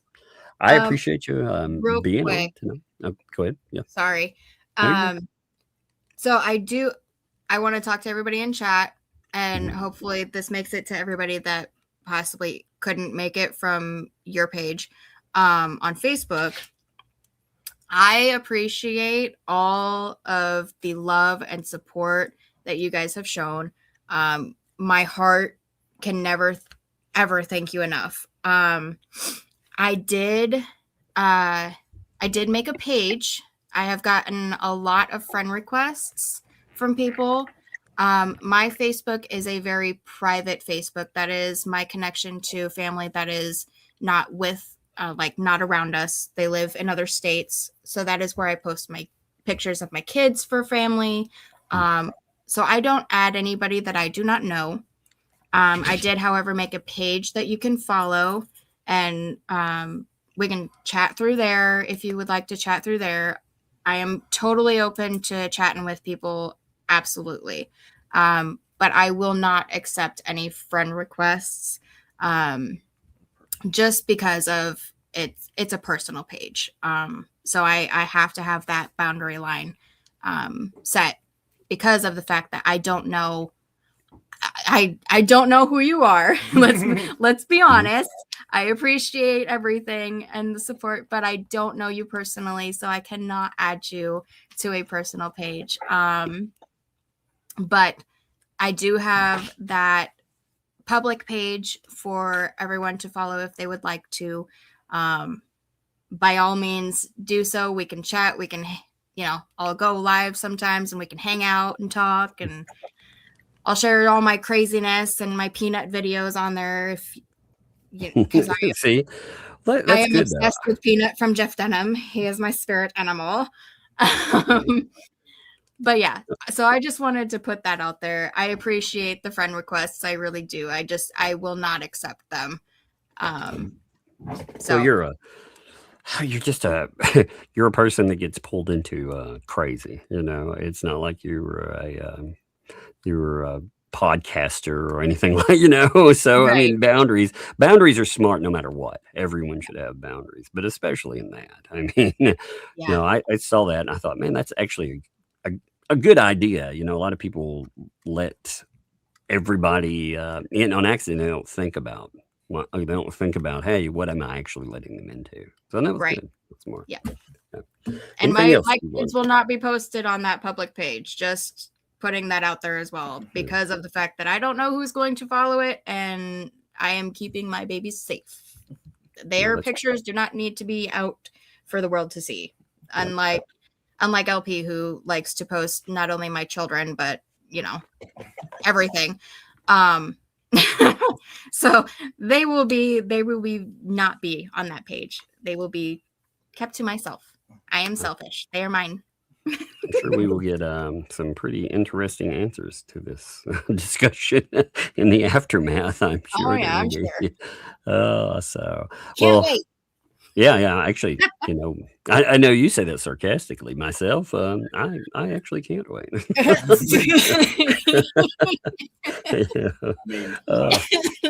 I Um, appreciate you real being quick. on tonight. Go ahead. Yeah. Sorry. No, you're good. So I want to talk to everybody in chat, and hopefully this makes it to everybody that possibly couldn't make it from your page on Facebook. I appreciate all of the love and support that you guys have shown. My heart can never ever thank you enough. I did make a page. I have gotten a lot of friend requests from people. My Facebook is a very private Facebook. That is my connection to family that is not with, not around us. They live in other states. So that is where I post my pictures of my kids for family. So I don't add anybody that I do not know. I did, however, make a page that you can follow, and we can chat through there if you would like to chat through there. I am totally open to chatting with people. Absolutely. But I will not accept any friend requests just because of it's a personal page. So I have to have that boundary line set because of the fact that I don't know. I don't know who you are. Let's be honest. I appreciate everything and the support, but I don't know you personally, so I cannot add you to a personal page. But I do have that public page for everyone to follow if they would like to. by all means do so. We can chat. We can, I'll go live sometimes and we can hang out and talk, and I'll share all my craziness and my peanut videos on there because See, I that's am good obsessed with Peanut from Jeff Dunham. He is my spirit animal. But yeah, so I just wanted to put that out there. I appreciate the friend requests. I really do. I will not accept them. So Well, you're just you're a person that gets pulled into crazy. It's not like you're a podcaster or anything like. So I right, mean, boundaries are smart no matter what. Everyone should have boundaries, but especially in that. I mean, yeah, I saw that and I thought, man, that's actually a good idea. A lot of people let everybody in on accident. They don't think about. They don't think about, hey, what am I actually letting them into? So that was right, good. That's more. yeah. Yeah. And Anything else my you kids want? will not be posted on that public page. Just putting that out there as well, because of the fact that I don't know who's going to follow it, and I am keeping my babies safe. Their That's pictures do not need to be out for the world to see. Unlike LP, who likes to post not only my children but everything. So they will not be on that page. They will be kept to myself. I am selfish. They are mine. I'm sure we will get some pretty interesting answers to this discussion in the aftermath. I'm sure. Oh yeah, I'm sure. So Can't well, wait. yeah. Actually, I know you say that sarcastically. Myself, I actually can't wait. Yeah. I mean,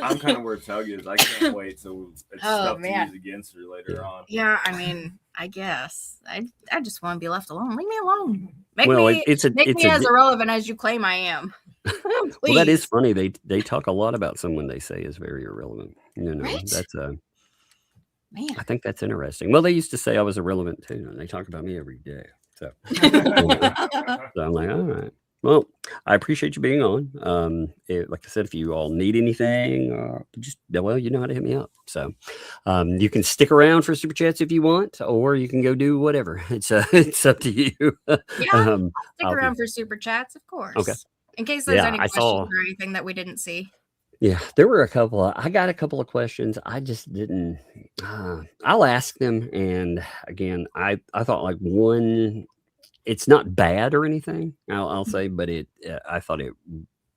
I'm kind of where Tug is. I can't wait till it's stuff to use against her later on. Yeah, I mean, I guess I just want to be left alone. Leave me alone. Make Well, me as irrelevant as you claim I am. Please. Well, that is funny. They talk a lot about someone they say is very irrelevant. Right? That's Man. I think that's interesting. Well, they used to say I was irrelevant too, and they talk about me every day. So, so I'm like, all right. Well, I appreciate you being on. Like I said, if you all need anything, you know how to hit me up. So, you can stick around for super chats if you want, or you can go do whatever. It's up to you. Yeah, I'll stick around for super chats, of course. Okay. In case there's any questions or anything that we didn't see. Yeah, there were I got a couple of questions. I just didn't. I'll ask them, and again, I thought like one. It's not bad or anything. I'll say, but I thought it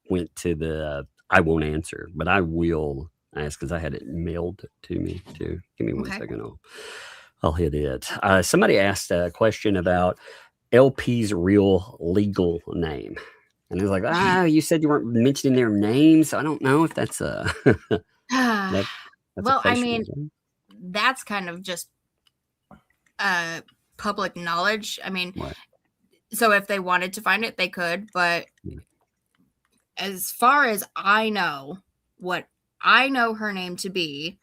went to the I won't answer, but I will ask because I had it mailed to me too. Give me one second. I'll hit it. Somebody asked a question about LP's real legal name. And he was like, you said you weren't mentioning their names. So I don't know if that's that's well, I mean, that's kind of just public knowledge. I mean, so if they wanted to find it, they could. But as far as I know, what I know her name to be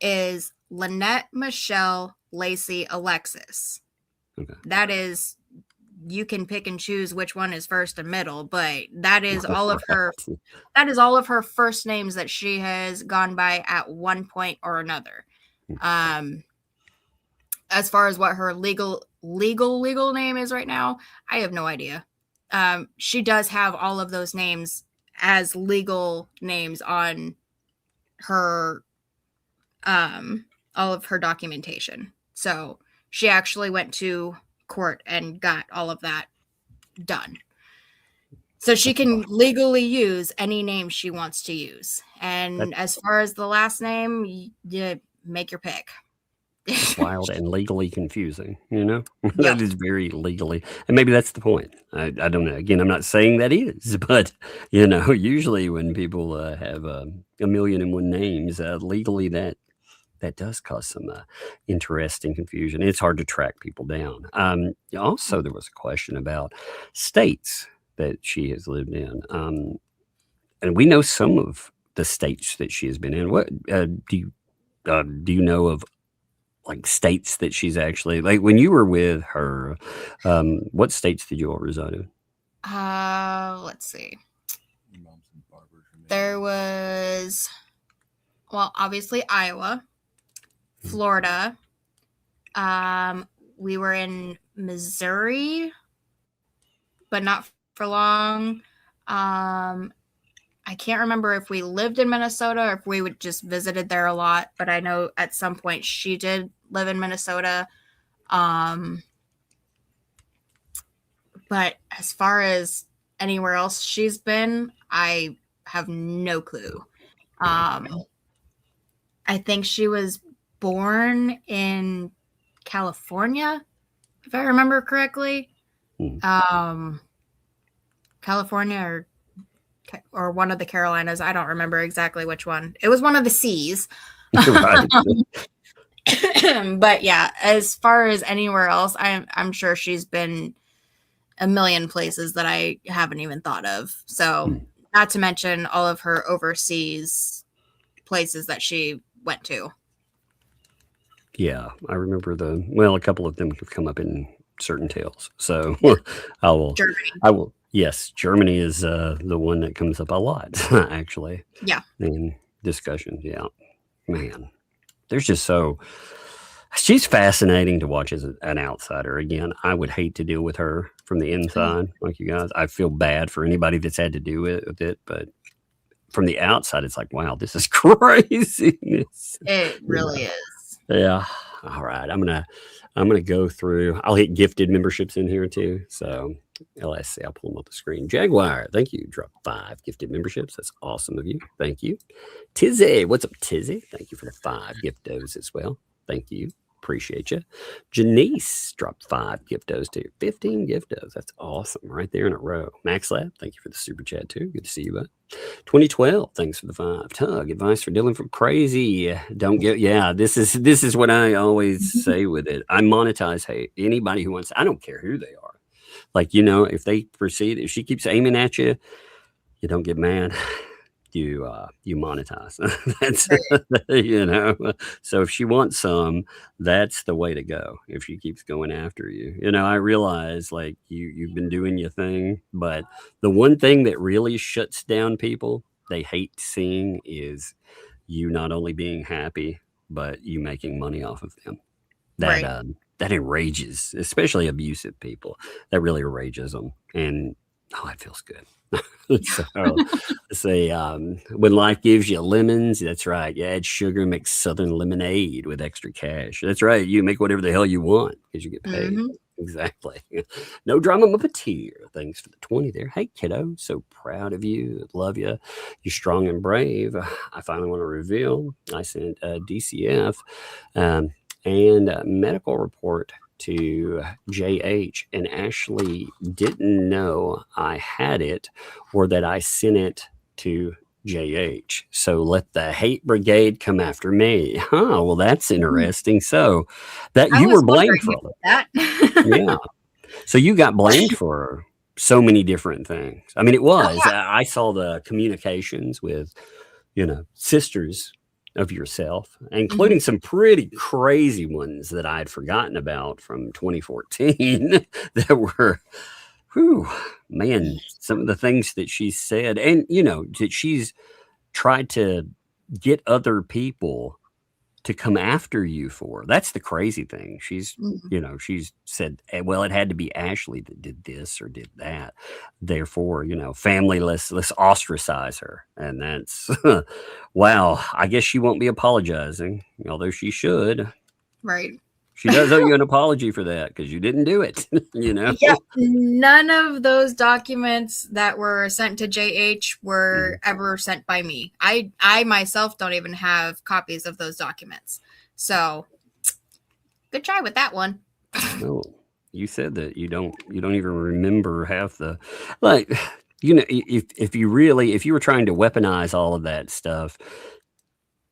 is Lynette Michelle Lacey Alexis. Okay. That is, you can pick and choose which one is first and middle, but that is all of her. That is all of her first names that she has gone by at one point or another. As far as what her legal name is right now, I have no idea. She does have all of those names as legal names on her, all of her documentation. So she actually went to court and got all of that done. So she can legally use any name she wants to use. And as far as the last name, you make your pick. It's wild and legally confusing, That is very legally, and maybe that's the point. I don't know. Again, I'm not saying that is, but usually when people have a million and one names, legally that does cause some interesting confusion. It's hard to track people down. Also, there was a question about states that she has lived in, and we know some of the states that she has been in. What do you know of? Like states that she's actually, like when you were with her, what states did you all reside in? Let's see. There was, well, obviously Iowa, Florida, We were in Missouri, but not for long. I can't remember if we lived in Minnesota or if we would just visited there a lot, but I know at some point she did live in Minnesota. But as far as anywhere else she's been, I have no clue. I think she was born in California, if I remember correctly. California or one of the Carolinas. I don't remember exactly which one. It was one of the C's. Right. But yeah, as far as anywhere else, I'm sure she's been a million places that I haven't even thought of. So not to mention all of her overseas places that she went to. Yeah, I remember a couple of them have come up in certain tales. So Germany. Yes, Germany is the one that comes up a lot, actually. Yeah. In discussions. Yeah. Man, she's fascinating to watch as an outsider. Again, I would hate to deal with her from the inside, like you guys. I feel bad for anybody that's had to do with it, but from the outside, it's like, wow, this is craziness. It really is. Yeah. All right. I'm gonna go through. I'll hit gifted memberships in here too. So LSC, I'll pull them up the screen. Jaguar, thank you. Drop 5 gifted memberships. That's awesome of you. Thank you. Tizzy, what's up, Tizzy? Thank you for the 5 giftos as well. Thank you. Appreciate you. Janice dropped 5 giftos too. 15 giftos. That's awesome. Right there in a row. Max Lab, thank you for the super chat too. Good to see you, bud. 2012, thanks for the 5. Tug, advice for dealing from crazy. Don't get, this is what I always say with it. I monetize hate. Anybody who wants, I don't care who they are. Like, if they proceed, if she keeps aiming at you, you don't get mad. You monetize. That's So if she wants some, that's the way to go. If she keeps going after you, I realize like you've been doing your thing, but the one thing that really shuts down people they hate seeing is you not only being happy, but you making money off of them. That enrages, especially abusive people. That really enrages them, and it feels good. So say when life gives you lemons, that's right. You add sugar, make Southern lemonade with extra cash. That's right. You make whatever the hell you want because you get paid. Mm-hmm. Exactly. No drama, Muppeteer. Thanks for the 20 there. Hey, kiddo. So proud of you. Love you. You're strong and brave. I finally want to reveal I sent DCF and a medical report to JH, and Ashley didn't know I had it or that I sent it to JH. So let the hate brigade come after me. Well, that's interesting. So that you were blamed for that. Yeah. So you got blamed for so many different things. I mean, it was, I saw the communications with, sisters of yourself, including some pretty crazy ones that I'd forgotten about from 2014 that were, some of the things that she said, and, that she's tried to get other people to come after you for. That's the crazy thing. She's, she's said, well, it had to be Ashley that did this or did that. Therefore, family, let's ostracize her. And that's, wow, I guess she won't be apologizing, although she should. Right. She does owe you an apology for that because you didn't do it, Yeah, none of those documents that were sent to JH were ever sent by me. I myself don't even have copies of those documents. So good try with that one. No, you said that you don't even remember half the, like, if you were trying to weaponize all of that stuff,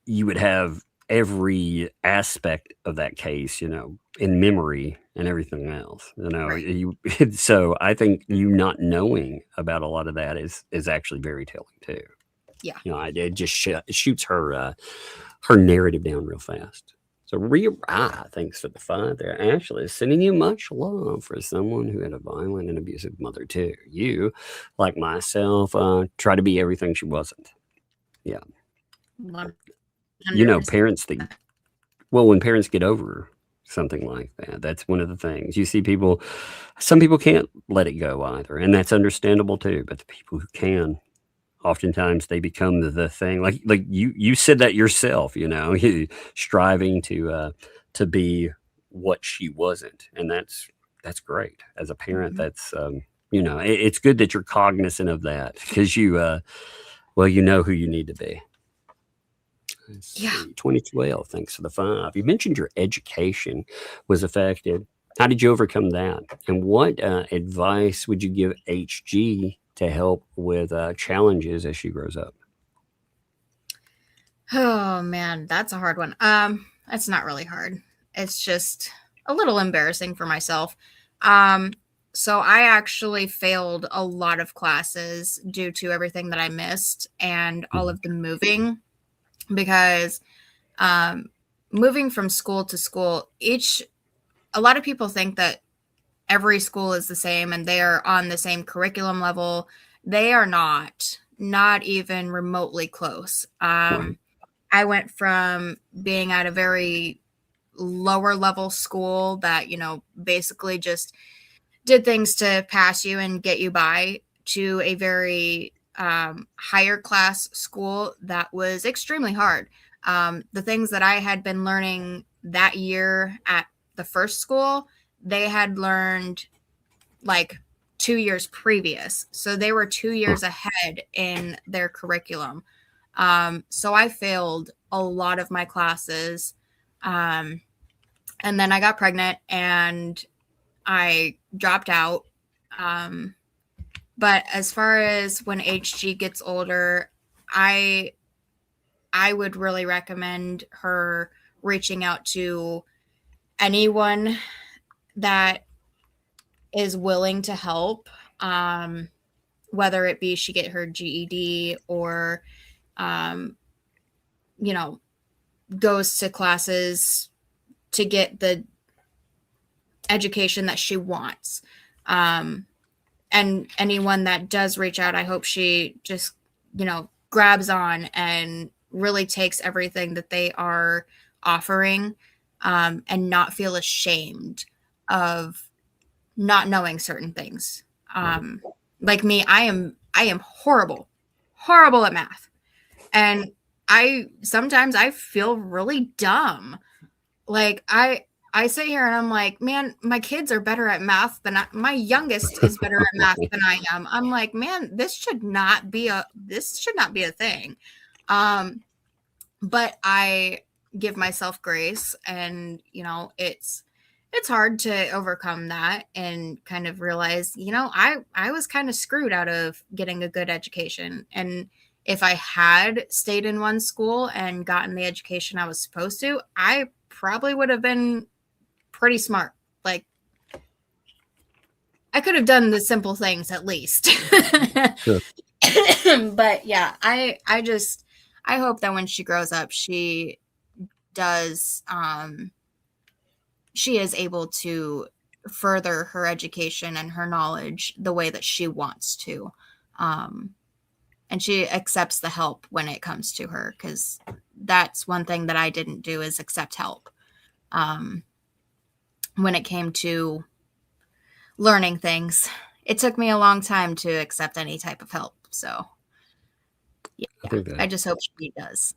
you would have every aspect of that case, in memory and everything else, right. So I think you not knowing about a lot of that is actually very telling too. Yeah. It just shoots her narrative down real fast. So thanks for the 5 there. Ashley is sending you much love for someone who had a violent and abusive mother too. You, like myself, try to be everything she wasn't. Yeah. 100%. Parents when parents get over something like that. That's one of the things. You see people, some people can't let it go either, and that's understandable too. But the people who can, oftentimes they become the thing. Like you said that yourself, striving to be what she wasn't, and that's great. As a parent, that's it's good that you're cognizant of that, because well, you know who you need to be. Let's Yeah. see, 2012. Thanks for the 5. You mentioned your education was affected. How did you overcome that? And what advice would you give HG to help with challenges as she grows up? Oh man, that's a hard one. It's not really hard. It's just a little embarrassing for myself. So I actually failed a lot of classes due to everything that I missed and all of the moving, because moving from school to school, a lot of people think that every school is the same and they are on the same curriculum level. They are not even remotely close. Right. I went from being at a very lower level school that, basically just did things to pass you and get you by, to a very higher class school that was extremely hard. The things that I had been learning that year at the first school, they had learned like 2 years previous. So they were 2 years ahead in their curriculum. So I failed a lot of my classes. And then I got pregnant and I dropped out. But as far as when HG gets older, I would really recommend her reaching out to anyone that is willing to help, whether it be she get her GED or, goes to classes to get the education that she wants. And anyone that does reach out, I hope she just, grabs on and really takes everything that they are offering, and not feel ashamed of not knowing certain things. Like me, I am horrible at math. And sometimes I feel really dumb. Like I sit here and I'm like, man, my kids are better at math than my youngest is better at math than I am. I'm like, man, this should not be a thing. But I give myself grace, and it's hard to overcome that and kind of realize, I was kind of screwed out of getting a good education. And if I had stayed in one school and gotten the education I was supposed to, I probably would have been pretty smart. Like, I could have done the simple things at least. Sure. But yeah, I hope that when she grows up, she does, she is able to further her education and her knowledge the way that she wants to. And she accepts the help when it comes to her, because that's one thing that I didn't do, is accept help. When it came to learning things, it took me a long time to accept any type of help. So yeah, I just hope she does.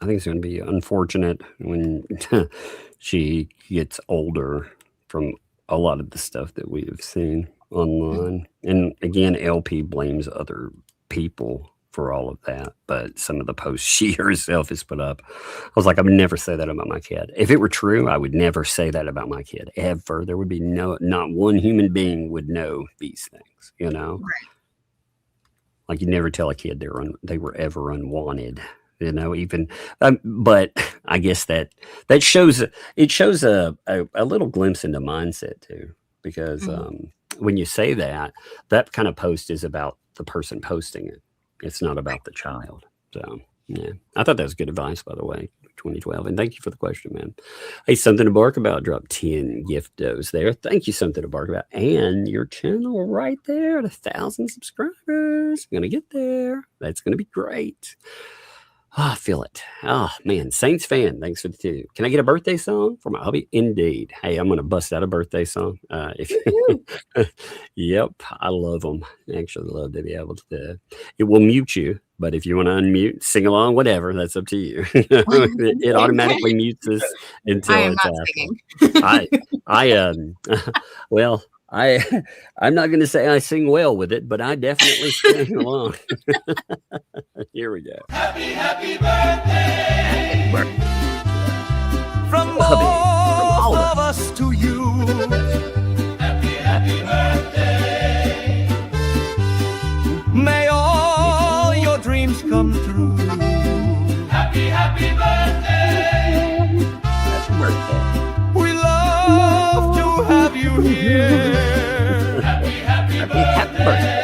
I think it's going to be unfortunate when she gets older, from a lot of the stuff that we have seen online. And again, LP blames other people for all of that, but some of the posts she herself has put up, I was like, I would never say that about my kid. If it were true, I would never say that about my kid ever. There would be not one human being would know these things, Right. Like, you never tell a kid they were ever unwanted, even. But I guess that shows a little glimpse into mindset too, because when you say that kind of post is about the person posting it. It's not about the child. So yeah, I thought that was good advice, by the way, 2012. And thank you for the question, man. Hey, something to bark about. Drop 10 giftos there. Thank you, something to bark about. And your channel right there at 1,000 subscribers. Gonna get there. That's gonna be great. I feel it. Oh man, Saints fan. Thanks for the two. Can I get a birthday song for my hubby? Indeed. Hey, I'm gonna bust out a birthday song. If yep, I love them. Actually, love to be able to. It will mute you, but if you want to unmute, sing along, whatever, that's up to you. It automatically mutes us until I am it's not after. singing. Well, I'm not going to say I sing well with it, but I definitely sing along. Here we go. Happy birthday from Hubby, all from all of of us to you. Happy birthday. May all your dreams come true. Happy birthday. Happy birthday. We love to have you here. Happy birthday.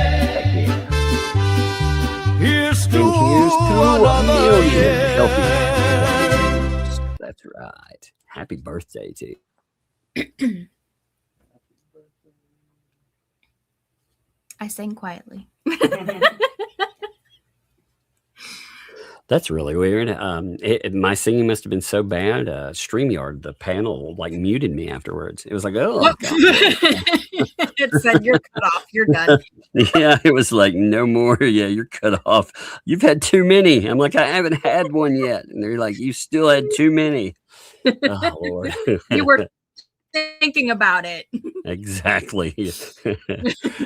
Here's to Here's to a another million year. healthy birthdays. That's right. Happy birthday to you. I sang quietly. That's really weird. My singing must have been so bad. StreamYard, the panel, like muted me afterwards. It was like, oh, God. It said you're cut off. You're done. Yeah, it was like no more. Yeah, you're cut off. You've had too many. I'm like, I haven't had one yet, and they're like, you still had too many. Oh Lord, You were thinking about it. exactly.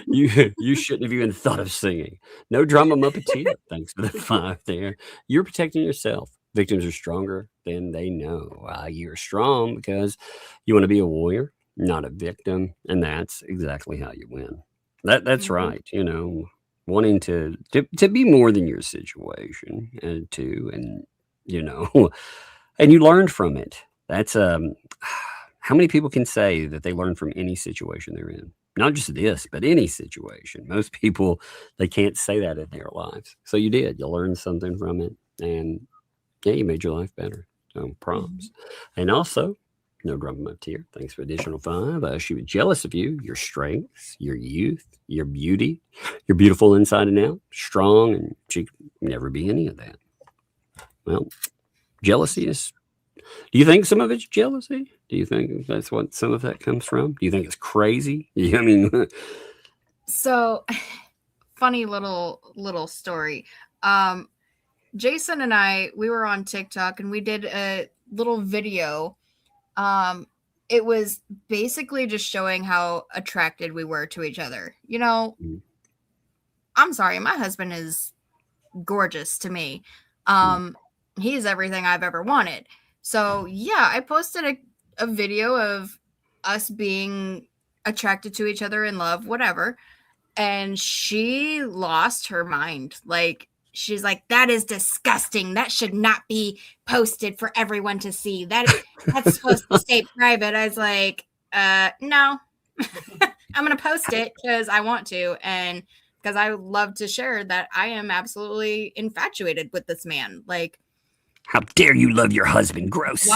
You shouldn't have even thought of singing. No drama muppeteer. Thanks for the 5 there. You're protecting yourself. Victims are stronger than they know. You're strong because you want to be a warrior, not a victim, and that's exactly how you win. That's Mhm. right. You know, wanting to be more than your situation, and you know, and you learned from it. That's how many people can say that they learn from any situation they're in? Not just this, but any situation. Most people, they can't say that in their lives. So you did. You learned something from it, and yeah, you made your life better. So props. And also, no drama up tier. Thanks for additional 5. She was jealous of you, your strengths, your youth, your beauty. You're beautiful inside and out, strong, and she could never be any of that. Well, jealousy is. Do you think some of it's jealousy? Do you think that's what some of that comes from? Do you think it's crazy? I mean, So funny little story. Jason and I, we were on TikTok and we did a little video. It was basically just showing how attracted we were to each other. You know, Mm. I'm sorry, my husband is gorgeous to me. He's everything I've ever wanted. So yeah, I posted a video of us being attracted to each other, in love, whatever. And she lost her mind. Like, she's like, that is disgusting. That should not be posted for everyone to see. That's supposed to stay private. I was like, no. I'm gonna post it because I want to, and because I love to share that I am absolutely infatuated with this man. Like, how dare you love your husband? Gross.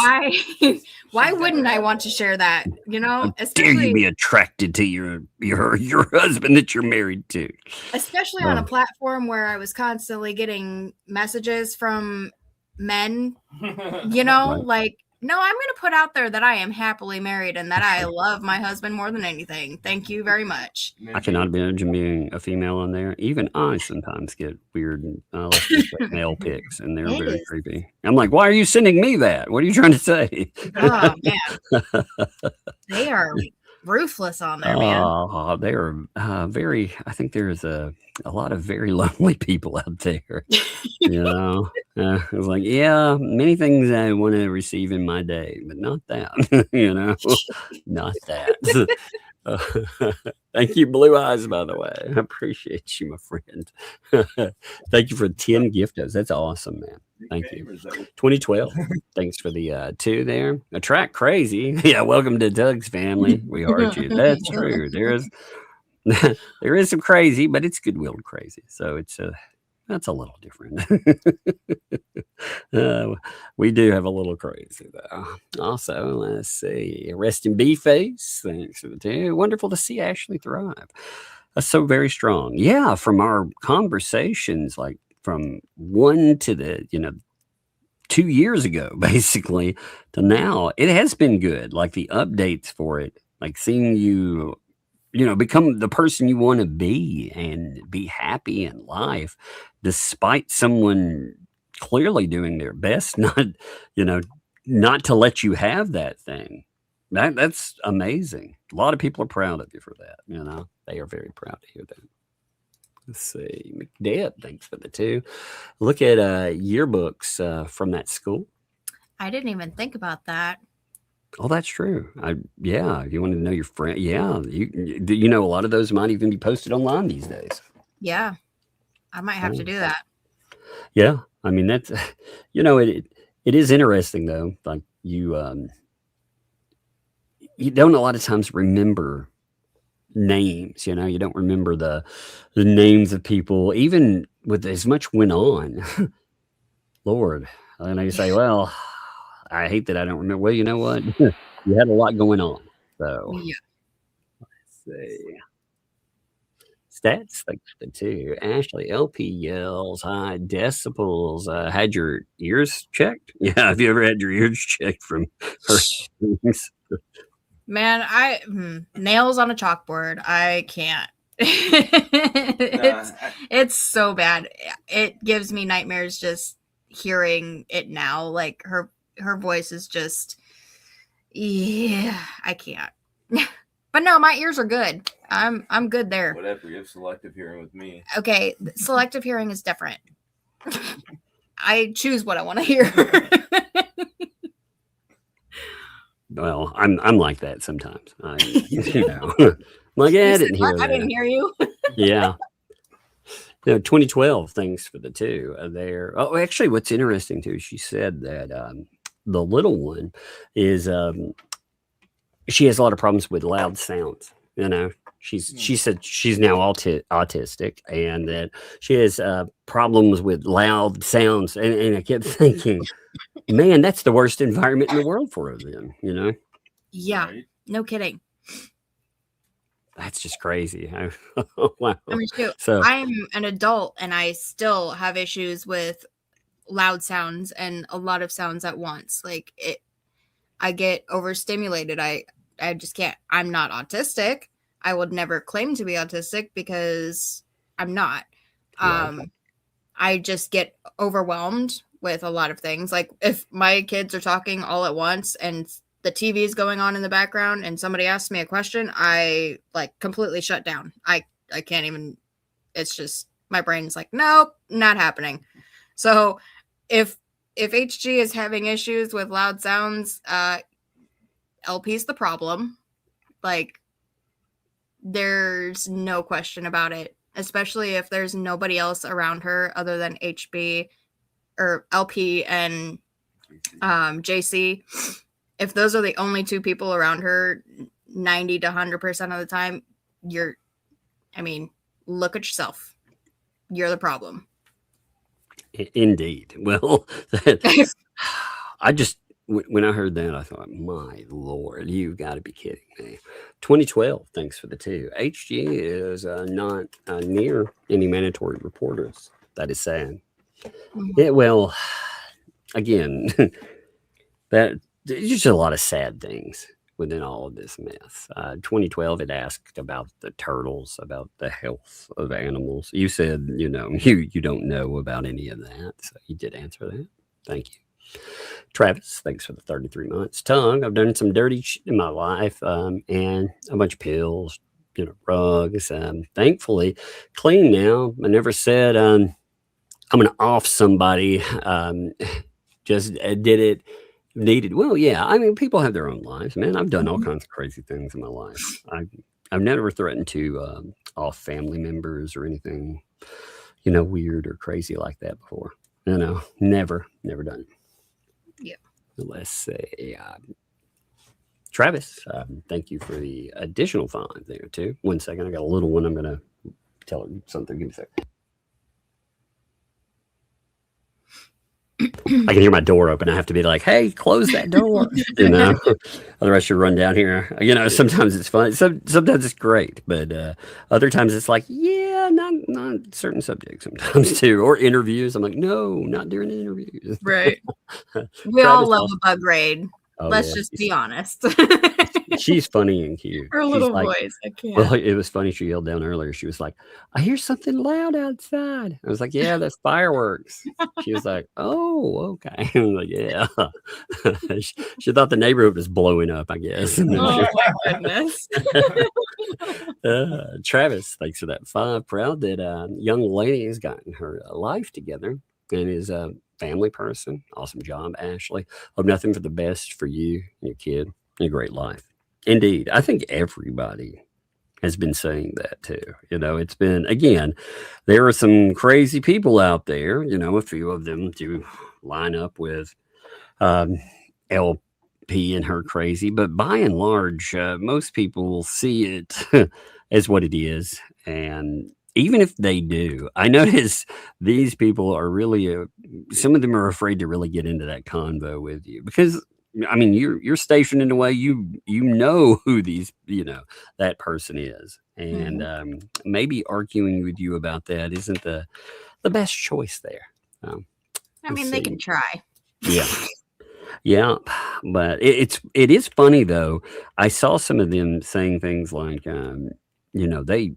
why wouldn't I want to share that? You know, How dare you be attracted to your husband that you're married to? especially on a platform where I was constantly getting messages from men, you know, Right. like, no, I'm going to put out there that I am happily married and that I love my husband more than anything. Thank you very much. I cannot imagine being a female on there. Even I sometimes get weird male pics, and they're It very is. creepy. I'm like, why are you sending me that? What are you trying to say? Oh, man. They are ruthless on there, man. Oh, they are very. I think there's a lot of very lonely people out there. You know, I was like, yeah, many things I want to receive in my day, but not that. You know, not that. Thank you, Blue Eyes, by the way. I appreciate you, my friend. Thank you for 10 giftos. That's awesome, man. Thank you. 2012. Thanks for the 2 there. A track crazy. Yeah, welcome to Doug's family. We heard you. That's true. There is some crazy, but it's goodwill crazy. So it's that's a little different. We do have a little crazy though. Also, let's see. Rest in B face. Thanks for the 2. Wonderful to see Ashley thrive. That's so very strong. Yeah, from our conversations, like from 1 to the 2 years ago, basically, to now, it has been good. Like the updates for it, like seeing you, become the person you want to be and be happy in life, despite someone clearly doing their best, you know, not to let you have that thing. That's amazing. A lot of people are proud of you for that. They are very proud to hear that. Let's see, McDeb, thanks for the 2. Look at yearbooks from that school. I didn't even think about that. Oh, that's true. Yeah, if you wanted to know your friend, yeah, a lot of those might even be posted online these days. Yeah, I might have to do that. Yeah, I mean that's, it is interesting though. Like you don't a lot of times remember names. You don't remember the names of people, even with as much went on. Lord, and I say, well, I hate that I don't remember. Well, you know what? You had a lot going on. So Yeah. let's see. Stats, thanks for the 2. Ashley, LP yells, high decibels. Had your ears checked? Yeah, have you ever had your ears checked from her things? Man, nails on a chalkboard. I can't. It's so bad. It gives me nightmares just hearing it now. Like her voice is just, yeah, I can't. But no, my ears are good. I'm good there. Whatever. You have selective hearing with me. Okay, selective hearing is different. I choose what I want to hear. Well, I'm like that sometimes. Like, I didn't hear that. I didn't hear you. Yeah. 2012, thanks for the 2 there. Oh, actually, what's interesting too, she said that the little one is she has a lot of problems with loud sounds. She said she's now autistic, and that she has problems with loud sounds. And I kept thinking, man, that's the worst environment in the world for her then, Yeah, Right? no kidding. That's just crazy. I Wow. mean, shoot, So I'm an adult and I still have issues with loud sounds and a lot of sounds at once. Like I get overstimulated. I just can't. I'm not autistic. I would never claim to be autistic because I'm not. Right. I just get overwhelmed with a lot of things. Like if my kids are talking all at once and the TV is going on in the background and somebody asks me a question, I like completely shut down. I can't even, it's just my brain's like, nope, not happening. So if HG is having issues with loud sounds, LP's the problem. Like there's no question about it, especially if there's nobody else around her other than HB or LP and JC. If those are the only 2 people around her 90 to 100% of the time, look at yourself. You're the problem. Indeed. Well, when I heard that, I thought, my Lord, you've got to be kidding me. 2012, thanks for the 2. HG is not near any mandatory reporters. That is sad. Yeah, well, again, there's just a lot of sad things within all of this mess. 2012, it asked about the turtles, about the health of animals. You said, you don't know about any of that. So you did answer that. Thank you. Travis, thanks for the 33 months. Tongue, I've done some dirty shit in my life and a bunch of pills, rugs. Thankfully, clean now. I never said I'm going to off somebody. Just did it. Needed. Well, yeah. I mean, people have their own lives, man. I've done all kinds of crazy things in my life. I've never threatened to off family members or anything, weird or crazy like that before. Never done it. Yeah. Let's say, Travis, thank you for the additional 5 there too. 1 second, I got a little one. I'm gonna tell her something. Give me a second. I can hear my door open. I have to be like, "Hey, close that door," Otherwise, she'll run down here. Sometimes it's fun. Sometimes it's great, but other times it's like, yeah, not certain subjects. Sometimes too, or interviews. I'm like, no, not during the interviews. Right. We all love a bug raid. Oh, Let's yeah. just be honest. She's funny and cute. Her She's little like, voice. I can't. well, it was funny. She yelled down earlier. She was like, "I hear something loud outside." I was like, "Yeah, that's fireworks." She was like, "Oh, okay." I was like, "Yeah." she thought the neighborhood was blowing up, I guess. And then Oh my goodness. Travis, thanks for that 5. Proud that young lady has gotten her life together and is a family person. Awesome job, Ashley. Hope nothing for the best for you and your kid and a great life. Indeed. I think everybody has been saying that too. It's been, again, there are some crazy people out there, a few of them do line up with LP and her crazy, but by and large, most people will see it as what it is. And even if they do, I notice these people are really, some of them are afraid to really get into that convo with you because you're stationed in a way you know who that person is, and maybe arguing with you about that isn't the best choice there. They can try. Yeah, but it is funny though. I saw some of them saying things like, they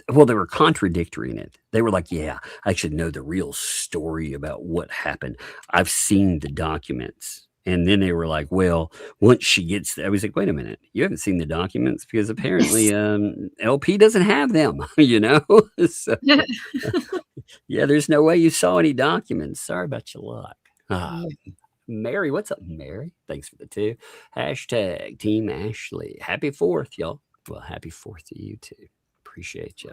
were contradictory in it. They were like, "Yeah, I should know the real story about what happened. I've seen the documents." And then they were like, "Well, once she gets there," I was like, "Wait a minute, you haven't seen the documents because apparently LP doesn't have them." So, yeah, there's no way you saw any documents. Sorry about your luck. Mary, what's up, Mary? Thanks for the 2. Hashtag Team Ashley. Happy 4th, y'all. Well, happy 4th to you too. Appreciate you.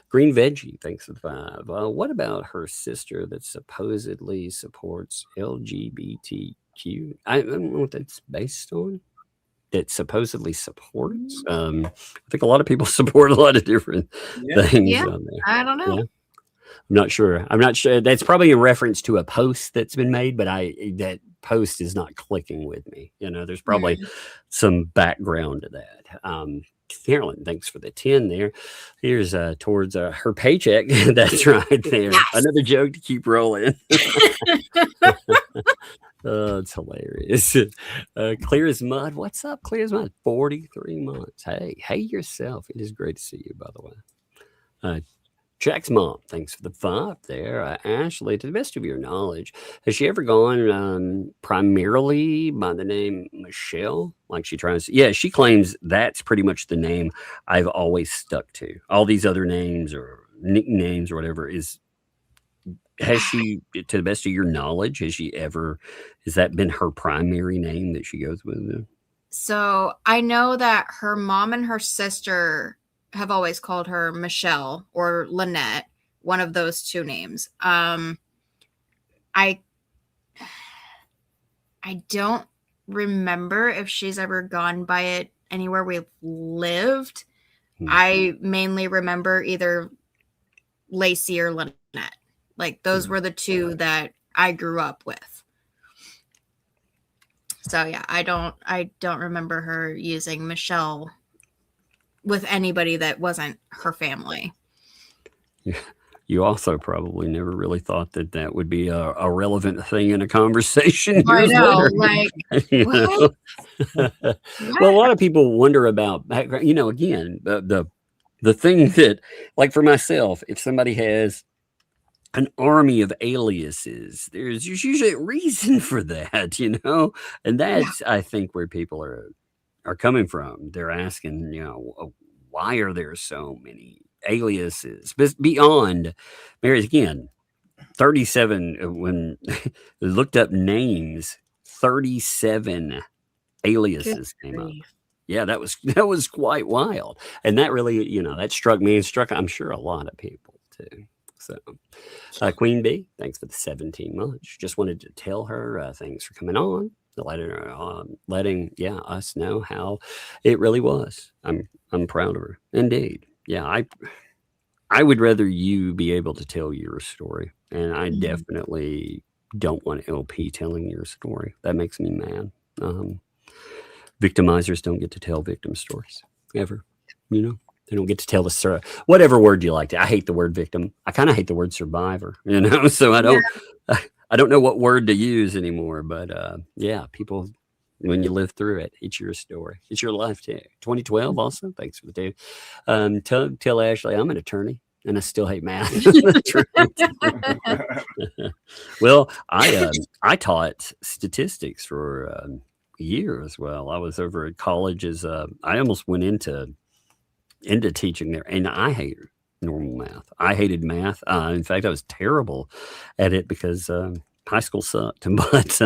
Green Veggie, thanks for the 5. What about her sister that supposedly supports LGBTQ? I don't know what that's based on. That supposedly supports. I think a lot of people support a lot of different things on there. I don't know. Yeah. I'm not sure. That's probably in reference to a post that's been made, but that post is not clicking with me. There's probably some background to that. Carolyn, thanks for the 10 there. Here's towards her paycheck. That's right there. Yes. Another joke to keep rolling. Oh, it's hilarious. Clear as mud. What's up, Clear as mud? 43 months. Hey yourself. It is great to see you, by the way. Jack's mom, thanks for the 5 there. Ashley, to the best of your knowledge, has she ever gone primarily by the name Michelle? Like she tries to, yeah, she claims that's pretty much the name I've always stuck to. All these other names or nicknames or whatever has she, to the best of your knowledge, has that been her primary name that she goes with? So I know that her mom and her sister have always called her Michelle or Lynette, one of those 2 names. I don't remember if she's ever gone by it anywhere we've lived. I mainly remember either Lacey or Lynette. Like those were the 2 that I grew up with. So yeah, I don't remember her using Michelle with anybody that wasn't her family. You also probably never really thought that would be a relevant thing in a conversation. I know, like, well, a lot of people wonder about, again, the thing that, like for myself, if somebody has an army of aliases, there's usually a reason for that, and that's, I think, where people are coming from. They're asking, why are there so many aliases? But beyond, Mary's again, 37, when looked up names, 37 aliases came up. Yeah, that was quite wild. And that really, that struck me and struck, I'm sure, a lot of people too. So, Queen Bee, thanks for the 17 months. Just wanted to tell her thanks for coming on, letting us know how it really was. I'm proud of her, indeed. Yeah, I would rather you be able to tell your story, and I definitely don't want LP telling your story. That makes me mad. Victimizers don't get to tell victim stories ever. You know, they don't get to tell the story. Whatever word you like. I hate the word victim. I kind of hate the word survivor. You know, so I don't know what word to use anymore. But yeah, people. When you live through it, it's your story. It's your life too. 2012 also. Thanks for the day. Tell Ashley I'm an attorney and I still hate math. Well, I taught statistics for years. Well, I was over at college as I almost went into teaching there, and I hated normal math. I hated math. In fact, I was terrible at it because high school sucked. But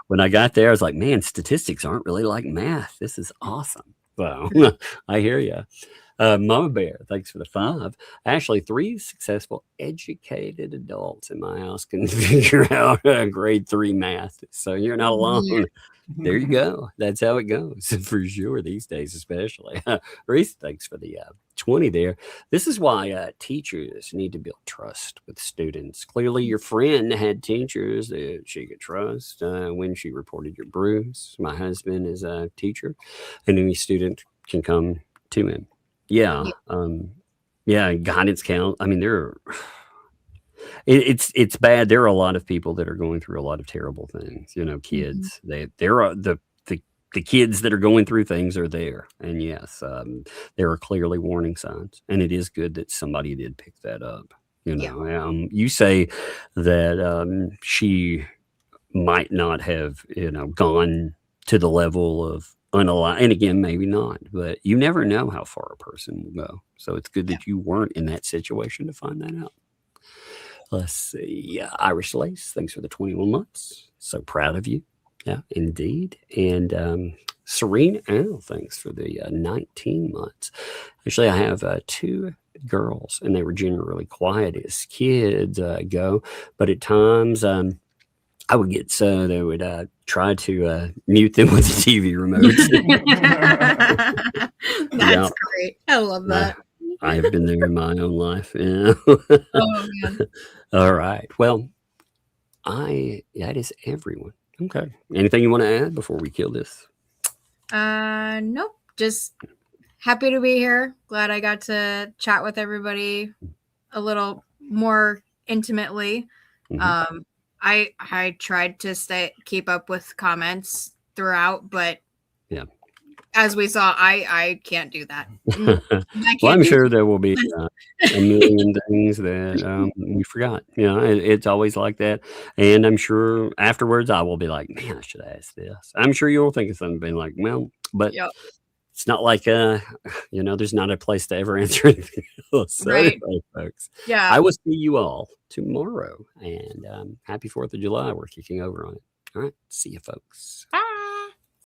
when I got there, I was like, man, statistics aren't really like math. This is awesome. Well, I hear you. Mama Bear, thanks for the 5. Actually, 3 successful, educated adults in my house can figure out grade 3 math. So you're not alone. Yeah. There you go. That's how it goes for sure these days, especially. Reese, thanks for the 20 there. This is why teachers need to build trust with students. Clearly, your friend had teachers that she could trust when she reported your bruise. My husband is a teacher, and any student can come to him. Yeah. Guidance count. I mean, it's bad. There are a lot of people that are going through a lot of terrible things. You know, kids. There are the kids that are going through things are there, and yes, there are clearly warning signs. And it is good that somebody did pick that up. You know, you say that she might not have, gone to the level of unalive, and again, maybe not, but you never know how far a person will go. So it's good that you weren't in that situation to find that out. Let's see. Irish Lace, thanks for the 21 months. So proud of you. Yeah, indeed. And Serene Al, thanks for the 19 months. Actually, I have 2 girls, and they were generally quiet as kids go. But at times, I would get so they would try to mute them with the TV remote. That's great. I love that. I have been there in my own life. Yeah. Oh, man. All right. Well, that is everyone. Okay. Anything you want to add before we kill this? Nope. Just happy to be here. Glad I got to chat with everybody a little more intimately. Mm-hmm. I tried to keep up with comments throughout, but yeah, as we saw, I can't do that. Well, I'm sure there will be a million things that we forgot. You know, it's always like that. And I'm sure afterwards I will be like, man, I should ask this. I'm sure you'll think of something being like, well, but it's not like, there's not a place to ever answer anything else. So right. Anyway, folks, yeah, I will see you all tomorrow. And happy 4th of July. We're kicking over on it. All right. See you, folks. Bye.